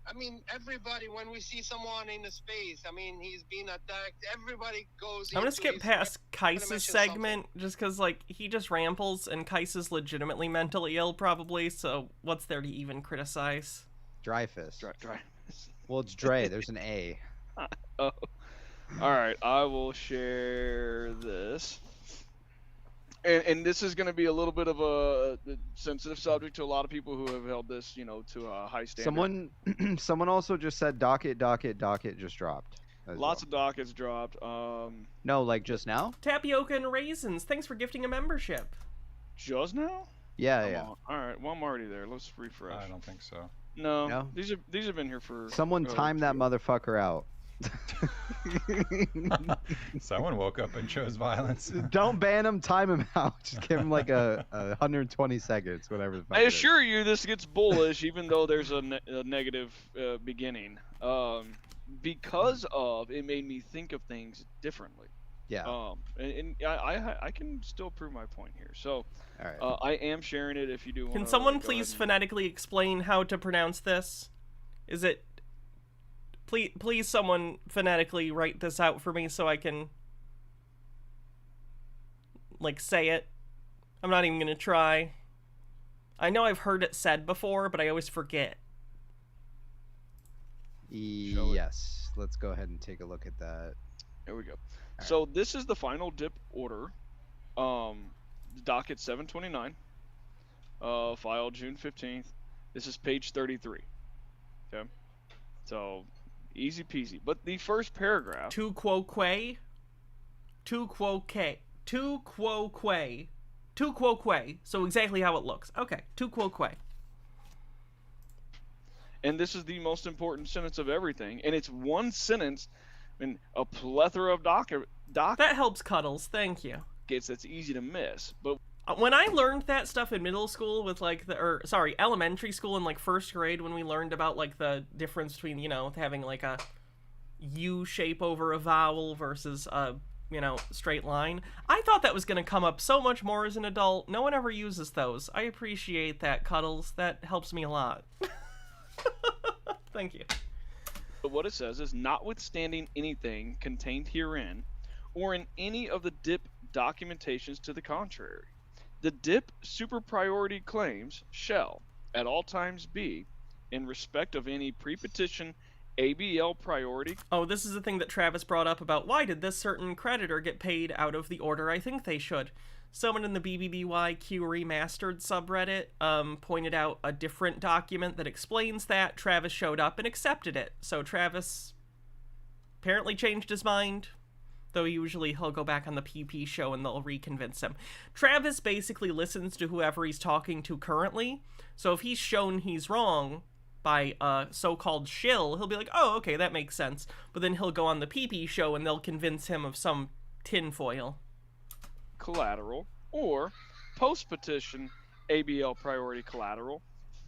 I mean, everybody, when we see someone in the space, I mean, he's being attacked, everybody goes. I'm gonna skip past Kaisa's segment just because, like, he just rambles and Kaisa's legitimately mentally ill, probably, so what's there to even criticize? Dryfist. Dry. Well, it's Dre. There's an A. Oh. All right, I will share this. And this is going to be a little bit of a sensitive subject to a lot of people who have held this, you know, to a high standard. Someone also just said docket just dropped. Lots of dockets dropped. No, like just now? Tapioca and Raisins, thanks for gifting a membership. Just now? Yeah, I'm yeah. on. All right. Well, I'm already there. Let's refresh. I don't think so. No, No? these have been here for. Someone time that motherfucker out. Someone woke up and chose violence. Don't ban him, time him out. Just give him like a 120 seconds, whatever the fuck. I it is. assure you, this gets bullish, even though there's a negative beginning. Because of it made me think of things differently. Yeah. And I can still prove my point here. So, All right. I am sharing it if you do want. Can someone please phonetically explain how to pronounce this? Is it... Please someone phonetically write this out for me so I can, like, say it. I'm not even gonna try. I know I've heard it said before, but I always forget. Yes. Let's go ahead and take a look at that. There we go. So this is the final dip order. Docket 729. Filed June 15th. This is page 33. Okay. So easy peasy. But the first paragraph. Tu quo que. Tu quo que. Tu quo que. Tu quo que. So exactly how it looks. Okay. Tu quo que. And this is the most important sentence of everything. And it's one sentence in a plethora of docket. That helps, Cuddles. Thank you. That's easy to miss. But when I learned that stuff in middle school with like elementary school in like first grade, when we learned about like the difference between, you know, having like a U shape over a vowel versus a, you know, straight line, I thought that was going to come up so much more as an adult. No one ever uses those. I appreciate that, Cuddles. That helps me a lot. Thank you. But what it says is, notwithstanding anything contained herein, or in any of the DIP documentations to the contrary, the DIP super priority claims shall, at all times be, in respect of any pre-petition ABL priority. Oh, this is the thing that Travis brought up about why did this certain creditor get paid out of the order I think they should. Someone in the BBBYQ Remastered subreddit pointed out a different document that explains that. Travis showed up and accepted it. So Travis apparently changed his mind, though usually he'll go back on the PeePee Show and they'll reconvince him. Travis basically listens to whoever he's talking to currently, so if he's shown he's wrong by a so-called shill, he'll be like, oh, okay, that makes sense. But then he'll go on the PeePee Show and they'll convince him of some tinfoil. Collateral, or post-petition ABL priority collateral,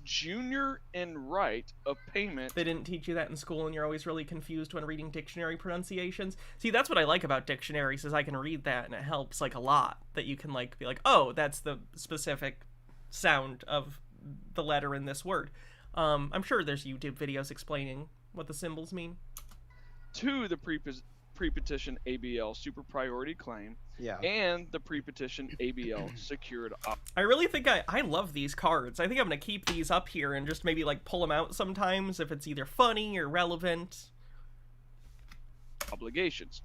junior in right of payment. They didn't teach you that in school and you're always really confused when reading dictionary pronunciations. See, that's what I like about dictionaries, is I can read that and it helps like a lot, that you can like be like, oh, that's the specific sound of the letter in this word. I'm sure there's YouTube videos explaining what the symbols mean. To the pre-petition ABL super priority claim, and the pre-petition ABL secured up. I really think I love these cards. I think I'm gonna keep these up here and just maybe like pull them out sometimes if it's either funny or relevant. Obligations.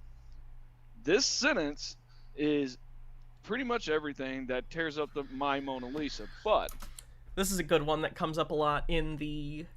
This sentence is pretty much everything that tears up my Mona Lisa, but this is a good one that comes up a lot in the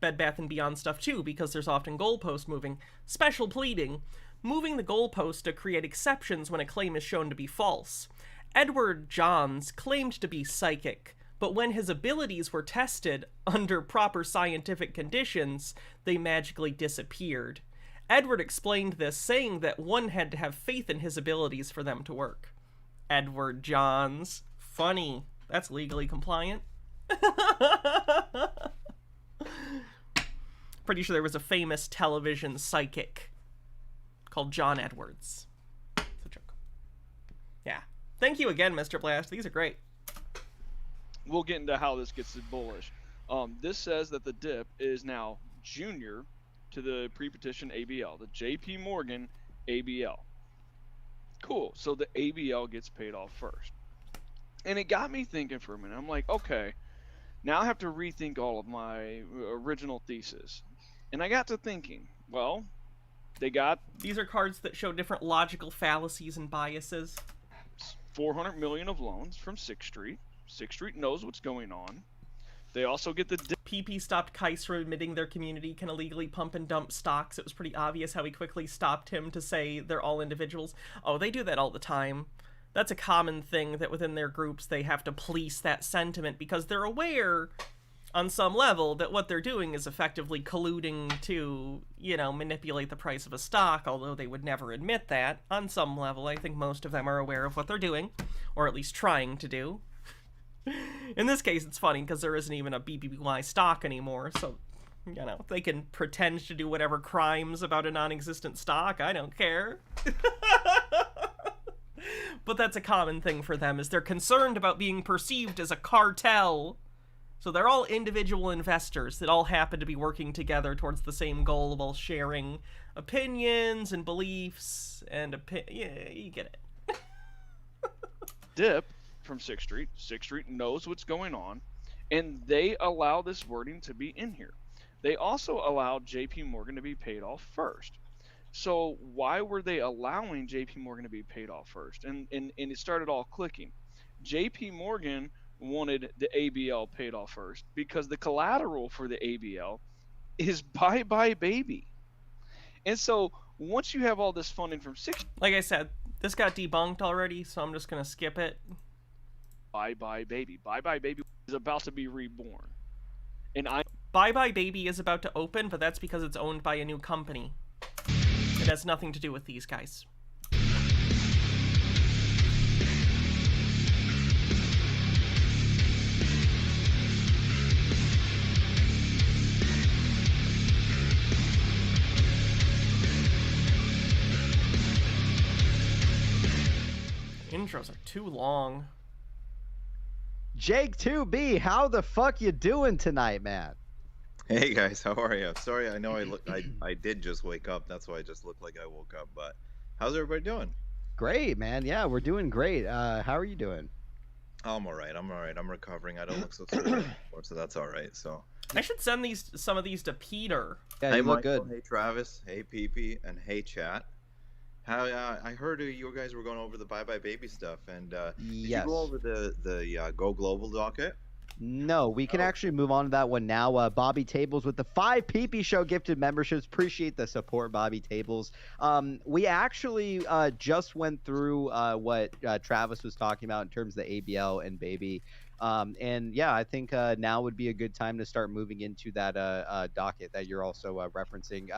Bed Bath & Beyond stuff too, because there's often goalpost moving. Special pleading. Moving the goalpost to create exceptions when a claim is shown to be false. Edward Johns claimed to be psychic, but when his abilities were tested under proper scientific conditions, they magically disappeared. Edward explained this, saying that one had to have faith in his abilities for them to work. Edward Johns. Funny. That's legally compliant. Pretty sure there was a famous television psychic called John Edwards. It's a joke. Yeah. Thank you again, Mr. Blast. These are great. We'll get into how this gets bullish. This says that the DIP is now junior to the pre-petition ABL, the JP Morgan ABL. Cool. So the ABL gets paid off first. And it got me thinking for a minute. I'm like, okay, now I have to rethink all of my original thesis. And I got to thinking, well, these are cards that show different logical fallacies and biases. 400 million of loans from 6th Street. 6th Street knows what's going on. They also get the PeePee stopped Kais from admitting their community can illegally pump and dump stocks. It was pretty obvious how he quickly stopped him to say they're all individuals. Oh, they do that all the time. that's a common thing, that within their groups they have to police that sentiment because they're aware on some level that what they're doing is effectively colluding to, you know, manipulate the price of a stock, although they would never admit that. On some level, I think most of them are aware of what they're doing, or at least trying to do. In this case, it's funny because there isn't even a BBY stock anymore, so, you know, they can pretend to do whatever crimes about a non-existent stock. I don't care. But that's a common thing for them, is they're concerned about being perceived as a cartel. So they're all individual investors that all happen to be working together towards the same goal while sharing opinions and beliefs and yeah, you get it. Dip from 6th Street. 6th Street knows what's going on, and they allow this wording to be in here. They also allowed JP Morgan to be paid off first. So why were they allowing JP Morgan to be paid off first? And it started all clicking. JP Morgan wanted the ABL paid off first because the collateral for the ABL is Bye Bye Baby. And so once you have all this funding from 6, like I said, this got debunked already, so I'm just gonna skip it. Bye Bye Baby. Bye Bye Baby is about to be reborn. And Bye Bye Baby is about to open, but that's because it's owned by a new company. It has nothing to do with these guys. Intros are too long. Jake 2B, how the fuck you doing tonight, man? Hey guys, how are you? Sorry, I know I did just wake up. That's why I just looked like I woke up. But how's everybody doing? Great, man. Yeah, we're doing great. How are you doing? I'm all right. I'm recovering. I don't look so sore anymore, so that's all right. So I should send some of these to Peter. Yeah, hey, you look Michael, good. Hey Travis. Hey PeePee, and hey chat. How I heard you guys were going over the Bye Bye Baby stuff, and did Yes. you go over the Go Global docket? No, we can actually move on to that one now. Bobby Tables with the 5 PeePee Show gifted memberships. Appreciate the support, Bobby Tables. We actually just went through what Travis was talking about in terms of the ABL and Baby. And yeah, I think now would be a good time to start moving into that docket that you're also referencing.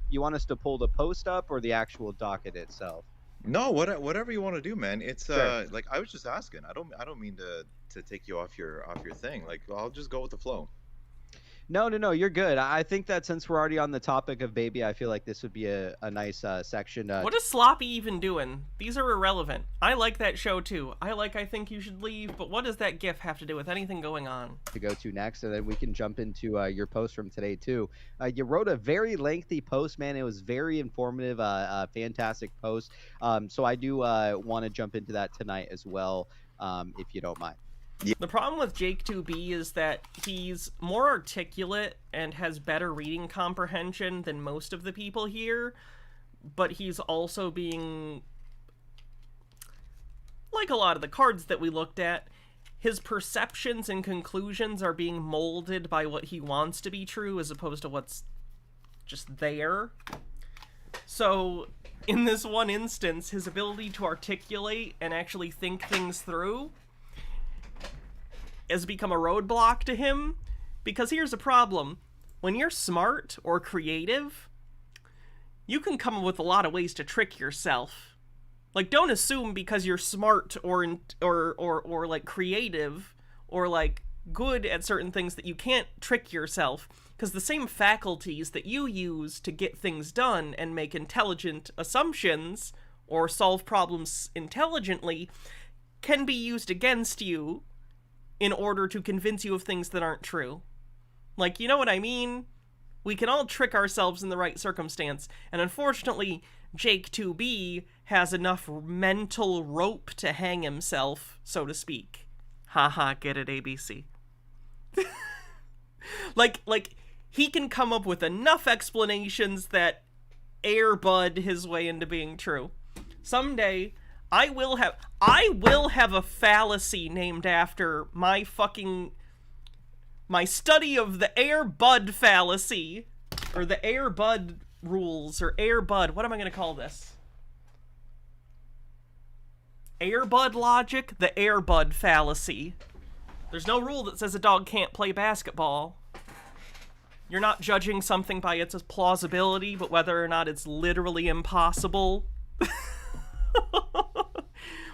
You want us to pull the post up or the actual docket itself? No, whatever you want to do, man. It's Sure. like I was just asking. I don't mean to take you off your thing. Like I'll just go with the flow. No, you're good. I think that since we're already on the topic of Baby, I feel like this would be a nice section. What is Sloppy even doing? These are irrelevant. I like that show too. I Think You Should Leave, but what does that GIF have to do with anything going on? To go to next, and then we can jump into your post from today too. You wrote a very lengthy post, man. It was very informative, fantastic post. So I do want to jump into that tonight as well, if you don't mind. The problem with Jake 2B is that he's more articulate and has better reading comprehension than most of the people here, but he's also being, like a lot of the cards that we looked at, his perceptions and conclusions are being molded by what he wants to be true as opposed to what's just there. So, in this one instance, his ability to articulate and actually think things through has become a roadblock to him, because here's a problem. When you're smart or creative, you can come up with a lot of ways to trick yourself. Like, don't assume because you're smart or like creative or like good at certain things that you can't trick yourself, because the same faculties that you use to get things done and make intelligent assumptions or solve problems intelligently can be used against you in order to convince you of things that aren't true. Like, you know what I mean? We can all trick ourselves in the right circumstance, and unfortunately, Jake 2B has enough mental rope to hang himself, so to speak. Haha, get it, ABC. like, he can come up with enough explanations that airbud his way into being true. Someday, I will have a fallacy named after my study of the Air Bud fallacy, or the Air Bud rules, or Air Bud. What am I going to call this? Airbud logic, the Airbud fallacy. There's no rule that says a dog can't play basketball. You're not judging something by its plausibility, but whether or not it's literally impossible.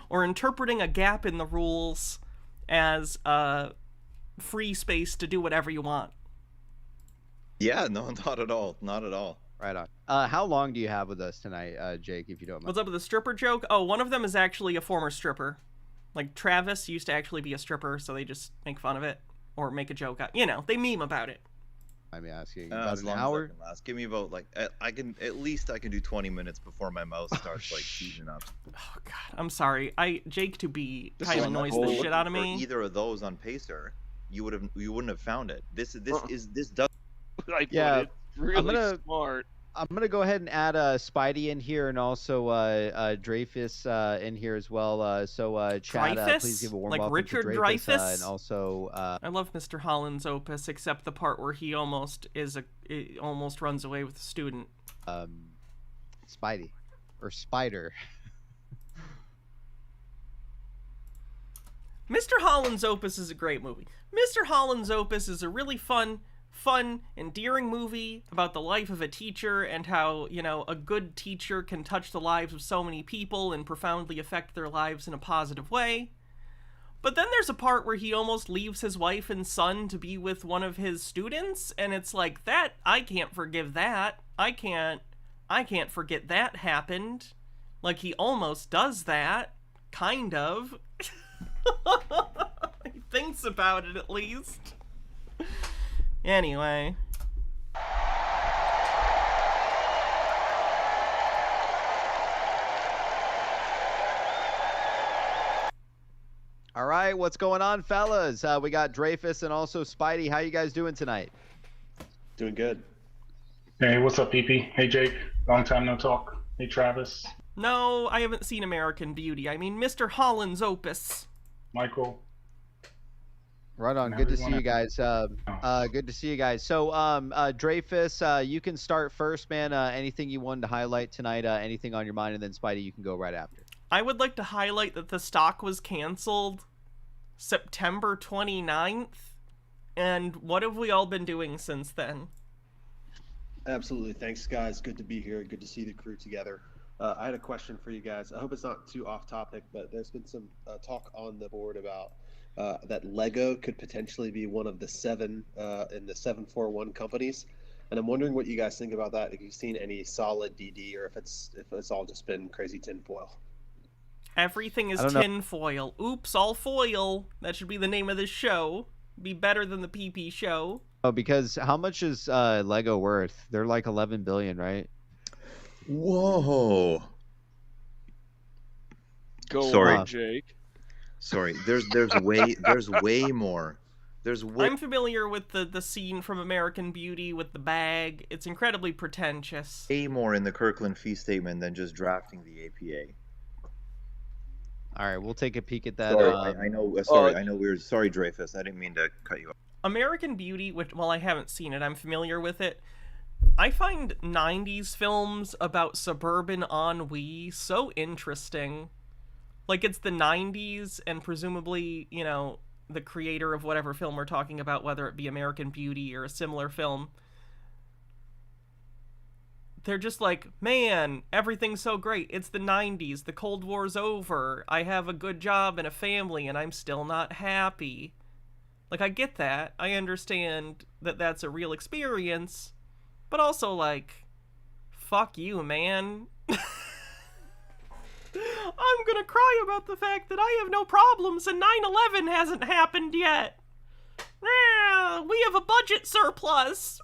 Or interpreting a gap in the rules as free space to do whatever you want. Yeah, no, not at all. Not at all. Right on. How long do you have with us tonight, Jake, if you don't mind? What's up with the stripper joke? Oh, one of them is actually a former stripper. Like, Travis used to actually be a stripper, so they just make fun of it. Or make a joke out. You know, they meme about it. I'm asking about As an long hour. as I can last. Give me about like I can at least do 20 minutes before my mouth starts like seizing up. Oh God, I'm sorry. Jake to be This kind of is annoys like the shit out of for me. Either of those on Pacer, you wouldn't have found it. This does. I put Yeah, it really smart. I'm gonna go ahead and add Spidey in here and also Dreyfus in here as well. So Chad, Dreyfus? please give a warm Like welcome Richard to Dreyfus, Dreyfuss? and also I love Mr. Holland's opus, except the part where he almost runs away with a student. Spidey or Spider. Mr. Holland's Opus is a great movie. Mr. Holland's Opus is a really fun, endearing movie about the life of a teacher and how, you know, a good teacher can touch the lives of so many people and profoundly affect their lives in a positive way. But then there's a part where he almost leaves his wife and son to be with one of his students, and it's like, that, I can't forgive that. I can't forget that happened. Like, he almost does that. Kind of. He thinks about it, at least. Anyway. All right, what's going on, fellas? We got Dreyfus and also Spidey. How you guys doing tonight? Doing good. Hey, what's up, PeePee? Hey, Jake. Long time no talk. Hey, Travis. No, I haven't seen American Beauty. I mean, Mr. Holland's Opus. Michael. Right on. Good to see you guys. Good to see you guys. So, Dreyfus, you can start first, man. Anything you wanted to highlight tonight? Anything on your mind, and then Spidey, you can go right after. I would like to highlight that the stock was canceled September 29th. And what have we all been doing since then? Absolutely. Thanks, guys. Good to be here. Good to see the crew together. I had a question for you guys. I hope it's not too off topic, but there's been some talk on the board about that Lego could potentially be one of the 7 in the 741 companies. And I'm wondering what you guys think about that. If you've seen any solid DD, or if it's all just been crazy tinfoil. Everything is tinfoil. Oops, all foil. That should be the name of this show. Be better than the PeePee Show. Oh, because how much is Lego worth? They're like 11 billion, right? Whoa. Go Sorry, on, Jake. Sorry. There's way more. I'm familiar with the scene from American Beauty with the bag. It's incredibly pretentious. Way more in the Kirkland fee statement than just drafting the APA. All right, we'll take a peek at that. Sorry, I know. Sorry, I know. Sorry, Dreyfus. I didn't mean to cut you off. American Beauty, which, while I haven't seen it, I'm familiar with it. I find 90s films about suburban ennui so interesting. Like, it's the 90s, and presumably, you know, the creator of whatever film we're talking about, whether it be American Beauty or a similar film, they're just like, man, everything's so great. It's the 90s. The Cold War's over. I have a good job and a family, and I'm still not happy. Like, I get that. I understand that that's a real experience. But also, like, fuck you, man. I'm gonna cry about the fact that I have no problems and 9/11 hasn't happened yet. We have a budget surplus.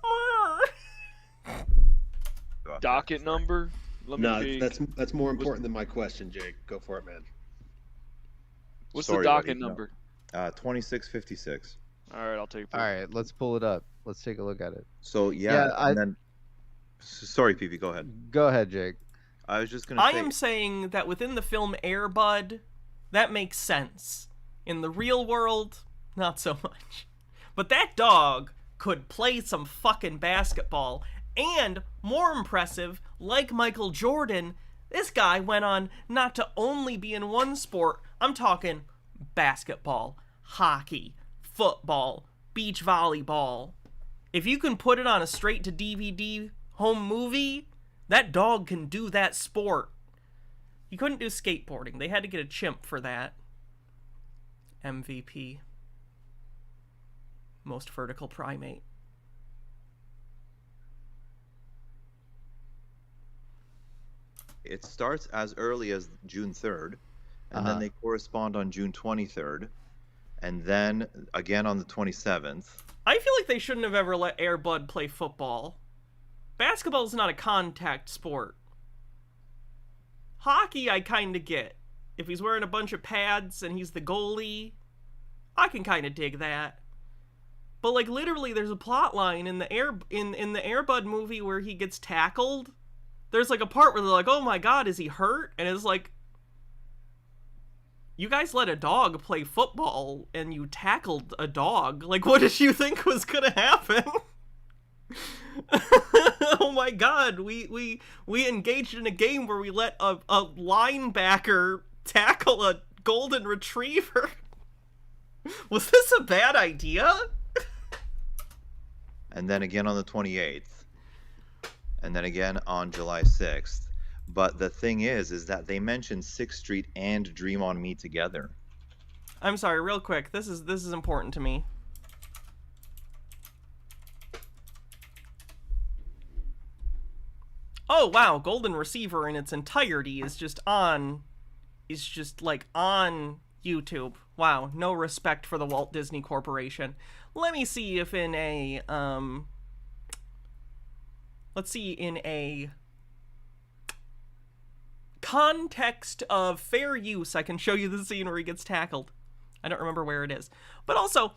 Docket number? That's more important than my question, Jake. Go for it, man. What's the docket number? 2656. All right, I'll take it. All right, let's pull it up. Let's take a look at it. So then. Sorry, PeePee. Go ahead. Go ahead, Jake. I was just gonna. I am saying that within the film Air Bud, that makes sense. In the real world, not so much. But that dog could play some fucking basketball, and more impressive, like Michael Jordan, This guy went on not to only be in one sport, I'm talking basketball, hockey, football, beach volleyball. If you can put it on a straight-to-DVD home movie, that dog can do that sport. He couldn't do skateboarding. They had to get a chimp for that. MVP. Most vertical primate. It starts as early as June 3rd, and then they correspond on June 23rd, and then again on the 27th. I feel like they shouldn't have ever let Air Bud play football. Basketball is not a contact sport. Hockey, I kind of get. If he's wearing a bunch of pads and he's the goalie, I can kind of dig that. But like literally, there's a plot line in the Air Bud movie where he gets tackled. There's like a part where they're like, "Oh my God, is he hurt?" And it's like, you guys let a dog play football and you tackled a dog. Like, what did you think was gonna happen? Oh my God, we engaged in a game where we let a linebacker tackle a golden retriever. Was this a bad idea? And then again on the 28th, and then again on July 6th. But the thing is that they mentioned 6th Street and Dream on Me together. I'm sorry, real quick. This is important to me. Oh wow, Golden Receiver in its entirety is just like on YouTube. Wow, no respect for the Walt Disney Corporation. Let me see if in a let's see, in a context of fair use, I can show you the scene where he gets tackled. I don't remember where it is. But also,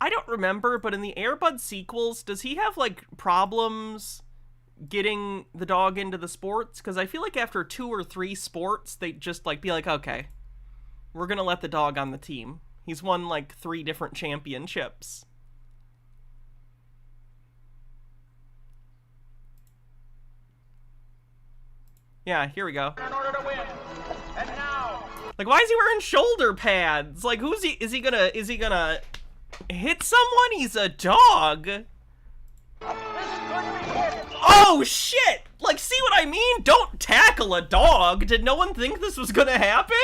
I don't remember, but in the Air Bud sequels, does he have, like, problems getting the dog into the sports? Because I feel like after 2 or 3 sports, they'd just, like, be like, okay, we're gonna let the dog on the team. He's won, like, 3 different championships. Yeah, here we go. In order to win. And now. Like, why is he wearing shoulder pads? Like, is he gonna hit someone? He's a dog. Oh, shit! Like, see what I mean? Don't tackle a dog. Did no one think this was gonna happen?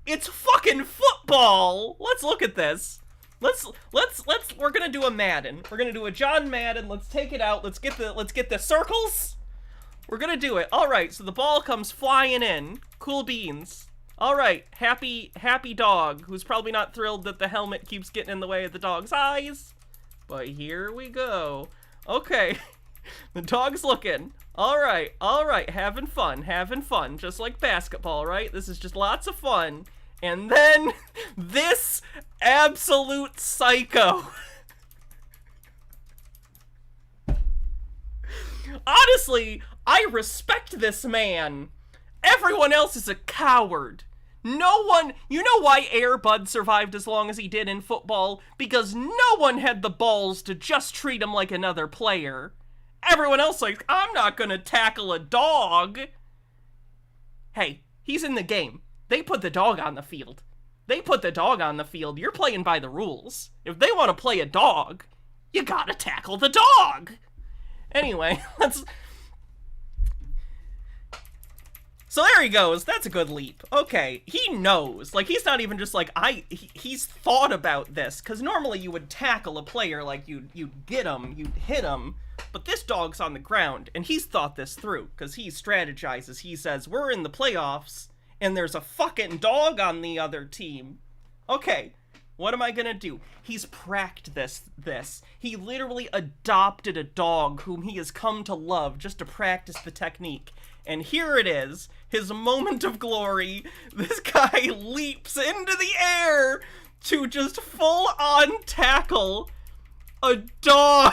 It's fucking football. Let's look at this. We're gonna do a Madden. We're gonna do a John Madden. Let's take it out. Let's get the circles. We're gonna do it. Alright, so the ball comes flying in. Cool beans. Alright, happy dog, who's probably not thrilled that the helmet keeps getting in the way of the dog's eyes. But here we go. Okay, the dog's looking. Alright, having fun, just like basketball, right? This is just lots of fun. And then, this absolute psycho. Honestly, I respect this man. Everyone else is a coward. No one, you know why Air Bud survived as long as he did in football? Because no one had the balls to just treat him like another player. Everyone else like, I'm not gonna tackle a dog. Hey, he's in the game. They put the dog on the field. You're playing by the rules. If they want to play a dog, you gotta tackle the dog. Anyway, so there he goes. That's a good leap. Okay, he knows. Like, he's not even just like, he's thought about this. Because normally you would tackle a player, like, you'd get him, you'd hit him. But this dog's on the ground, and he's thought this through. Because he strategizes. He says, we're in the playoffs, and there's a fucking dog on the other team. Okay, what am I gonna do? He's practiced this. He literally adopted a dog whom he has come to love just to practice the technique. And here it is, his moment of glory. This guy leaps into the air to just full-on tackle a dog.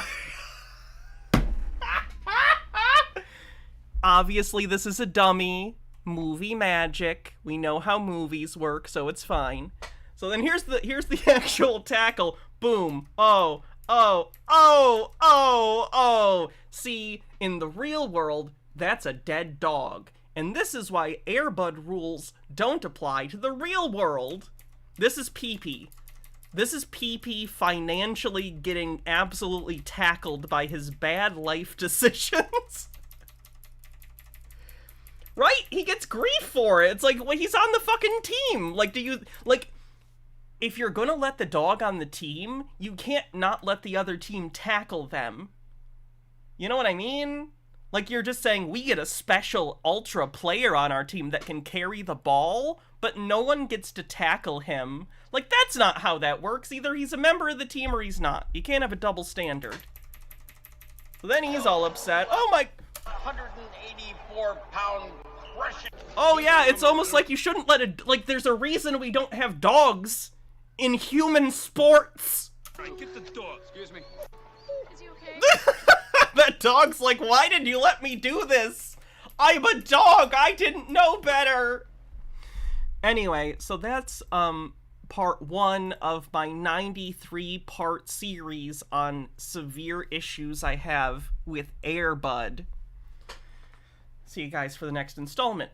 Obviously, this is a dummy. Movie magic. We know how movies work, so it's fine. So then here's the actual tackle. Boom. Oh. See, in the real world, that's a dead dog. And this is why Air Bud rules don't apply to the real world. This is PeePee. This is PeePee financially getting absolutely tackled by his bad life decisions. Right? He gets grief for it. It's like, well, he's on the fucking team. Like, if you're gonna let the dog on the team, you can't not let the other team tackle them. You know what I mean? Like, you're just saying, we get a special ultra player on our team that can carry the ball, but no one gets to tackle him. Like, that's not how that works. Either he's a member of the team or he's not. You can't have a double standard. So then he's all upset. Oh my... 184-pound crushing... Oh yeah, it's almost like you shouldn't let it... Like, there's a reason we don't have dogs in human sports. Alright, get the dog. Excuse me. Is he okay? That dog's like, why did you let me do this? I'm a dog, I didn't know better. Anyway, so that's part 1 of my 93-part series on severe issues I have with Air Bud. See you guys for the next installment.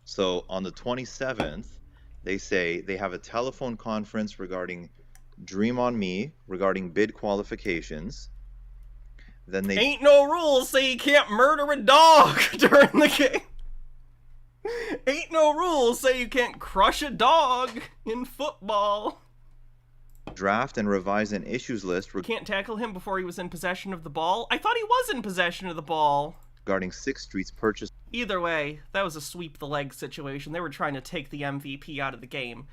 So on the 27th, they say they have a telephone conference regarding Dream on Me, regarding bid qualifications. Then they ain't no rules say you can't murder a dog during the game. Ain't no rules say you can't crush a dog in football. draft and revise an issues list Can't tackle him before he was in possession of the ball? I thought he was in possession of the ball. regarding 6th Street's purchase. Either way, that was a sweep the leg situation. They were trying to take the MVP out of the game.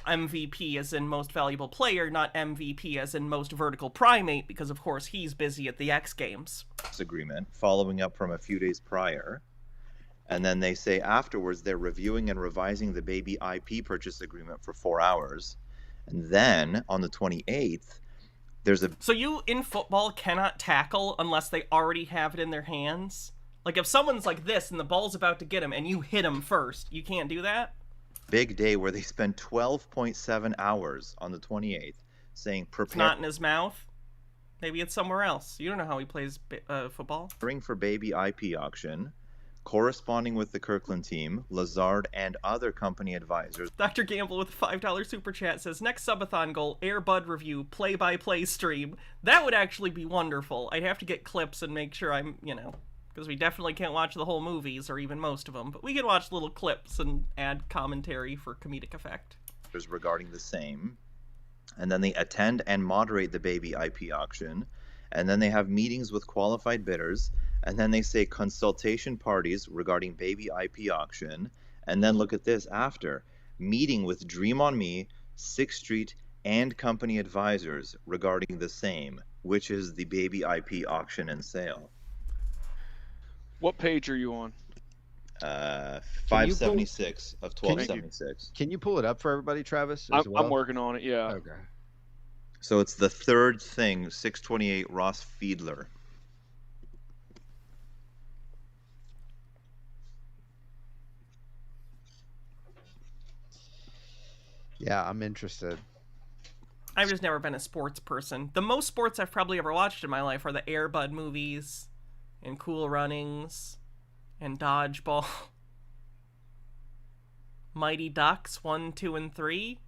MVP as in most valuable player, not MVP as in most vertical primate, because of course he's busy at the X Games. Agreement following up from a few days prior. And then they say afterwards they're reviewing and revising the baby IP purchase agreement for 4 hours. And then on the 28th, there's a... So you, in football, cannot tackle unless they already have it in their hands? Like if someone's like this and the ball's about to get him and you hit him first, you can't do that? big day where they spend 12.7 hours on the 28th saying prepare... It's not in his mouth? Maybe it's somewhere else. You don't know how he plays football. Preparing for baby IP auction, corresponding with the Kirkland team, Lazard, and other company advisors. Dr. Gamble with a $5 super chat says, next subathon goal, Air Bud review, play-by-play stream. That would actually be wonderful. I'd have to get clips and make sure I'm, because we definitely can't watch the whole movies, or even most of them, but we can watch little clips and add commentary for comedic effect. Regarding the same. And then they attend and moderate the baby IP auction. And then they have meetings with qualified bidders. And then they say consultation parties regarding baby IP auction. And then look at this after. Meeting with Dream on Me, 6th Street, and company advisors regarding the same, which is the baby IP auction and sale. What page are you on? 576 of 1276. Can you pull it up for everybody, Travis? I'm working on it, yeah. Okay. So it's the third thing, 628 Ross Fiedler. Yeah, I'm interested. I've just never been a sports person. The most sports I've probably ever watched in my life are the Air Bud movies and Cool Runnings and Dodgeball. Mighty Ducks 1, 2, and 3.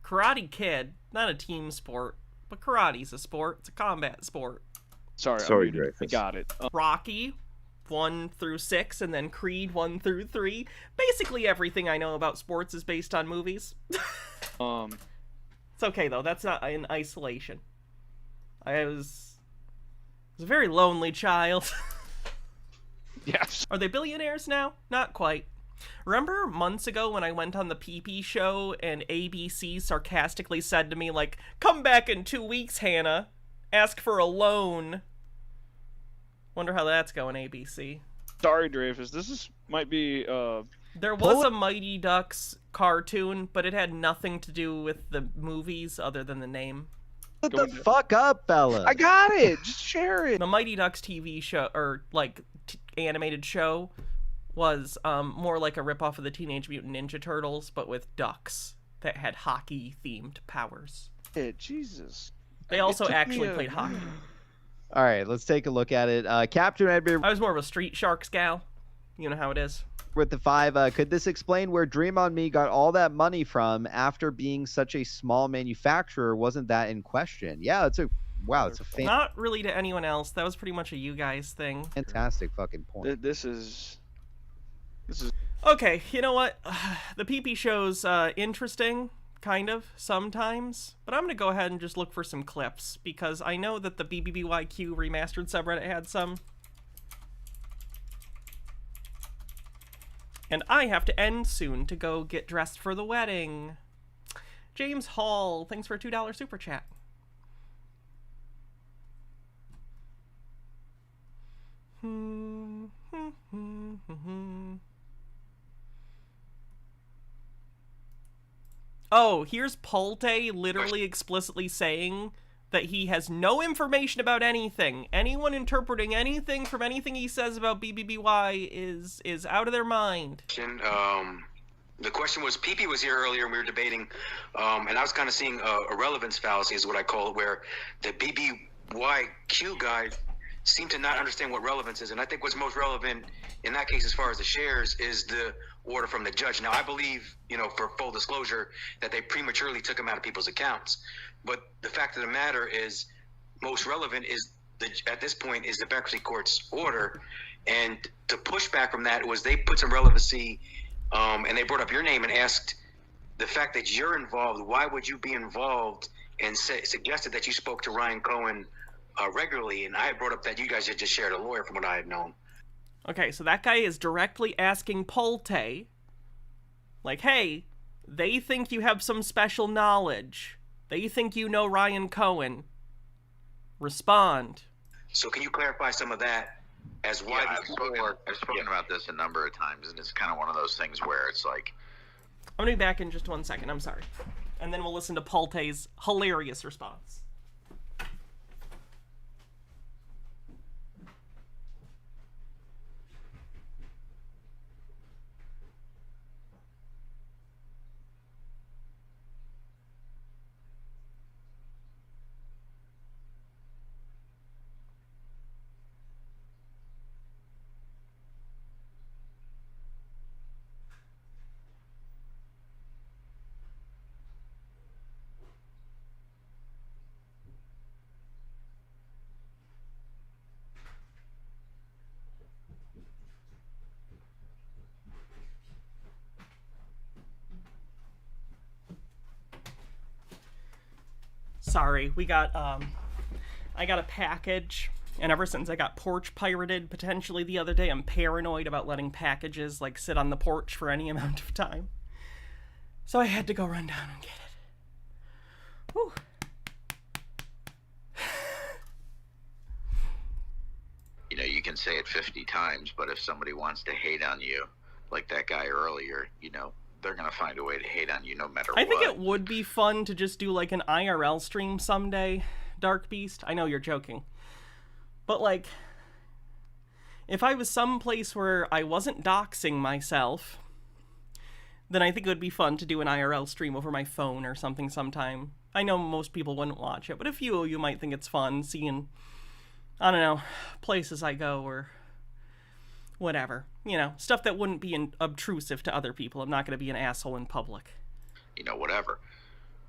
Karate Kid, not a team sport, but karate's a sport. It's a combat sport. Sorry, Dreyfus. I got it. Rocky 1 through 6, and then Creed 1 through 3. Basically everything I know about sports is based on movies. It's okay though, that's not in isolation. I was a very lonely child. Yes. Are they billionaires now? Not quite. Remember months ago when I went on the PeePee Show and ABC sarcastically said to me, like, come back in 2 weeks, Hannah. Ask for a loan. Wonder how that's going, ABC. Sorry, Dreyfus. This might be There was a Mighty Ducks cartoon, but it had nothing to do with the movies other than the name. Shut the fuck up, fella. I got it. Just share it. The Mighty Ducks TV show, or like animated show, was more like a ripoff of the Teenage Mutant Ninja Turtles, but with ducks that had hockey-themed powers. Yeah, Jesus. They also actually played hockey. All right, let's take a look at it. Captain Edmund. I was more of a Street Sharks gal. You know how it is. with the 5, could this explain where Dream on Me got all that money from after being such a small manufacturer? Wasn't that in question? Yeah, it's a Not really to anyone else. That was pretty much a you guys thing. fantastic fucking point. This is Okay, you know what? The PeePee Show's interesting, kind of, sometimes. But I'm going to go ahead and just look for some clips, because I know that the BBBYQ remastered subreddit had some. And I have to end soon to go get dressed for the wedding. James Hall, thanks for a $2 super chat. Oh, here's Pulte literally explicitly saying that he has no information about anything. Anyone interpreting anything from anything he says about BBBY is out of their mind. The question was, PeePee was here earlier and we were debating, and I was kind of seeing a relevance fallacy is what I call it, where the BBYQ guys seem to not understand what relevance is. And I think what's most relevant in that case, as far as the shares, is the order from the judge. Now, I believe, for full disclosure, that they prematurely took them out of people's accounts. But the fact of the matter is, most relevant is, at this point, is the bankruptcy court's order. And to push back from that was they put some relevancy, and they brought up your name and asked the fact that you're involved, why would you be involved, and suggested that you spoke to Ryan Cohen regularly. And I had brought up that you guys had just shared a lawyer from what I had known. Okay, so that guy is directly asking Pulte, like, hey, they think you have some special knowledge. They think you know Ryan Cohen. Respond. So can you clarify some of that as why? Yeah, I've spoken about this a number of times, and it's kind of one of those things where it's like... I'm going to be back in just 1 second, I'm sorry. And then we'll listen to Pulte's hilarious response. Sorry, we got, I got a package, and ever since I got porch pirated potentially the other day, I'm paranoid about letting packages, like, sit on the porch for any amount of time. So I had to go run down and get it. Whew. You can say it 50 times, but if somebody wants to hate on you, like that guy earlier, they're going to find a way to hate on you no matter what. I think it would be fun to just do like an IRL stream someday, Dark Beast. I know you're joking. But like, if I was someplace where I wasn't doxing myself, then I think it would be fun to do an IRL stream over my phone or something sometime. I know most people wouldn't watch it, but if you might think it's fun seeing, I don't know, places I go or whatever. Stuff that wouldn't be obtrusive to other people. I'm not going to be an asshole in public. Whatever.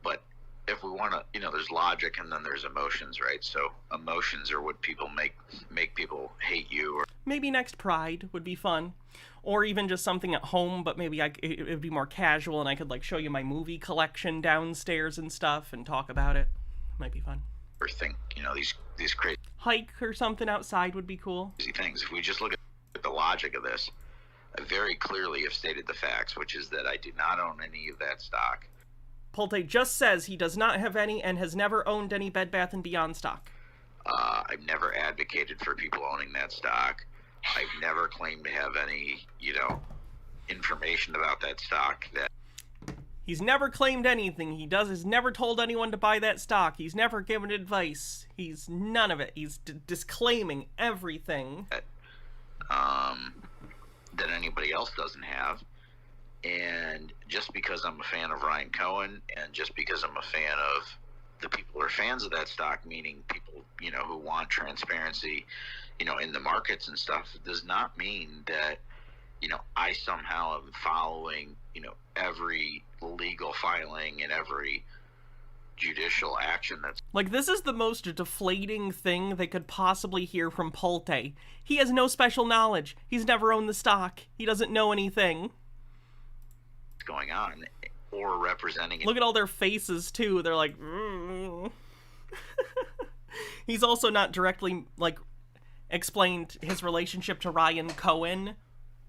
But if we want to, there's logic and then there's emotions, right? So emotions are what people make people hate you. Or maybe next Pride would be fun. Or even just something at home, but maybe it would be more casual and I could like show you my movie collection downstairs and stuff and talk about it. Might be fun. Or think, these crazy hike or something outside would be cool. Things. If we just look at the logic of this, I very clearly have stated the facts, which is that I do not own any of that stock. Pulte just says he does not have any and has never owned any Bed Bath & Beyond stock. I've never advocated for people owning that stock. I've never claimed to have any, information about that stock. He's never claimed anything. He has never told anyone to buy that stock. He's never given advice. He's none of it. He's disclaiming everything. That anybody else doesn't have. And just because I'm a fan of Ryan Cohen and just because I'm a fan of the people who are fans of that stock, meaning people, who want transparency, in the markets and stuff, does not mean that, I somehow am following, every legal filing and every judicial action that's... Like, this is the most deflating thing they could possibly hear from Polte. He has no special knowledge. He's never owned the stock. He doesn't know anything. going on, or representing... Look at all their faces, too. They're like... He's also not directly, like, explained his relationship to Ryan Cohen,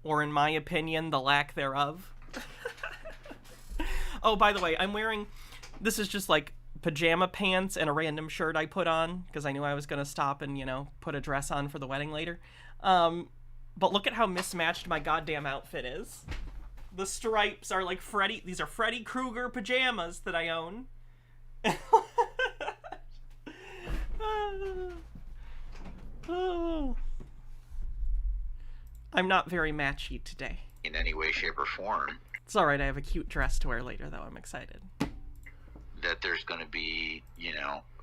or in my opinion, the lack thereof. Oh, by the way, I'm wearing... This is just, like, pajama pants and a random shirt I put on, because I knew I was going to stop and, put a dress on for the wedding later. But look at how mismatched my goddamn outfit is. The stripes are like Freddy... These are Freddy Krueger pajamas that I own. I'm not very matchy today. In any way, shape, or form. It's alright, I have a cute dress to wear later, though. I'm excited. That there's going to be,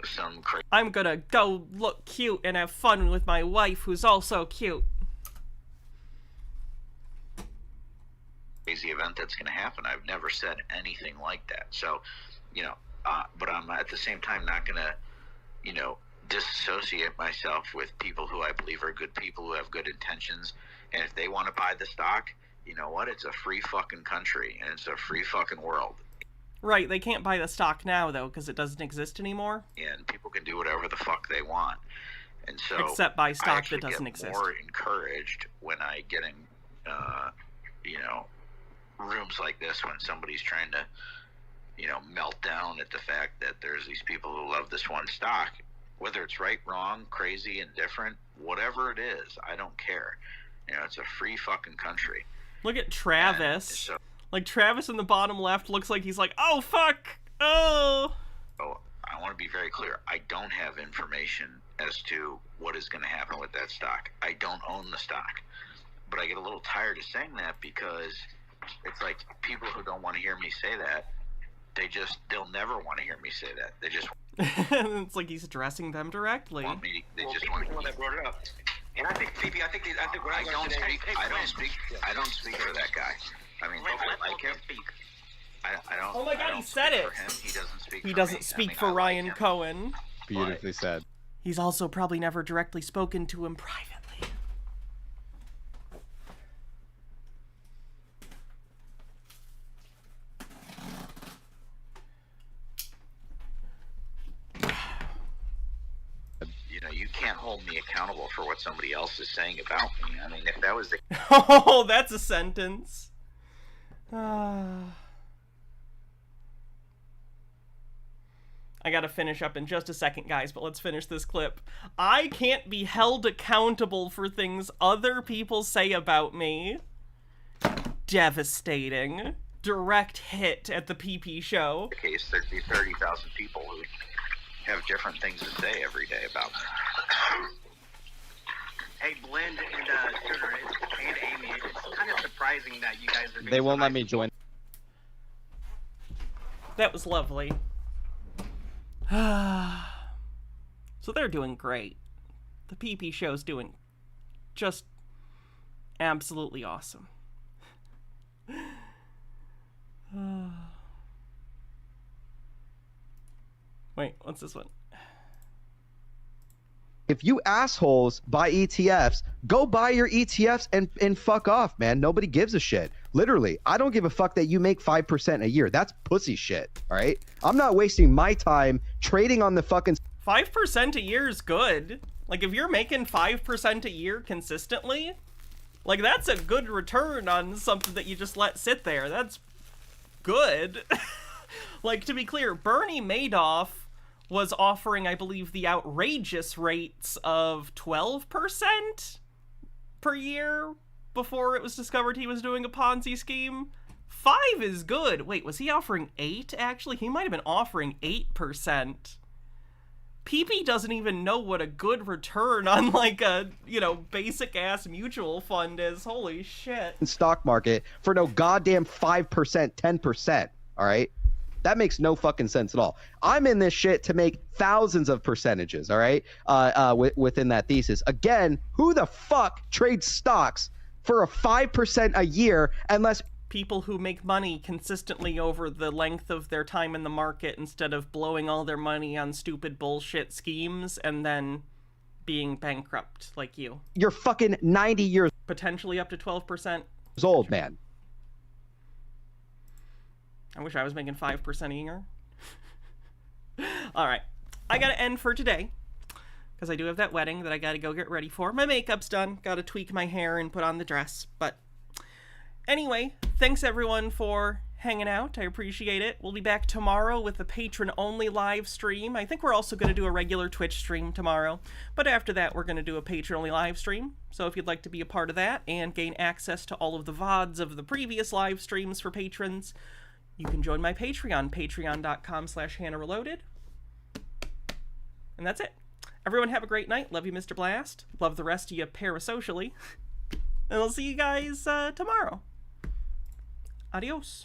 some crazy... I'm gonna go look cute and have fun with my wife, who's also cute. Crazy event that's going to happen. I've never said anything like that. So, but I'm at the same time not going to, disassociate myself with people who I believe are good people who have good intentions. And if they want to buy the stock, you know what? It's a free fucking country and it's a free fucking world. Right, they can't buy the stock now, though, because it doesn't exist anymore. And people can do whatever the fuck they want. And so except buy stock I actually that doesn't get exist. more encouraged when I get in, rooms like this when somebody's trying to, melt down at the fact that there's these people who love this one stock. Whether it's right, wrong, crazy, indifferent, whatever it is, I don't care. It's a free fucking country. Look at Travis. Like, Travis in the bottom left looks like he's like, oh, fuck! Oh! So I want to be very clear. I don't have information as to what is going to happen with that stock. I don't own the stock. But I get a little tired of saying that because it's like people who don't want to hear me say that, they'll never want to hear me say that. They just... It's like he's addressing them directly. They just want to... that brought it up. And I think, PeePee, I don't speak for that guy. I mean, I like him. I don't. Oh my God, I don't he said speak it. For him. He doesn't speak. He for doesn't me. speak I for like Ryan him. Cohen. Beautifully said. He's also probably never directly spoken to him privately. You can't hold me accountable for what somebody else is saying about me. I mean, if that was the... Oh, that's a sentence. I gotta finish up in just a second, guys, but let's finish this clip. I can't be held accountable for things other people say about me. Devastating. Direct hit at the PeePee Show. The case, there'd be 30,000 people who have different things to say every day about me. Hey, Blend and Sugar and Amy, it's kind of surprising that you guys are being They won't let me join. That was lovely. So they're doing great. The PeePee Show's doing just absolutely awesome. Wait, what's this one? If you assholes buy ETFs, go buy your ETFs and fuck off, man. Nobody gives a shit. Literally, I don't give a fuck that you make 5% a year. That's pussy shit, all right? I'm not wasting my time trading on the fucking... 5% a year is good. Like, if you're making 5% a year consistently, like, that's a good return on something that you just let sit there. That's good. Like, to be clear, Bernie Madoff was offering, I believe, the outrageous rates of 12% per year before it was discovered he was doing a Ponzi scheme. 5 is good. Wait, was he offering 8, actually? He might have been offering 8%. PeePee doesn't even know what a good return on, like, a, basic-ass mutual fund is. Holy shit. Stock market for no goddamn 5%, 10%, all right? That makes no fucking sense at all. I'm in this shit to make thousands of percentages, all right, within that thesis. Again, who the fuck trades stocks for a 5% a year unless people who make money consistently over the length of their time in the market instead of blowing all their money on stupid bullshit schemes and then being bankrupt like you. you're fucking 90 years Potentially up to 12%. old, man. I wish I was making 5% a year. All right. I got to end for today because I do have that wedding that I got to go get ready for. My makeup's done. Got to tweak my hair and put on the dress. But anyway, thanks everyone for hanging out. I appreciate it. We'll be back tomorrow with a patron-only live stream. I think we're also going to do a regular Twitch stream tomorrow. But after that, we're going to do a patron-only live stream. So if you'd like to be a part of that and gain access to all of the VODs of the previous live streams for patrons, you can join my Patreon, patreon.com/HannahReloaded. And that's it. Everyone have a great night. Love you, Mr. Blast. Love the rest of you parasocially. And I'll see you guys tomorrow. Adios.